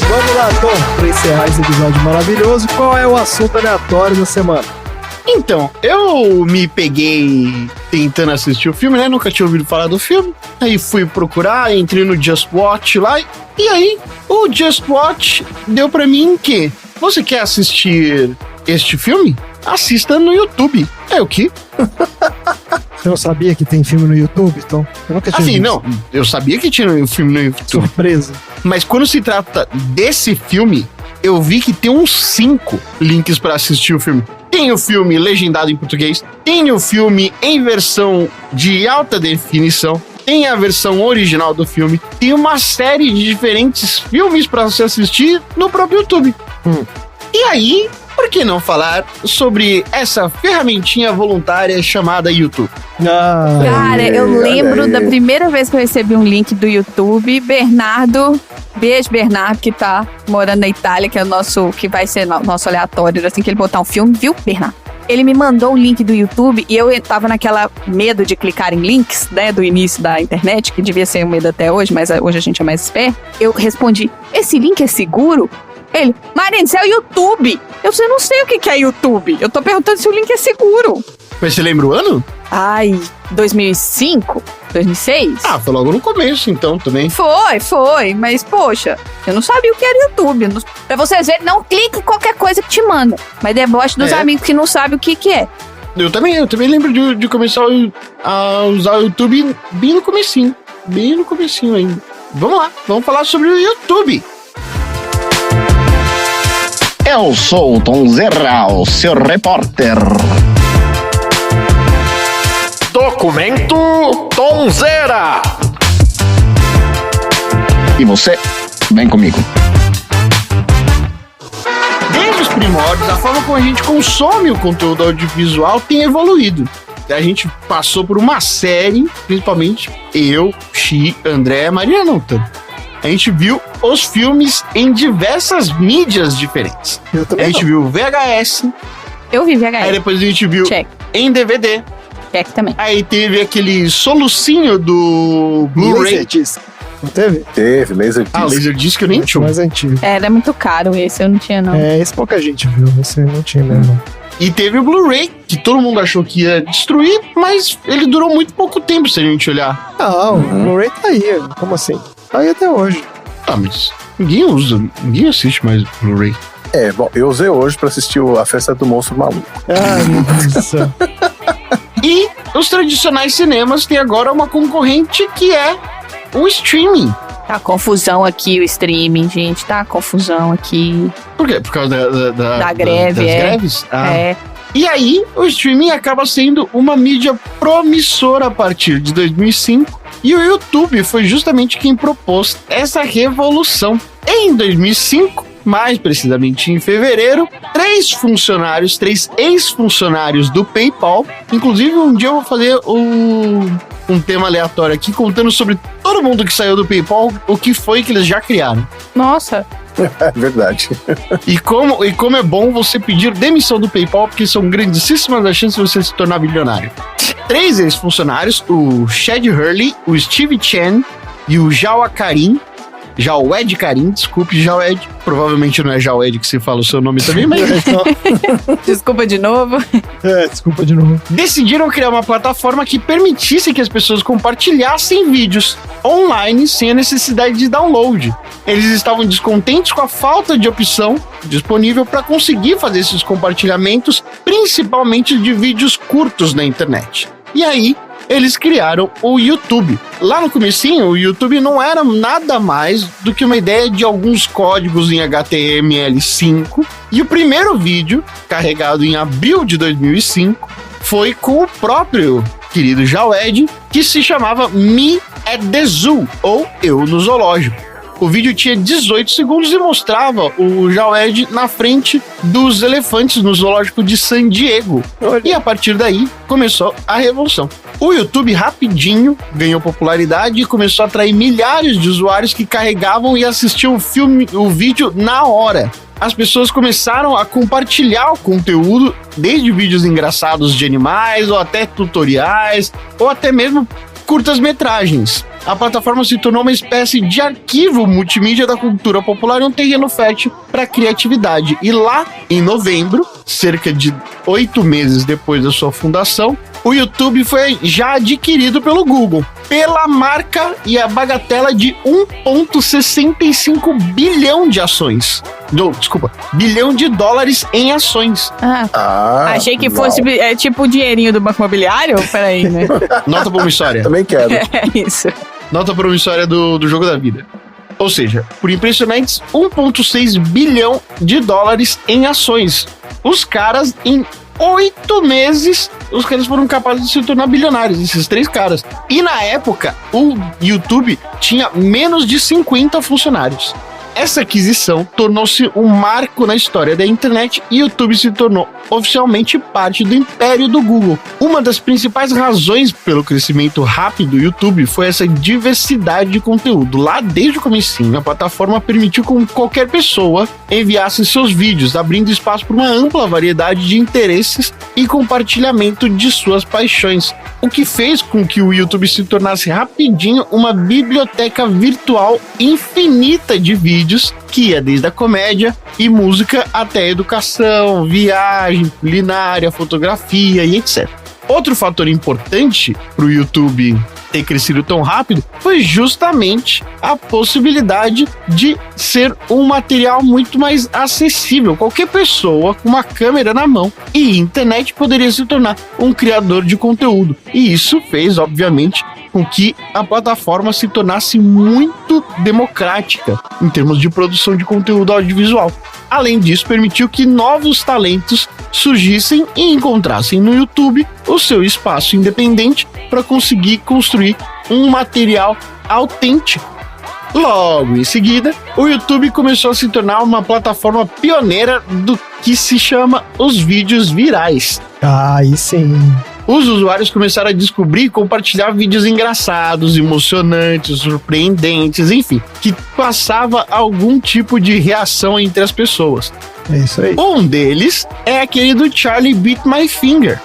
Vamos lá, Tom, para encerrar esse episódio maravilhoso, qual é o assunto aleatório da semana? Então, eu me peguei tentando assistir o filme, né? Nunca tinha ouvido falar do filme. Aí fui procurar, entrei no Just Watch lá. E aí, o Just Watch deu pra mim que você quer assistir este filme? Assista no YouTube. É o quê? Você não sabia que tem filme no YouTube, Tom? Eu nunca tinha Assim, visto. não. Eu sabia que tinha um filme no YouTube. Surpresa. Mas quando se trata desse filme, eu vi que tem uns 5 links pra assistir o filme. Tem o filme legendado em português, tem o filme em versão de alta definição, tem a versão original do filme, tem uma série de diferentes filmes pra você assistir no próprio YouTube. E aí, por que não falar sobre essa ferramentinha voluntária chamada YouTube? Cara, eu lembro da primeira vez que eu recebi um link do YouTube, Bernardo, beijo Bernardo, que tá morando na Itália, que é o nosso, que vai ser nosso aleatório, assim que ele botar um filme, viu, Bernardo? Ele me mandou um link do YouTube e eu tava naquela medo de clicar em links, né, do início da internet, que devia ser um medo até hoje, mas hoje a gente é mais esperto. Eu respondi, esse link é seguro? Ele, Marina, isso é o YouTube. Eu não sei o que é YouTube. Eu tô perguntando se o link é seguro. Mas você lembra o ano? Ai, 2005? 2006? Ah, foi logo no começo, então, também. Foi, mas poxa, eu não sabia o que era YouTube. Pra vocês verem, não clique em qualquer coisa que te manda. Mas deboche dos amigos que não sabem o que é. Eu também lembro de começar a usar o YouTube bem no comecinho ainda. Vamos lá, vamos falar sobre o YouTube. Eu sou o Tom Zerra, o seu repórter. Documento Tonzeira. E você, vem comigo. Desde os primórdios, a forma como a gente consome o conteúdo audiovisual tem evoluído. A gente passou por uma série, principalmente eu, Xi, André, Maria não tanto. A gente viu os filmes em diversas mídias diferentes. A gente viu VHS. Eu vi VHS. Aí depois a gente viu em DVD. Check também. Aí teve aquele solucinho do Blu-ray. Laserdisc. Não teve? Teve, Laserdisc. Ah, Laserdisc eu nem tinha. Mais antigo. Era muito caro esse, eu não tinha não. Esse pouca gente viu, esse não tinha mesmo. E teve o Blu-ray, que todo mundo achou que ia destruir, mas ele durou muito pouco tempo se a gente olhar. Não, o Blu-ray tá aí, como assim? Tá aí até hoje. Ah, mas ninguém usa, ninguém assiste mais Blu-ray. Bom, eu usei hoje pra assistir a Festa do Monstro Maluco. Ah, meu Deus do céu. E os tradicionais cinemas têm agora uma concorrente que é o streaming. Tá confusão aqui o streaming, gente, tá confusão aqui. Por quê? Por causa da greve, das greves? É. E aí, o streaming acaba sendo uma mídia promissora a partir de 2005. E o YouTube foi justamente quem propôs essa revolução. Em 2005, mais precisamente em fevereiro, 3 ex-funcionários do PayPal, inclusive um dia eu vou fazer um tema aleatório aqui, contando sobre todo mundo que saiu do PayPal, o que foi que eles já criaram. Nossa. É verdade. E como é bom você pedir demissão do PayPal, porque são grandíssimas as chances de você se tornar bilionário. 3 ex-funcionários, o Chad Hurley, o Steve Chen e o Jawed Karim, desculpe, Jawed. Provavelmente não é Jawed que se fala o seu nome também, mas... Desculpa de novo. Desculpa de novo. Decidiram criar uma plataforma que permitisse que as pessoas compartilhassem vídeos online sem a necessidade de download. Eles estavam descontentes com a falta de opção disponível para conseguir fazer esses compartilhamentos, principalmente de vídeos curtos na internet. E aí, eles criaram o YouTube. Lá no comecinho, o YouTube não era nada mais do que uma ideia de alguns códigos em HTML5. E o primeiro vídeo, carregado em abril de 2005, foi com o próprio querido Jawed, que se chamava Me at the Zoo, ou Eu no Zoológico. O vídeo tinha 18 segundos e mostrava o Jawed na frente dos elefantes no zoológico de San Diego. E a partir daí começou a revolução. O YouTube rapidinho ganhou popularidade e começou a atrair milhares de usuários que carregavam e assistiam o vídeo na hora. As pessoas começaram a compartilhar o conteúdo, desde vídeos engraçados de animais, ou até tutoriais, ou até mesmo curtas-metragens. A plataforma se tornou uma espécie de arquivo multimídia da cultura popular e um terreno fértil para a criatividade. E lá, em novembro, cerca de 8 meses depois da sua fundação, o YouTube foi já adquirido pelo Google, pela marca e a bagatela de 1,65 bilhão de ações. Bilhão de dólares em ações. Achei que fosse tipo o dinheirinho do Banco Imobiliário? Peraí, né? Nota promissória. Também quero. É isso. Nota promissória do jogo da vida. Ou seja, por impressionantes 1,6 bilhão de dólares em ações. Os caras, em 8 meses, os caras foram capazes de se tornar bilionários, esses 3 caras. E na época, o YouTube tinha menos de 50 funcionários. Essa aquisição tornou-se um marco na história da internet e o YouTube se tornou oficialmente parte do império do Google. Uma das principais razões pelo crescimento rápido do YouTube foi essa diversidade de conteúdo. Lá desde o comecinho, a plataforma permitiu que qualquer pessoa enviasse seus vídeos, abrindo espaço para uma ampla variedade de interesses e compartilhamento de suas paixões, o que fez com que o YouTube se tornasse rapidinho uma biblioteca virtual infinita de vídeos que ia desde a comédia e música até a educação, viagem, culinária, fotografia e etc. Outro fator importante para o YouTube ter crescido tão rápido foi justamente a possibilidade de ser um material muito mais acessível. Qualquer pessoa com uma câmera na mão e internet poderia se tornar um criador de conteúdo. E isso fez, obviamente, com que a plataforma se tornasse muito democrática em termos de produção de conteúdo audiovisual. Além disso, permitiu que novos talentos surgissem e encontrassem no YouTube o seu espaço independente para conseguir construir um material autêntico. Logo em seguida, o YouTube começou a se tornar uma plataforma pioneira do que se chama os vídeos virais. Aí sim. Os usuários começaram a descobrir e compartilhar vídeos engraçados, emocionantes, surpreendentes, enfim, que passava algum tipo de reação entre as pessoas. É isso aí. Um deles é aquele do Charlie Beat My Finger.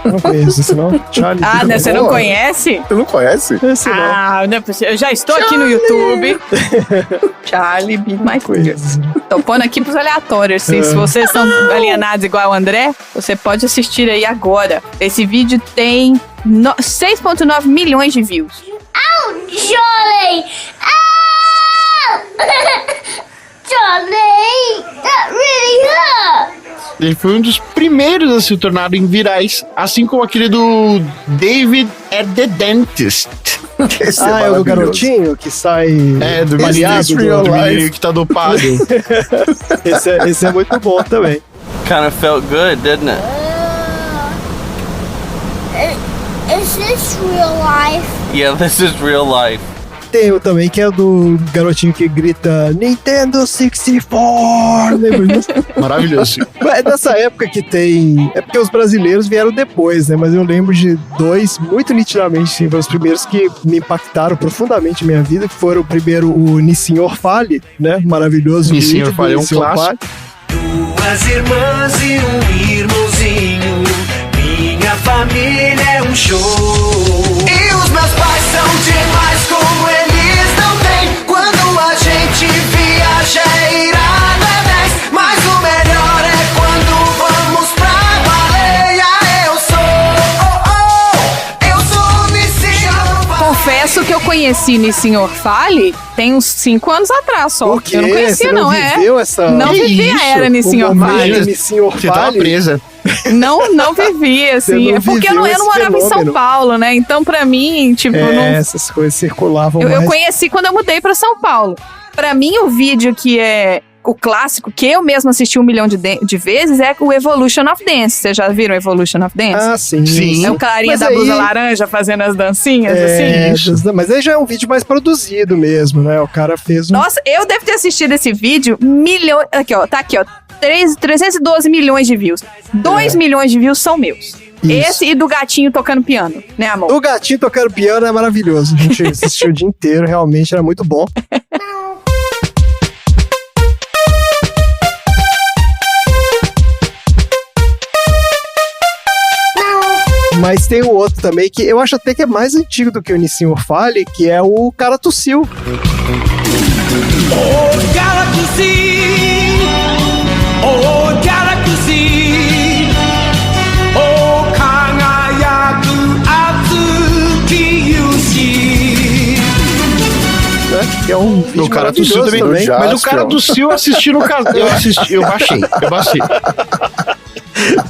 Eu não conheço esse não. Charlie Ah, né, você não conhece? Você não conhece? Esse não. Ah, não é possível. Eu já estou aqui no YouTube. Charlie Beat My Finger. Tô pondo aqui pros aleatórios. Se vocês são alienados igual o André, você pode assistir aí agora. Esse vídeo tem 6,9 milhões de views. Oh, Charlie! Oh! Charlie! That really hurt! Ele foi um dos primeiros a se tornar em virais, assim como aquele do David at the Dentist. Esse é o garotinho que sai do baleado do menino que tá dopado. esse é muito bom também. Kind of felt good, didn't it? Is this real life? Yeah, this is real life. Tem o também que é do garotinho que grita Nintendo 64. Lembra disso? Maravilhoso. É dessa época que tem... É porque os brasileiros vieram depois, né? Mas eu lembro de 2 muito nitidamente, sim, foram os primeiros que me impactaram profundamente na minha vida, que foram o primeiro o Nissin Orfale, né? Maravilhoso. Nissin Orfale é um clássico. 2 irmãs e um irmãozinho, minha família é um show. E os meus pais são demais, como eles não têm. Quando a gente viaja é irado, é 10. Mas o melhor é quando vamos pra baleia. Eu sou Nissin Orfale. Confesso que eu conheci Nissin Orfale tem uns 5 anos atrás só. O quê? Eu não conhecia, Você não viveu essa... Não Que vivia isso? era Nissin O momento Orfale. de Nissin Orfale? Você tava presa. Não vivia, assim. Você não É porque eu não viveu esse morava em São fenômeno. Paulo, né? Então, pra mim, tipo, não... essas coisas circulavam Eu mais. conheci quando eu mudei pra São Paulo. Pra mim, o vídeo que é o clássico, que eu mesmo assisti 1 milhão de vezes, é o Evolution of Dance. Vocês já viram Evolution of Dance? Ah, sim. Sim. É o carinha Mas da aí- blusa laranja fazendo as dancinhas, assim. Mas aí já é um vídeo mais produzido mesmo, né? O cara fez um... Nossa, eu devo ter assistido esse vídeo milhões... Aqui, ó. Tá aqui, ó. 312 milhões de views. 2 milhões de views são meus. Isso. Esse e do gatinho tocando piano, né, amor? O gatinho tocando piano é maravilhoso. A gente assistiu o dia inteiro, realmente era muito bom. Mas tem o outro também, que eu acho até que é mais antigo do que o Nissinho Fale, que é o Cara Tossiu. Oh, cara tossiu, oh, cara tossiu, oh, kagayaku atsuki yushi. Que é um vídeo O cara tossiu maravilhoso também. Mas o cara tossiu eu assisti no caso. Eu baixei.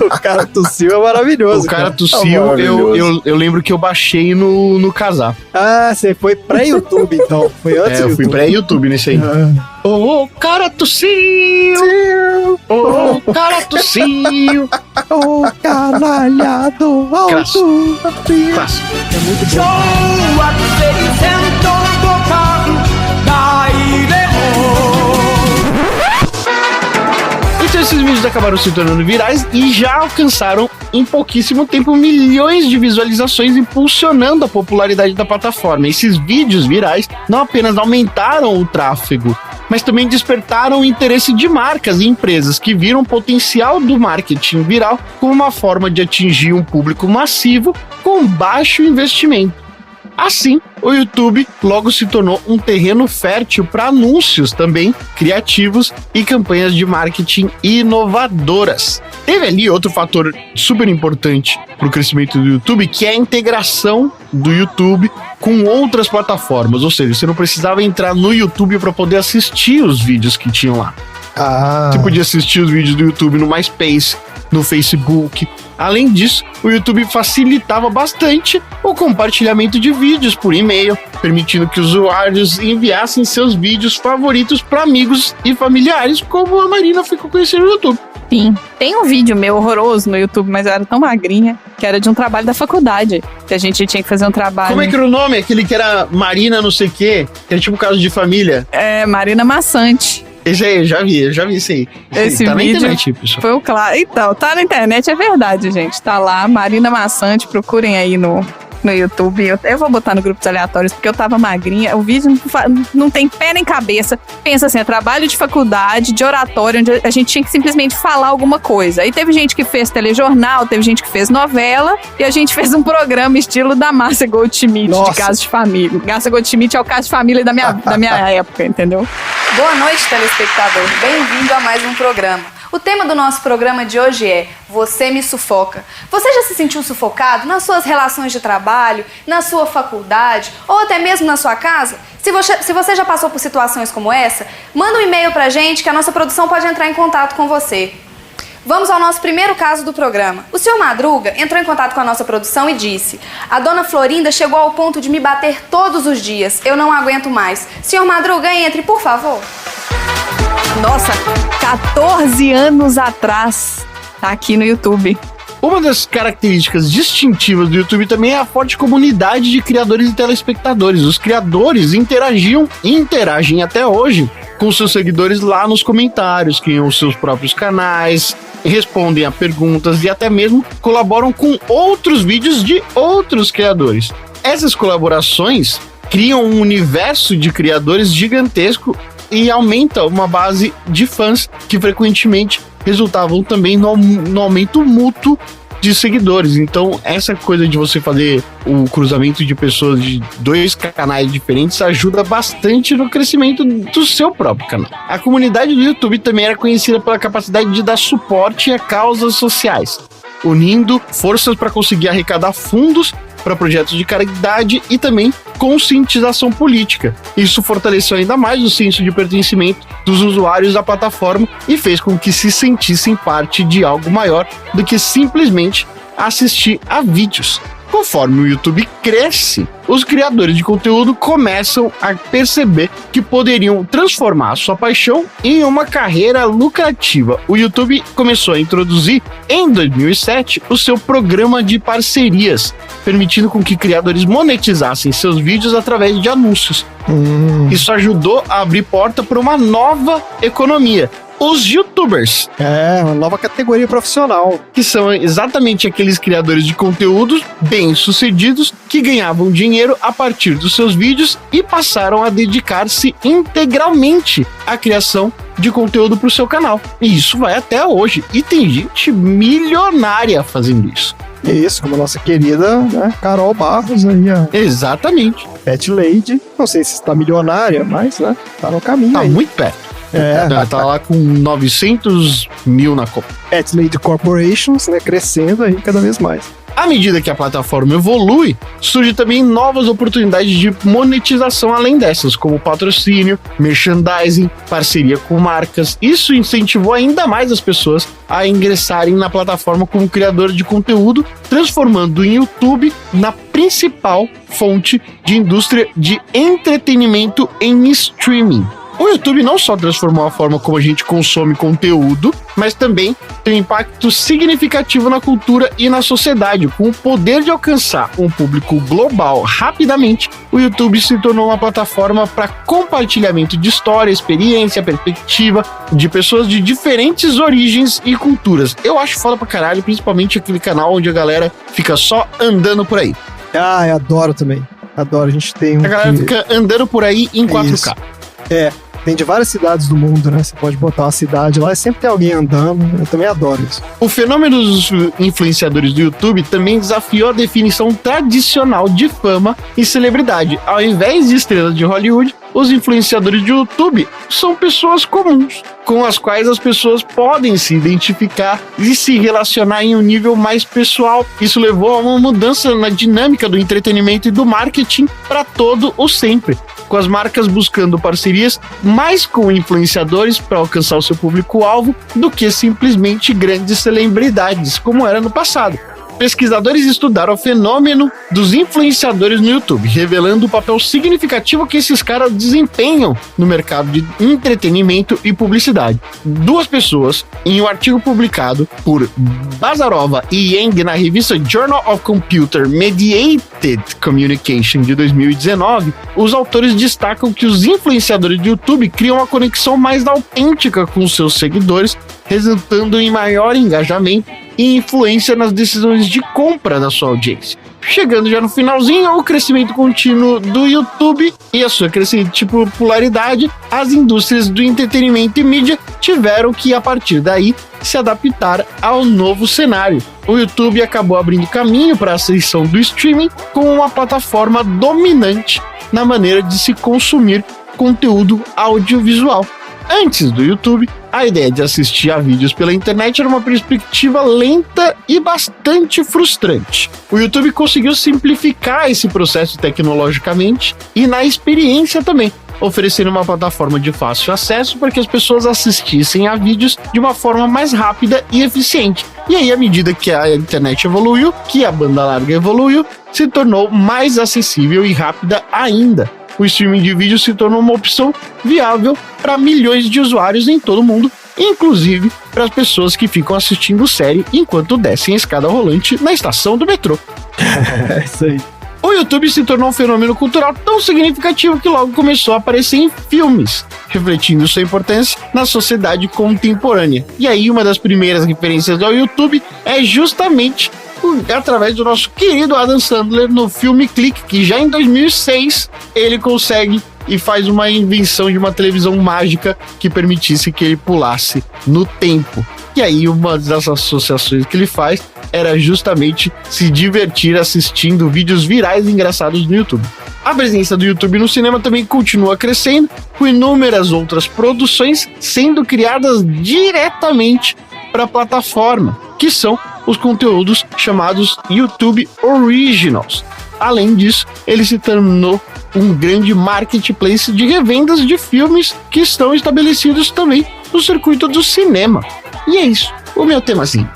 O Cara Tossiu é maravilhoso. O cara É tossiu, maravilhoso. eu lembro que eu baixei no casar. Ah, você foi pré-YouTube, então. Foi antes do Eu fui YouTube. pré-YouTube nesse aí. Ô, cara tossiu! Ô, cara tossiu! Ô, canalhado alto! Clássico. É muito bom. Então esses vídeos acabaram se tornando virais e já alcançaram em pouquíssimo tempo milhões de visualizações, impulsionando a popularidade da plataforma. Esses vídeos virais não apenas aumentaram o tráfego, mas também despertaram o interesse de marcas e empresas que viram o potencial do marketing viral como uma forma de atingir um público massivo com baixo investimento. Assim, o YouTube logo se tornou um terreno fértil para anúncios também criativos e campanhas de marketing inovadoras. Teve ali outro fator super importante para o crescimento do YouTube, que é a integração do YouTube com outras plataformas. Ou seja, você não precisava entrar no YouTube para poder assistir os vídeos que tinham lá. Você podia assistir os vídeos do YouTube no MySpace, no Facebook. Além disso, o YouTube facilitava bastante o compartilhamento de vídeos por e-mail, permitindo que usuários enviassem seus vídeos favoritos para amigos e familiares, como a Marina ficou conhecendo no YouTube. Sim. Tem um vídeo meu horroroso no YouTube, mas eu era tão magrinha, que era de um trabalho da faculdade, que a gente tinha que fazer um trabalho. Como é que era o nome? Aquele que era Marina não sei o quê, que era tipo caso de família. É, Marina Maçante. Esse aí, eu já vi isso aí. Esse tá vídeo na internet, pessoal. foi o claro. Então, tá na internet, é verdade, gente. Tá lá, Marina Maçante, procurem aí no YouTube. Eu vou botar no grupos aleatórios, porque eu tava magrinha. O vídeo não tem pé nem cabeça. Pensa assim, é trabalho de faculdade, de oratório, onde a gente tinha que simplesmente falar alguma coisa. Aí teve gente que fez telejornal, teve gente que fez novela, e a gente fez um programa estilo da Márcia Goldschmidt, de Caso de Família. Márcia Goldschmidt é o caso de família da minha época, entendeu? Boa noite, telespectador. Bem-vindo a mais um programa. O tema do nosso programa de hoje é Você me sufoca. Você já se sentiu sufocado nas suas relações de trabalho, na sua faculdade ou até mesmo na sua casa? Se você já passou por situações como essa, manda um e-mail pra gente que a nossa produção pode entrar em contato com você. Vamos ao nosso primeiro caso do programa. O senhor Madruga entrou em contato com a nossa produção e disse: a dona Florinda chegou ao ponto de me bater todos os dias. Eu não aguento mais. Senhor Madruga, entre, por favor. Nossa, 14 anos atrás, tá aqui no YouTube. Uma das características distintivas do YouTube também é a forte comunidade de criadores e telespectadores. Os criadores interagiam e interagem até hoje com seus seguidores lá nos comentários, criam os seus próprios canais, respondem a perguntas e até mesmo colaboram com outros vídeos de outros criadores. Essas colaborações criam um universo de criadores gigantesco e aumenta uma base de fãs que frequentemente resultavam também no aumento mútuo de seguidores. Então, essa coisa de você fazer o cruzamento de pessoas de dois canais diferentes ajuda bastante no crescimento do seu próprio canal. A comunidade do YouTube também era conhecida pela capacidade de dar suporte a causas sociais, unindo forças para conseguir arrecadar fundos para projetos de caridade e também conscientização política. Isso fortaleceu ainda mais o senso de pertencimento dos usuários da plataforma e fez com que se sentissem parte de algo maior do que simplesmente assistir a vídeos. Conforme o YouTube cresce, os criadores de conteúdo começam a perceber que poderiam transformar sua paixão em uma carreira lucrativa. O YouTube começou a introduzir, em 2007, o seu programa de parcerias, permitindo com que criadores monetizassem seus vídeos através de anúncios. Isso ajudou a abrir porta para uma nova economia, os YouTubers. É, uma nova categoria profissional. Que são exatamente aqueles criadores de conteúdos bem-sucedidos que ganhavam dinheiro a partir dos seus vídeos e passaram a dedicar-se integralmente à criação de conteúdo para o seu canal. E isso vai até hoje. E tem gente milionária fazendo isso. Isso, como a nossa querida, né, Carol Barros aí, ó. Exatamente. Pet Lady. Não sei se está milionária, mas, né, tá no caminho tá aí. Muito perto. Tá lá com 900 mil na conta. Pet Lady Corporations, né, crescendo aí cada vez mais. À medida que a plataforma evolui, surgem também novas oportunidades de monetização além dessas, como patrocínio, merchandising, parceria com marcas. Isso incentivou ainda mais as pessoas a ingressarem na plataforma como criador de conteúdo, transformando o YouTube na principal fonte de indústria de entretenimento em streaming. O YouTube não só transformou a forma como a gente consome conteúdo, mas também tem um impacto significativo na cultura e na sociedade. Com o poder de alcançar um público global rapidamente, o YouTube se tornou uma plataforma para compartilhamento de história, experiência, perspectiva de pessoas de diferentes origens e culturas. Eu acho foda pra caralho, principalmente aquele canal onde a galera fica só andando por aí. Ah, eu adoro também. Adoro, a gente tem um... A galera fica andando por aí em 4K. Isso. Tem de várias cidades do mundo, né? Você pode botar uma cidade lá e sempre tem alguém andando. Eu também adoro isso. O fenômeno dos influenciadores do YouTube também desafiou a definição tradicional de fama e celebridade. Ao invés de estrelas de Hollywood, os influenciadores de YouTube são pessoas comuns, com as quais as pessoas podem se identificar e se relacionar em um nível mais pessoal. Isso levou a uma mudança na dinâmica do entretenimento e do marketing para todo o sempre, com as marcas buscando parcerias mais com influenciadores para alcançar o seu público-alvo do que simplesmente grandes celebridades, como era no passado. Pesquisadores estudaram o fenômeno dos influenciadores no YouTube, revelando o papel significativo que esses caras desempenham no mercado de entretenimento e publicidade. Duas pessoas, em um artigo publicado por Bazarova e Yang na revista Journal of Computer Mediated Communication de 2019, os autores destacam que os influenciadores do YouTube criam uma conexão mais autêntica com seus seguidores, resultando em maior engajamento e influência nas decisões de compra da sua audiência. Chegando já no finalzinho, o crescimento contínuo do YouTube e a sua crescente popularidade, as indústrias do entretenimento e mídia tiveram que, a partir daí, se adaptar ao novo cenário. O YouTube acabou abrindo caminho para a ascensão do streaming como uma plataforma dominante na maneira de se consumir conteúdo audiovisual. Antes do YouTube, a ideia de assistir a vídeos pela internet era uma perspectiva lenta e bastante frustrante. O YouTube conseguiu simplificar esse processo tecnologicamente e na experiência também, oferecendo uma plataforma de fácil acesso para que as pessoas assistissem a vídeos de uma forma mais rápida e eficiente. E aí, à medida que a internet evoluiu, que a banda larga evoluiu, se tornou mais acessível e rápida ainda. O streaming de vídeo se tornou uma opção viável para milhões de usuários em todo o mundo, inclusive para as pessoas que ficam assistindo série enquanto descem a escada rolante na estação do metrô. É isso aí. O YouTube se tornou um fenômeno cultural tão significativo que logo começou a aparecer em filmes, refletindo sua importância na sociedade contemporânea. E aí, uma das primeiras referências ao YouTube é justamente através do nosso querido Adam Sandler no filme Clique, que já em 2006 ele consegue e faz uma invenção de uma televisão mágica que permitisse que ele pulasse no tempo. E aí uma das associações que ele faz era justamente se divertir assistindo vídeos virais e engraçados no YouTube. A presença do YouTube no cinema também continua crescendo, com inúmeras outras produções sendo criadas diretamente para a plataforma, que são os conteúdos chamados YouTube Originals. Além disso, ele se tornou um grande marketplace de revendas de filmes que estão estabelecidos também no circuito do cinema. E é isso, o meu temazinho.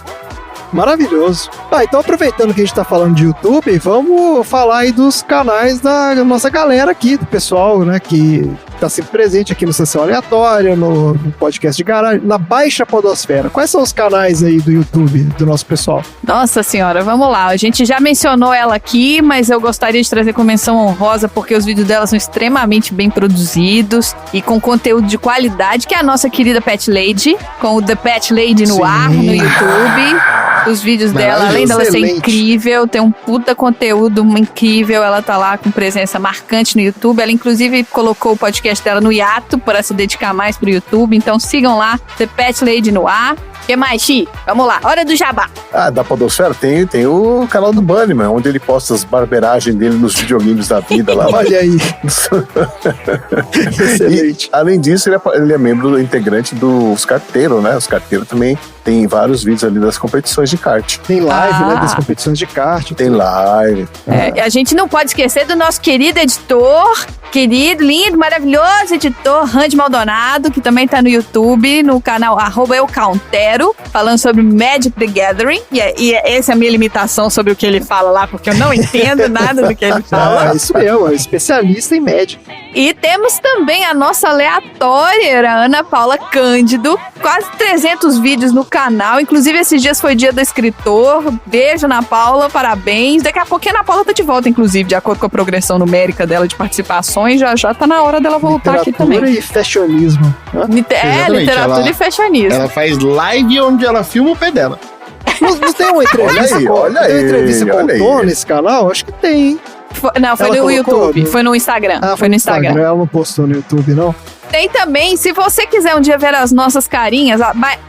Maravilhoso. Então aproveitando que a gente tá falando de YouTube, vamos falar aí dos canais da nossa galera aqui, do pessoal, né, que tá sempre presente aqui no Sessão Aleatória, no podcast de garagem, na Baixa Podosfera. Quais são os canais aí do YouTube do nosso pessoal? Nossa senhora, vamos lá. A gente já mencionou ela aqui, mas eu gostaria de trazer com menção honrosa porque os vídeos dela são extremamente bem produzidos e com conteúdo de qualidade, que é a nossa querida Pet Lady, com o The Pet Lady no ar, no YouTube. Os vídeos dela, além dela ser incrível, tem um puta conteúdo incrível, ela tá lá com presença marcante no YouTube. Ela inclusive colocou o podcast dela no hiato para se dedicar mais pro YouTube, então sigam lá, The Pet Lady no ar. O que mais, Xi? Vamos lá, hora do jabá. Da Podosfera tem o canal do Bunnyman, onde ele posta as barberagens dele nos videogames da vida lá. Olha aí. Excelente. E, além disso, ele é membro integrante dos carteiros, né? Os carteiros também tem vários vídeos ali das competições de kart. Tem live, né? Das competições de kart. Tem live. A gente não pode esquecer do nosso querido editor, querido, lindo, maravilhoso editor, Randy Maldonado, que também tá no YouTube, no canal @eucountero, falando sobre Magic the Gathering. E essa é a minha limitação sobre o que ele fala lá, porque eu não entendo nada do que ele fala. Isso mesmo, é especialista em Magic. E temos também a nossa aleatória, a Ana Paula Cândido, quase 300 vídeos no canal, inclusive esses dias foi dia do escritor. Beijo, Ana Paula, parabéns. Daqui a pouquinho a Ana Paula tá de volta, inclusive, de acordo com a progressão numérica dela de participações, já tá na hora dela voltar aqui também. Literatura e fashionismo. Literatura e fashionismo. Ela faz live onde ela filma o pé dela. Não tem uma entrevista com o Tom nesse canal? Acho que tem, hein? Não, foi no YouTube, foi no Instagram. Foi no Instagram. Ela não postou no YouTube, não? Tem também, se você quiser um dia ver as nossas carinhas,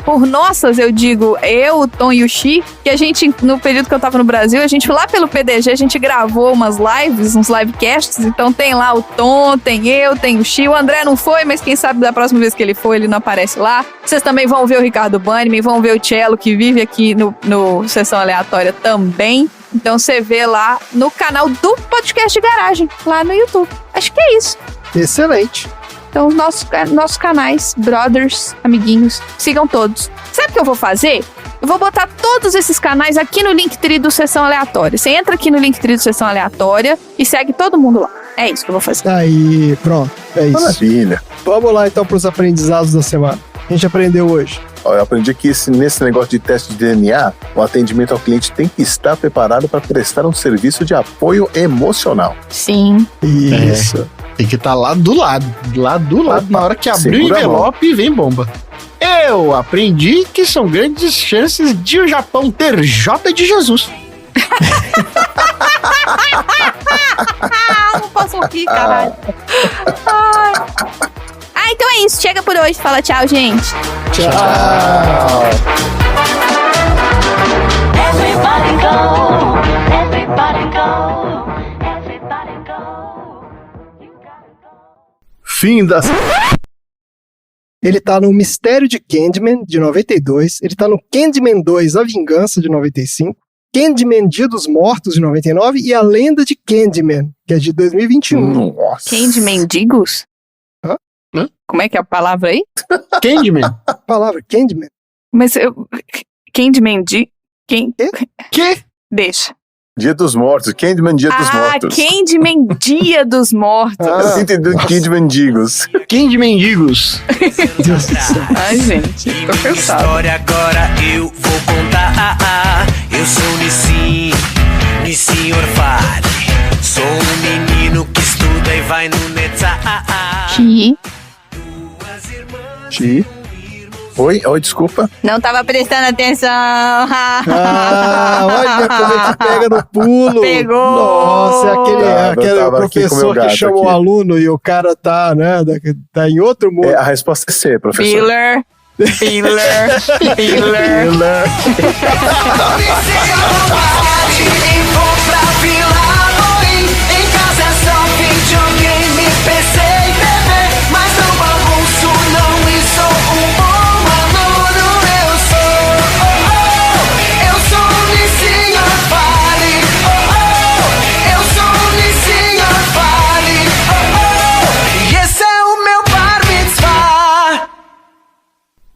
por nossas eu digo, eu, o Tom e o Xi, que a gente, no período que eu tava no Brasil, a gente lá pelo PDG, a gente gravou umas lives, uns livecasts, então tem lá o Tom, tem eu, tem o Xi, o André não foi, mas quem sabe da próxima vez que ele for, ele não aparece lá. Vocês também vão ver o Ricardo Bunnyman, vão ver o Cello, que vive aqui no Sessão Aleatória também. Então você vê lá no canal do Podcast de Garagem, lá no YouTube. Acho que é isso. Excelente. Então, os nossos canais, brothers, amiguinhos, sigam todos. Sabe o que eu vou fazer? Eu vou botar todos esses canais aqui no Linktree do Sessão Aleatória. Você entra aqui no Linktree do Sessão Aleatória e segue todo mundo lá. É isso que eu vou fazer. Aí, pronto. É isso. Maravilha. Vamos lá, então, para os aprendizados da semana. A gente aprendeu hoje. Eu aprendi que nesse negócio de teste de DNA, o atendimento ao cliente tem que estar preparado para prestar um serviço de apoio emocional. Sim. Isso. Tem que estar lá do lado. Na hora que abrir o envelope, vem bomba. Eu aprendi que são grandes chances de o Japão ter J de Jesus. Não posso rir, caralho. Então é isso. Chega por hoje. Fala tchau, gente. Tchau. Everybody go, everybody go, everybody go. Fim da... Ele tá no Mistério de Candyman, de 92. Ele tá no Candyman 2, A Vingança, de 95. Candyman Dia dos Mortos, de 99. E A Lenda de Candyman, que é de 2021. Nossa. Candyman Digos? Hã? Como é que é a palavra aí? Candyman. A palavra Candyman. Mas eu... Candyman Que? Deixa. Dia dos Mortos. Candyman Dia dos Mortos. Candyman Dia dos Mortos. Você entendeu? Candyman Digos. Candyman Digos. Ai, gente, tô cansado. História agora eu vou contar. Eu sou Nissim Orfale. Sou um menino que estuda e vai no Netzah. Xi. Oi, desculpa. Não tava prestando atenção. Olha como é que pega no pulo. Pegou. Nossa, aquele professor que chama o aluno e o cara tá, né, tá em outro mundo. A resposta é C, professor. Filler.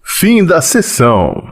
Fim da sessão.